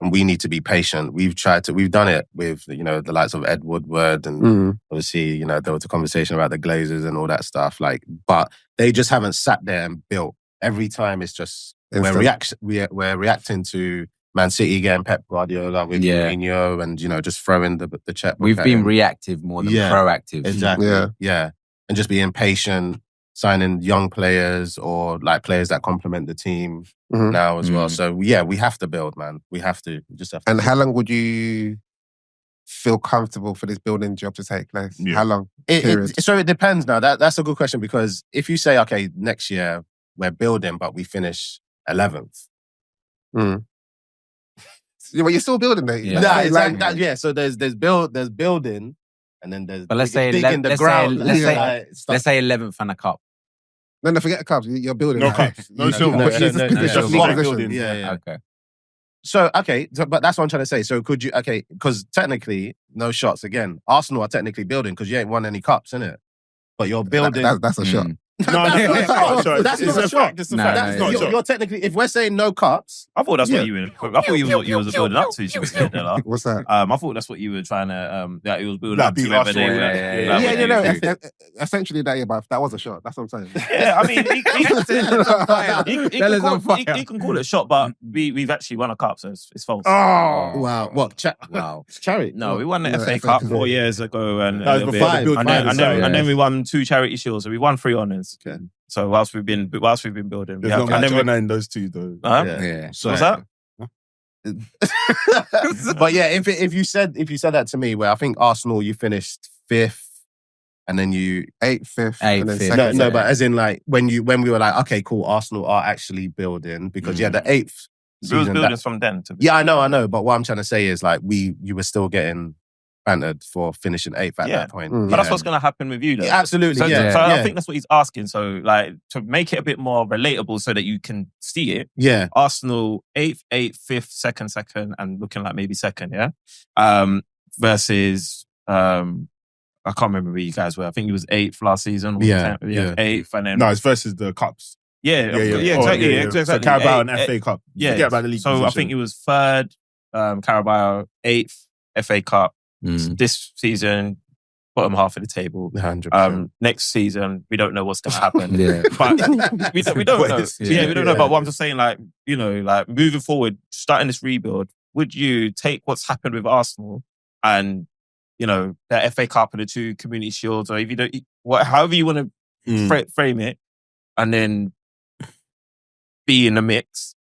E: And we need to be patient. We've done it with, the likes of Ed Woodward and obviously, there was a conversation about the Glazers and all that stuff. Like, but they just haven't sat there and built. Every time it's just, we're reacting to Man City getting Pep Guardiola with Mourinho and, just throwing the checkbook.
C: We've been reactive more than proactive.
E: Exactly. Yeah. And just being patient, signing young players or like players that complement the team now as well. So we have to build, man. We just have to.
A: And how long would you feel comfortable for this building job to take place?
B: Yeah.
A: How long?
E: So it depends now. That's a good question, because if you say, okay, next year we're building, but we finish 11th.
A: Well, you're still building, mate.
E: Yeah. So there's building, and then there's.
C: But let's say
E: digging the ground.
C: Let's say 11th and a cup.
A: No, forget the cups. You're building.
B: No cups. No silver.
A: It's just
B: block
A: position.
B: building.
E: Yeah.
C: Okay.
E: So, but that's what I'm trying to say. So could you, because technically, no shots again. Arsenal are technically building because you ain't won any cups, innit? But you're building.
A: That's a shot.
B: No,
E: that's not a fact. It's a fact.
B: That's not a shot.
E: You're technically, if we're saying no cups.
D: I thought that's what you were. I thought you was building up to.
A: What's that?
D: I thought that's what you were trying to. That it was building
B: That
D: up to.
B: beat
D: Whether
B: Arsenal,
D: they were.
A: Essentially that, but that was a shot. That's what I'm saying.
D: Yeah, I mean, he can call it a shot, but we've actually won a cup, so it's false.
A: Oh,
E: wow! What?
C: Wow!
E: Charity?
D: No, we won the FA Cup 4 years ago, and then we won 2 charity shields, so we won 3 honours.
E: Okay.
D: So whilst we've been building,
B: there's no match in those 2 though.
C: Yeah.
E: So
D: what's that?
E: But yeah, if you said that to me, where I think Arsenal, you finished 5th, and then you
A: 8th, 5th, and then
C: 8th,
A: 2nd.
E: no, but as in like when we were like, okay, cool, Arsenal are actually building, because the 8th
D: We was
E: season,
D: building from then.
E: I know. But what I'm trying to say is like you were still getting bantered for finishing 8th at that point.
A: Mm.
D: But that's what's going to happen with you, though.
E: Yeah, absolutely.
D: So,
E: yeah.
D: so
E: yeah.
D: I think that's what he's asking. So, like, to make it a bit more relatable so that you can see it.
E: Yeah.
D: Arsenal 8th, 5th, 2nd, and looking like maybe 2nd, yeah? Versus, I can't remember where you guys were. I think it was 8th last season. Or 8th, and then...
B: No, it's versus the Cups.
D: Yeah, exactly.
B: So Carabao and FA Cup.
D: Yeah.
B: Forget about the league
D: So
B: position.
D: I think it was 3rd, Carabao, 8th, FA Cup. This season, bottom half of the table.
E: 100%.
D: Next season, we don't know what's going to happen.
C: Yeah.
D: But we don't know. Yeah, we don't know. But what I'm just saying, like, you know, like moving forward, starting this rebuild, would you take what's happened with Arsenal and, you know, the FA Cup and the 2 Community Shields, or if you don't, however you want to frame it, and then be in the mix,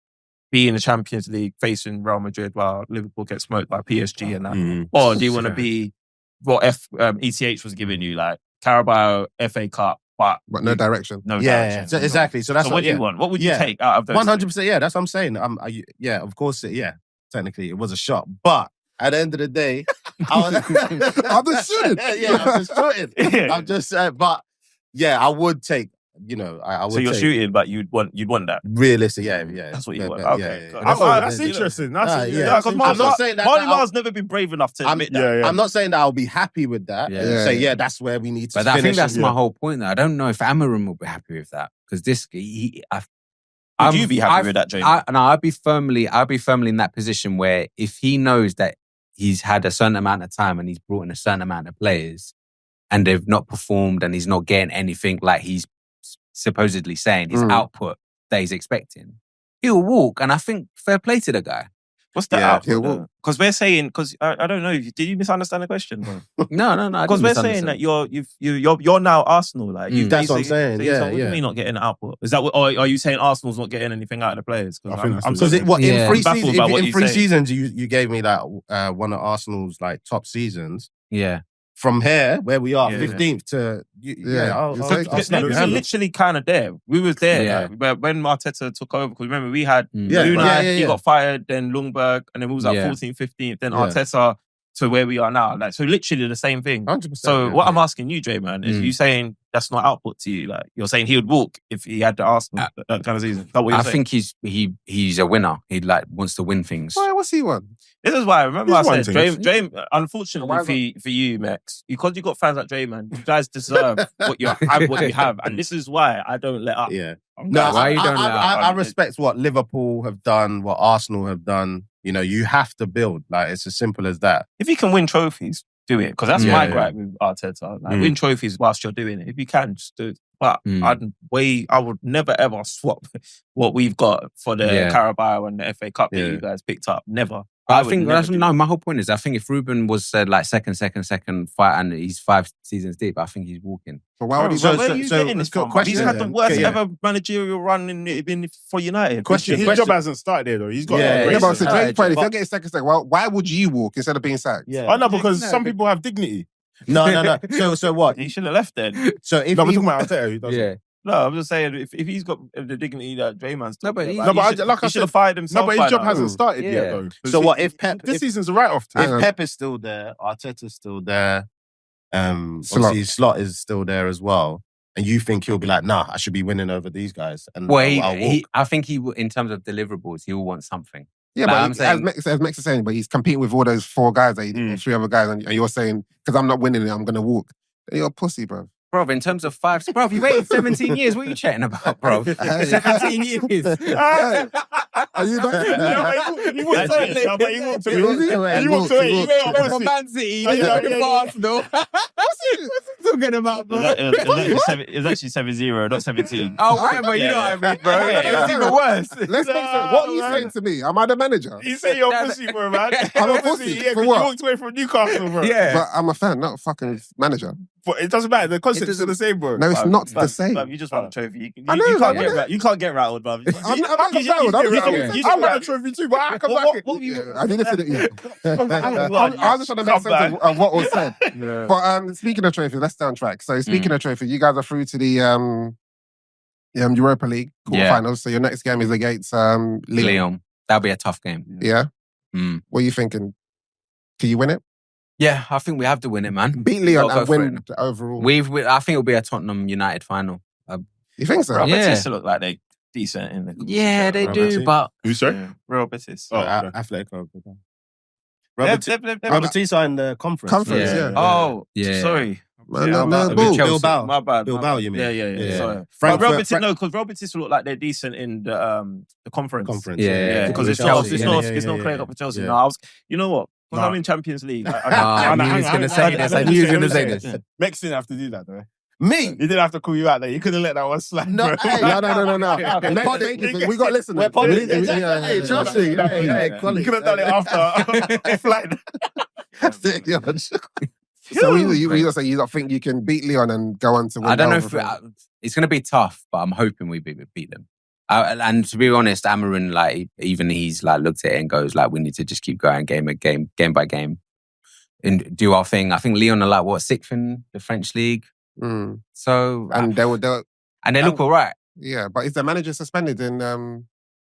D: be in the Champions League facing Real Madrid while Liverpool gets smoked by PSG and that? Or do you want to be what ETH was giving you, like Carabao, FA Cup, but
A: no direction.
D: No direction.
E: Yeah, so exactly. So that's
D: what do you want? What would you take out of those?
E: 100%. Yeah, that's what I'm saying. Yeah, of course. Technically, it was a shot, but at the end of the day,
A: I'm just shooting.
E: I'm just but yeah, I would take. You know, I would.
D: So you're
E: take,
D: shooting, but you'd want that.
E: Realistic, yeah.
D: That's what you want.
E: Yeah,
D: Okay,
E: yeah.
B: That's interesting.
D: Because
E: I'm not saying that.
D: Marley Mar's never been brave enough to admit that.
E: I'm not saying that I'll be happy with that. Say, that's where we need to.
C: But I think that's my whole point. Though I don't know if Amorim will be happy with that because this.
D: Would you be happy with that, Jamie?
C: I'd be firmly in that position where if he knows that he's had a certain amount of time and he's brought in a certain amount of players and they've not performed and he's not getting anything like he's supposedly saying his output that he's expecting, he'll walk. And I think fair play to the guy.
D: What's the output? Because we're saying, because I don't know, did you misunderstand the question?
C: No.
D: Because we're saying that you're now Arsenal. Like
E: that's what I'm saying.
D: What do you mean not getting an output? Is that what, or are you saying Arsenal's not getting anything out of the players?
E: Because in 3 seasons you gave me like one of Arsenal's like top seasons.
C: Yeah.
E: From here, where we are, 15th to...
D: We're literally kind of there. We was there. But when Arteta took over, because remember, we had Luna, he got fired, then Lundberg, and then we was like 14th, 15th, then Arteta to where we are now. Like, so literally the same thing.
E: 100%.
D: So what I'm asking you, Jay, man, is you saying that's not output to you? Like, you're saying he would walk if he had the Arsenal that kind of season? Is that what you're saying?
C: I think he's a winner. He like wants to win things.
A: Why? What's he won?
D: This is why I remember I said, Dre, unfortunately for you, Mex, because you got fans like Dre, man, you guys deserve what you have. And this is why I don't let up.
E: Yeah.
C: No, why you don't let up?
E: I respect what Liverpool have done, what Arsenal have done. You know, you have to build. Like, it's as simple as that.
D: If you can win trophies, do it. Because that's my gripe with Arteta. Like, win trophies whilst you're doing it. If you can, just do it. But I would never ever swap what we've got for the Carabao and the FA Cup that you guys picked up. Never.
C: I think my whole point is I think if Ruben was said like second fight and he's 5 seasons deep, I think he's walking.
A: But why would he?
D: Where are you getting this from? He's had the worst ever managerial run in for United.
B: His job hasn't started there though. He's got
A: but to Drake's point, if you're getting second, why would you walk instead of being sacked?
B: Yeah. I know, because some people have dignity.
E: No. So what?
D: He should have left then.
E: So if
B: we're talking about Arteta, who doesn't.
D: No, I'm just saying if he's got the dignity that Draymond's talking
B: he should have fired himself. No, but his job hasn't started yet though.
E: So what if Pep?
B: This season's a write-off.
E: If Pep is still there, Arteta's still there, obviously Slot is still there as well, and you think he'll be like, nah, I should be winning over these guys. And
C: I think he will, in terms of deliverables, he will want something.
A: Yeah, but as Mex is saying, but he's competing with all those 4 guys, 3 other guys, and you're saying, because I'm not winning it, I'm going to walk. You're a pussy, bro.
C: Bro, in terms of 5... Bro, you waited 17 years. What are you chatting about, bro? 17 years.
A: Are you not?
B: He walked to it. He walked to it.
C: From Man City, from Arsenal. What's he talking about, bro?
D: It was actually 7-0, not 17.
C: Oh, whatever, you know what I mean, bro. It was even worse.
A: Let's make sense. What are you saying to me? Am I the manager?
B: You say you're a pussy, bro, man.
A: I'm a pussy.
B: Yeah,
A: for
B: you
A: what?
B: walked away from Newcastle, bro.
C: Yeah.
A: But I'm a fan, not a fucking manager.
B: But it doesn't matter. The concept's still the same, bro.
A: No, it's not the same.
D: You just want a trophy. You
A: I
D: can't get rattled, bro.
A: I'm not rattled.
B: I want a trophy too, but I come back.
A: I didn't fit it. I was just trying to make sense of what was said. But speaking of trophy, let's stay on track. So speaking of trophy, you guys are through to the Europa League quarterfinals. So your next game is against Lyon.
C: That'll be a tough game.
A: Yeah? What are you thinking? Can you win it?
C: Yeah, I think we have to win it, man.
A: Beat Leon
C: Gotta
A: and
C: go for
A: win
C: it.
A: the overall.
C: I think it'll be a Tottenham United final.
A: You think so?
D: Real
C: Yeah.
D: Betis look like they decent in the
C: Yeah, they
E: Real
C: do,
E: Betis.
C: but
B: Who, sorry?
D: Yeah, Real Betis.
B: Oh, okay.
E: Atletico.
D: They've-
E: Robert T's in the conference.
A: Conference, yeah.
D: Oh,
C: Yeah.
D: sorry.
A: Man,
D: Yeah,
A: man,
C: with
A: bull.
C: Chelsea.
E: Bilbao.
D: My bad.
E: Bilbao, you mean?
D: Yeah. Sorry.
E: Frankfurt-
D: But Real Betis, no, because Real Betis look like they're decent in the conference.
C: Yeah,
D: Because it's
E: Chelsea.
D: Chelsea. It's not clear up for Chelsea.
E: Yeah.
D: No, you know what? Because
B: No.
D: I'm in Champions League.
C: I knew he was going to say this. I knew he was going to say this.
B: Mex didn't have to do that, though.
E: Me?
B: He didn't have to call you out there. You couldn't let that one slide.
E: No,
B: bro.
E: hey,
A: No.
E: Pundit-
A: We got listeners.
E: We're Pundit-
A: Hey,
E: trust me. Hey,
B: You could have done it after flight.
A: So you say you don't think you can beat Leon and go on to win?
C: I don't know
A: the
C: if
A: overall?
C: it's going to be tough, but I'm hoping we beat them. And to be honest, Amorim, like, even he's like looked at it and goes like, we need to just keep going game by game, and do our thing. I think Leon are like what, 6th in the French league.
A: Mm.
C: So
A: And they
C: look all right.
A: yeah, but is the manager suspended in?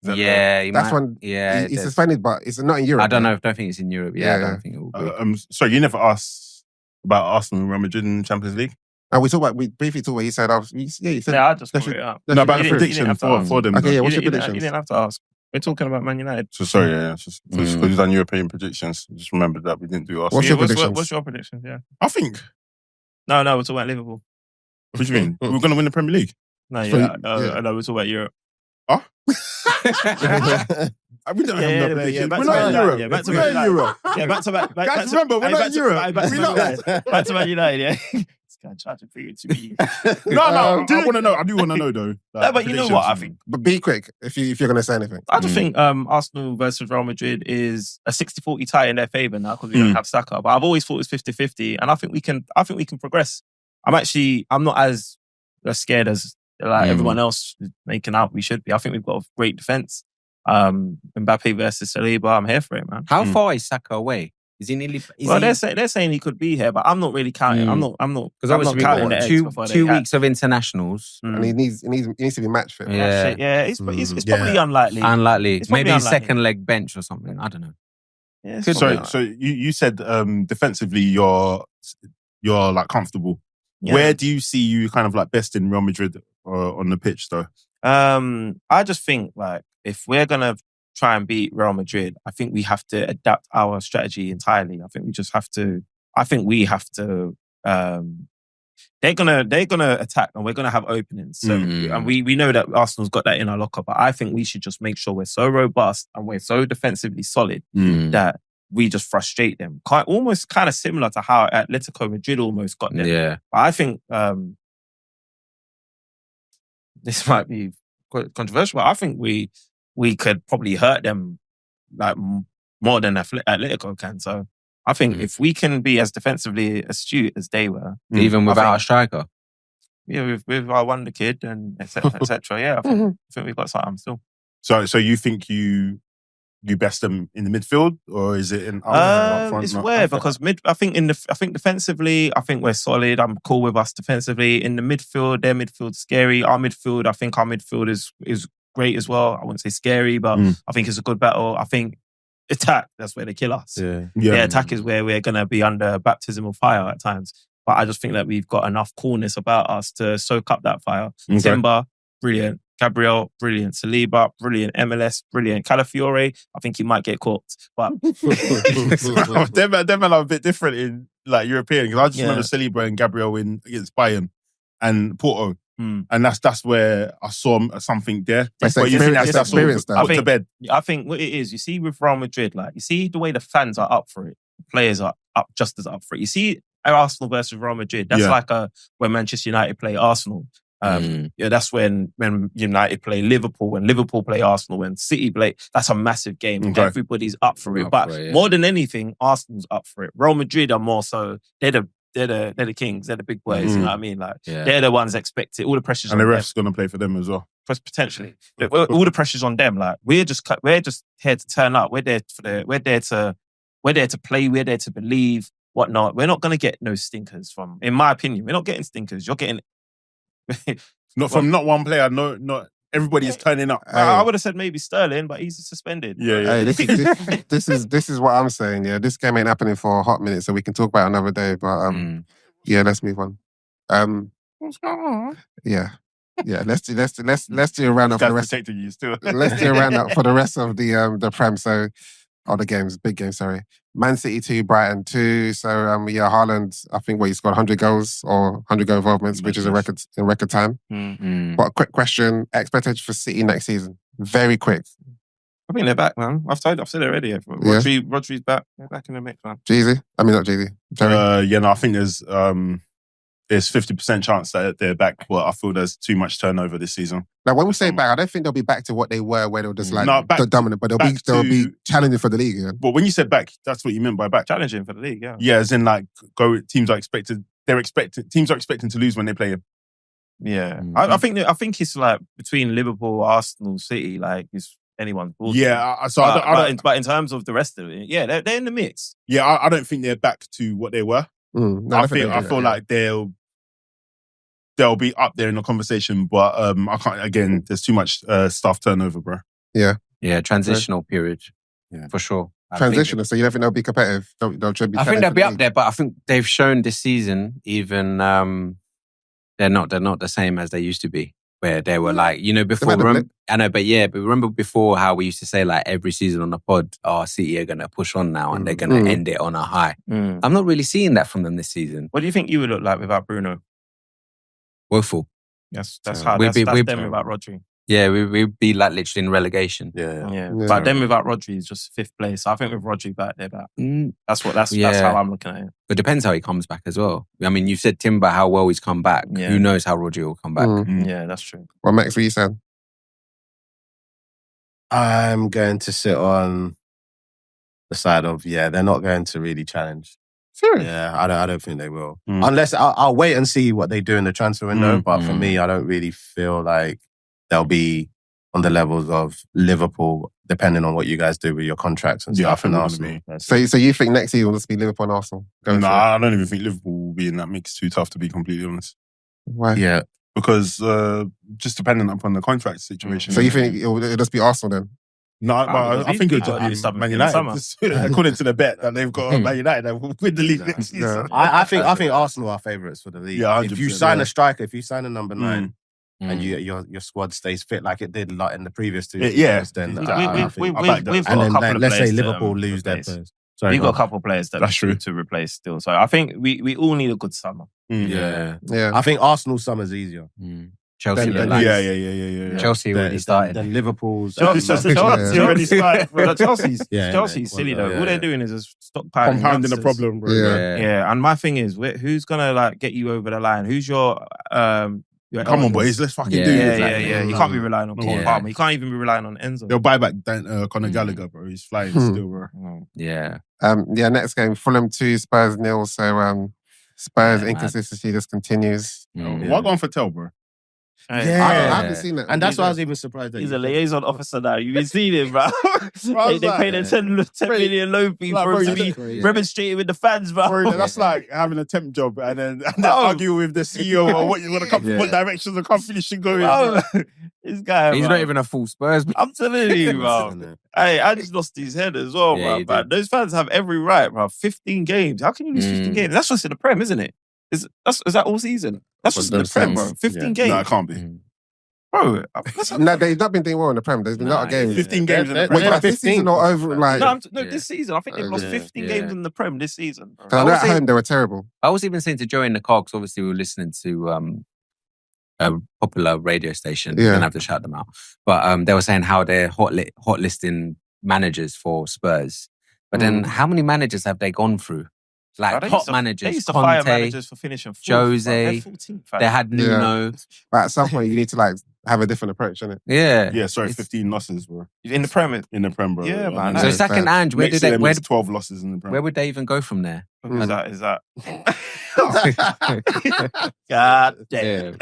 C: Yeah,
A: That's when
C: Yeah,
A: he's suspended, but it's not in Europe.
C: I don't know. Don't think it's in Europe. Yeah, I don't think it will be.
B: Sorry, you never asked about Arsenal and Real Madrid in the Champions League?
A: And we briefly talked about. He said, he said,
D: Yeah, I just
A: Let's
D: brought it up.
B: No, about the
D: You didn't
B: prediction
D: have to ask.
B: for them.
A: Okay, yeah, what's your
D: You
A: predictions?
D: didn't have to ask. We're talking about Man United.
B: So sorry, yeah, it's just because we've done European predictions. Just remembered that we didn't do Arsenal.
A: What's your predictions?
D: What's your predictions? Yeah.
B: I think.
D: No, we're talking about Liverpool.
B: What do you mean? We're going to win the Premier League.
D: No,
A: So
D: yeah.
A: yeah.
D: No, we're talking about Europe.
B: We don't have no predictions.
D: back
B: We're
D: to
B: not in
D: Man
B: Europe.
D: United, yeah, back to
B: We're
D: Man
B: not in Europe.
D: Yeah, back to back.
B: Guys, remember, we're not in Europe.
D: Back to
B: We're
D: Man
B: not.
D: United. Back to Man United, yeah. This guy tried to figure it to me.
B: No, I want to know. I do want to know, though.
D: No, but you know what? I think
A: But be quick if you're going to say anything.
D: I just think Arsenal versus Real Madrid is a 60-40 tie in their favour now because we don't have Saka. But I've always thought it was 50-50, and I think we can progress. I'm not as scared as like everyone else is making out we should be. I think we've got a great defence. Mbappe versus Saliba, I'm here for it, man.
C: How far is Saka away? Is he nearly?
D: They're saying he could be here, but I'm not really counting. I'm not
C: because obviously we've
D: counting
C: got
D: the eggs
C: two
D: before they
C: weeks of internationals.
A: And he needs to be match fit.
C: Yeah.
D: It's probably unlikely.
C: Unlikely.
D: It's probably
C: Maybe
D: unlikely.
C: second leg bench or something. I don't know.
D: Yeah, it's
B: So,
D: probably
B: so you said defensively you're like comfortable.
D: Yeah.
B: Where do you see you kind of like best in Real Madrid on the pitch, though?
D: I just think like if we're gonna try and beat Real Madrid, I think we have to adapt our strategy entirely. I think we just have to. I think we have to. They're gonna attack and we're gonna have openings. So and we know that Arsenal's got that in our locker, but I think we should just make sure we're so robust and we're so defensively solid that we just frustrate them. Almost kind of similar to how Atletico Madrid almost got them.
C: Yeah.
D: But I think this might be quite controversial, but I think we could probably hurt them like more than Atletico can. So I think if we can be as defensively astute as they were,
C: Even without a striker.
D: yeah, with our wonder kid and etc. Yeah, I think we've got something still.
B: So you think you best them in the midfield, or is it in up front?
D: It's weird because I think defensively, I think we're solid. I'm cool with us defensively. In the midfield, their midfield's scary. Our midfield is great as well. I wouldn't say scary, but I think it's a good battle. I think attack, that's where they kill us. Yeah, attack is where we're going to be under baptism of fire at times. But I just think that we've got enough coolness about us to soak up that fire.
B: Okay.
D: Timber, brilliant. Gabriel, brilliant. Saliba, brilliant. MLS, brilliant. Calafiore, I think he might get caught. But
B: them men are a bit different in like European, because I just remember Saliba and Gabriel against Bayern and Porto. And that's where I saw something there.
A: That's
B: But you think
A: experience,
B: that's
A: experience,
B: put to bed?
D: I think what it is, you see with Real Madrid, like you see the way the fans are up for it, the players are up just as up for it. You see Arsenal versus Real Madrid, that's like when Manchester United play Arsenal. That's when United play Liverpool, when Liverpool play Arsenal, when City play. That's a massive game.
B: Okay.
D: Everybody's up for it. More than anything, Arsenal's up for it. Real Madrid are more so. They're the kings. They're the big boys. You know what I mean? Like they're the ones expected. All the pressure's
B: And
D: on
B: the
D: them.
B: ref's going to play for them as well.
D: Potentially. All the pressure's on them. Like we're just here to turn up. We're there to play. We're there to believe. Whatnot. We're not going to get no stinkers from. In my opinion, we're not getting stinkers. You're getting
B: Not one player. Not everybody is turning up.
D: I would have said maybe Sterling, but he's suspended.
B: Yeah.
A: Hey, this is what I'm saying. Yeah, this game ain't happening for a hot minute, so we can talk about it another day. But yeah, let's move on.
B: What's going on?
A: Yeah. Let's do a round up for the rest.
B: Protecting you still.
A: Let's do a round up for the rest of the Prem. So, the games, big games. Sorry, Man City 2, Brighton 2. So Hojlund, I think he scored 100 goals or 100 goal involvements, which is a record in record time. But a quick question: expectation for City next season? Very quick.
D: I think they're back, man. I've said it already. Rodri's back. They're back in the mix, man.
A: Jeezy? I mean, not Jeezy.
B: I think there's 50% chance that they're back, but I feel there's too much turnover this season.
A: Now, when we say back, I don't think they'll be back to what they were, where they were just dominant, but they'll be challenging for the league. Yeah?
B: But when you said back, that's what you meant by back.
D: Challenging for the league, yeah.
B: Yeah, as in teams are expecting to lose when they play.
D: Yeah, I think it's like between Liverpool, Arsenal, City, like it's anyone's ball.
B: Yeah,
D: but in terms of the rest of it, yeah, they're in the mix.
B: Yeah, I don't think they're back to what they were. I feel like they'll be up there in the conversation, but I can't. Again, there's too much staff turnover, bro.
C: Yeah, transitional period. Yeah, for sure.
A: Transitional, so you don't think they'll be competitive? I
C: think they'll be up there, but I think they've shown this season even they're not the same as they used to be. Where they were like, before. But remember before how we used to say like every season on the pod, City are going to push on now and they're going to end it on a high. I'm not really seeing that from them this season.
D: What do you think you would look like without Bruno?
C: Woeful.
D: That's them without Rodri.
C: Yeah, we'd be like literally in relegation.
D: Yeah. But them without Rodri is just 5th place. I think with Rodri back, they're back. That's how I'm looking at it.
C: But it depends how he comes back as well. I mean, you said Timber, how well he's come back. Yeah. Who knows how Rodri will come back?
D: Yeah, that's true.
A: Well, Mex, what you said?
E: I'm going to sit on the side of, they're not going to really challenge.
A: Serious?
E: Yeah, I don't think they will. Unless I'll wait and see what they do in the transfer window. But for me, I don't really feel like they'll be on the levels of Liverpool, depending on what you guys do with your contracts and stuff. And Arsenal.
A: So you think next season will just be Liverpool and Arsenal?
B: I don't even think Liverpool will be in that mix. Too tough, to be completely honest.
A: Why?
E: Yeah.
B: Because just depending upon the contract situation.
A: So you think it'll just be Arsenal then?
B: No, but I think it'll just be Man United. According to the bet that they've got Man United, that will win the league next season.
E: I think Arsenal are favourites for the league.
B: Yeah,
E: if you sign a striker, if you sign a number 9, and your squad stays fit like it did like in the previous 2 years, then
D: we've got a couple of players.
E: Let's say Liverpool lose their players.
D: We've got a couple of players that true to replace still. So I think we all need a good summer.
E: Yeah. I think Arsenal's summer's easier.
C: Chelsea, Chelsea already started.
E: Then Liverpool's
D: Chelsea already started. Well, Chelsea's silly though. All they're doing is just stockpiling,
B: compounding the problem, bro.
D: Yeah. And my thing is, who's gonna like get you over the line? Who's your
B: come on, boys, let's fucking do it.
D: Yeah. You can't be relying on Cole Palmer. You can't even be relying on Enzo.
B: They'll buy back Conor Gallagher, bro. He's flying still, bro.
C: Yeah.
A: Next game, Fulham 2, Spurs 0. So Spurs inconsistency just continues.
B: What going for Tel, bro?
A: I haven't seen it.
E: And that's why I was even surprised that
D: he's a liaison officer now. You've been seeing him, bro. They paid a 10 million loan fee for him to be remonstrating with the fans, bro.
B: That's like having a temp job and then argue with the CEO or what direction the company should go in.
D: This guy,
C: he's not even a full Spurs.
D: I'm telling you, bro. Hey, I just lost his head as well, bro. Those fans have every right, bro. 15 games. How can you lose 15 games? That's just in the Prem, isn't it? Is that all season? That's just in the Prem, bro. 15 games.
B: No, it can't be.
D: Bro,
A: no, they've not been doing well in the Prem. There's been a lot of games.
B: 15 games in the Prem.
A: This season or over, like...
D: No, this season. I think they've lost 15 games in the Prem this season.
A: Because I know at home they were terrible.
C: I was even saying to Joe in the car, because obviously we were listening to a popular radio station. Yeah. Don't have to shout them out. But they were saying how they're hot listing managers for Spurs. But then how many managers have they gone through? Like top managers,
D: they used to
C: Conte,
D: fire managers for finishing fourth,
C: Jose.
D: 14th,
C: they had Nuno.
A: But at some point, you need to like have a different approach, innit?
B: Yeah, sorry, 15 losses, bro.
D: In the Prem,
B: bro.
D: Yeah, man.
C: So second Ange, where did they?
B: 12 losses in the Prem.
C: Where would they even go from there?
D: Is that? God damn.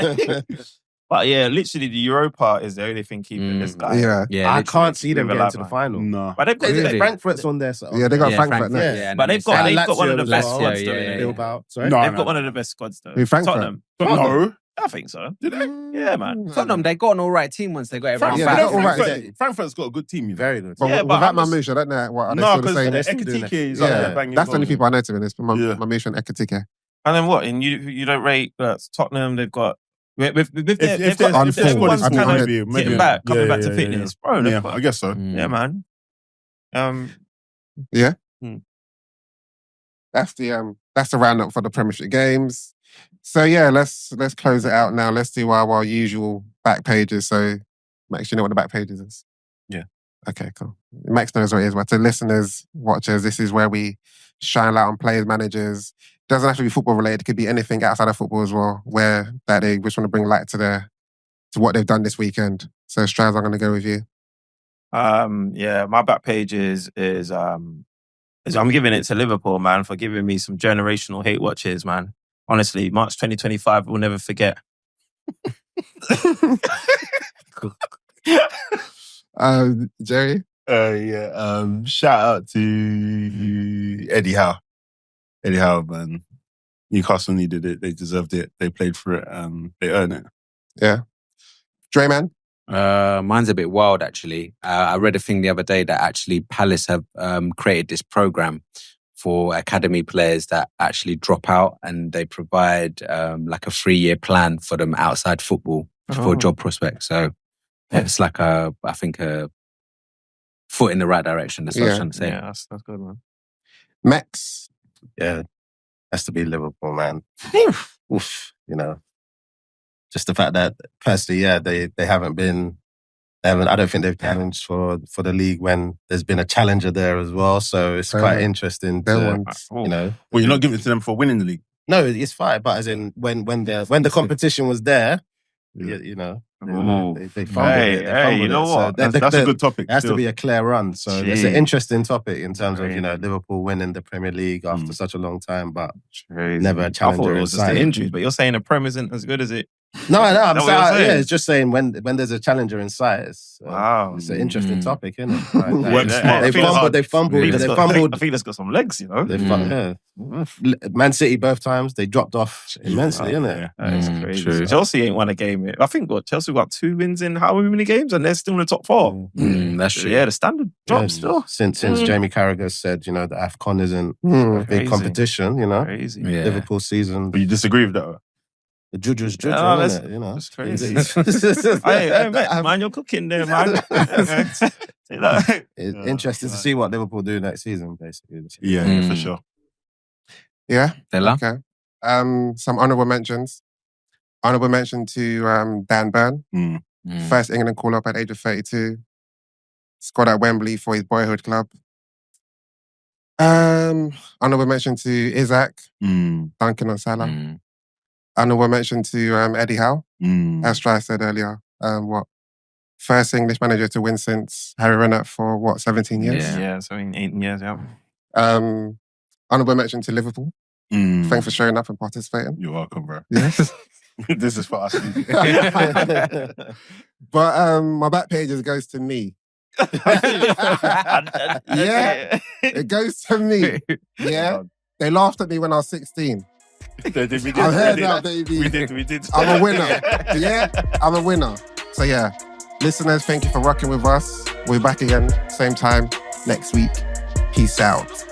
D: But yeah, literally the Europa is the only thing keeping this guy.
A: Yeah.
E: I can't see them getting to the final.
B: No.
D: But they've got
E: Frankfurt's on there.
A: Yeah, they got Frankfurt next.
C: Yeah,
D: but they've got one of the best squads though.
E: Bilbao. Sorry?
D: They've got one of the best squads though.
A: Frankfurt?
D: Tottenham.
B: No.
D: I think so.
B: Did they?
D: Yeah, man.
C: Tottenham, they got an all right team once they got everyone
A: Yeah,
C: back.
A: they got all right.
B: Frankfurt's got a good team, you know.
E: Very good.
A: But
D: Yeah, but
A: without
D: how much-
A: Mamouche, I don't know what are they
B: No,
A: still the
B: because
A: same.
E: they're still doing
B: Ekitike
E: it.
B: is up there
A: Yeah,
B: banging
A: that's the only
B: goals.
A: people I know to be honest.
B: Yeah.
A: Mamouche and Ekitike.
D: And then what? And you don't rate Tottenham? They've got if
B: If
D: everyone's
A: I'd be
D: kind of
A: honest.
D: getting back, coming back to fitness, bro. they've
B: Yeah,
D: got-
B: I guess so.
D: yeah, man.
A: That's the roundup for the Premiership games. So yeah, let's close it out now. Let's do our usual back pages. So Max, you know what the back pages is?
E: Yeah.
A: Okay, cool. Max knows what it is, but to listeners, watchers, this is where we shine light on players, managers. Doesn't have to be football related. It could be anything outside of football as well, where that they just want to bring light to what they've done this weekend. So Straz, I'm going to go with you.
D: Yeah, my back page is I'm giving it to Liverpool, man, for giving me some generational hate watches, man. Honestly, March 2025, we'll never forget.
A: Jerry?
B: Shout out to Eddie Howe. Eddie Howe, man. Newcastle needed it. They deserved it. They played for it. They earned it.
A: Yeah. Drayman?
C: Mine's a bit wild, actually. I read a thing the other day that actually Palace have created this program for academy players that actually drop out, and they provide like a 3-year plan for them outside football for job prospects. So it's like I think a foot in the right direction. That's what I was trying to say.
D: Yeah, that's good, man.
A: Mex?
E: Yeah, has to be Liverpool, man. Oof, you know, just the fact that personally, yeah, they haven't been. I don't think they've challenged for the league when there's been a challenger there as well. So it's quite interesting to, you know.
B: Well, you're not giving it to them for winning the league.
E: No, it's fine. But as in when the competition was there, you know, they fumbled it. They fumbled
D: you know
E: it.
D: what?
E: So
B: That's a good topic.
E: It has to
B: still.
E: be a clear run. So it's an interesting topic in terms of, you know, Liverpool winning the Premier League after such a long time, but never a
D: I thought
E: challenger
D: it was
E: in
D: just the
E: sight.
D: injuries, but you're saying the Prem isn't as good as it.
E: No, I'm
D: Is that what you're
E: saying,
D: saying?
E: it's just saying when there's a challenger in sight, it's an interesting topic, isn't it? Like,
B: Work smart.
E: they fumbled.
D: I think that's got some legs, you know.
E: Man City both times, they dropped off immensely, innit?
D: It's crazy.
C: True.
D: Chelsea ain't won a game yet. I think Chelsea got 2 wins in how many games, and they're still in the top 4.
C: That's true.
D: Yeah, the standard drops still.
E: Since Jamie Carragher said, you know, the AFCON isn't a big competition, you know.
D: Crazy.
C: Yeah.
E: Liverpool season,
B: But you disagree with that?
E: the juju's juju,
D: Oh,
E: isn't it? You know,
D: That's crazy. Hey, man, you're cooking there, man.
E: It's interesting to see what Liverpool do next season, basically.
B: Yeah, for sure.
A: Yeah?
C: Della?
A: Okay. Some honourable mentions. Honourable mention to Dan Burn. First England call-up at the age of 32. Scored at Wembley for his boyhood club. Honourable mention to Isak. Duncan on Salah. Honourable mention to Eddie Howe. As Stry said earlier. First English manager to win since Harry Renard for 17 years?
D: Yeah, so in 8 years, yeah.
A: Honourable mention to Liverpool. Thanks for showing up and participating.
B: You're welcome, bro.
A: Yes.
B: This is for us.
A: But my back pages goes to me. Yeah, it goes to me. Yeah, they laughed at me when I was 16.
B: We did.
A: I'm here now, baby.
B: We did.
A: I'm a winner. Yeah, I'm a winner. So yeah, listeners, thank you for rocking with us. We're back again, same time next week. Peace out.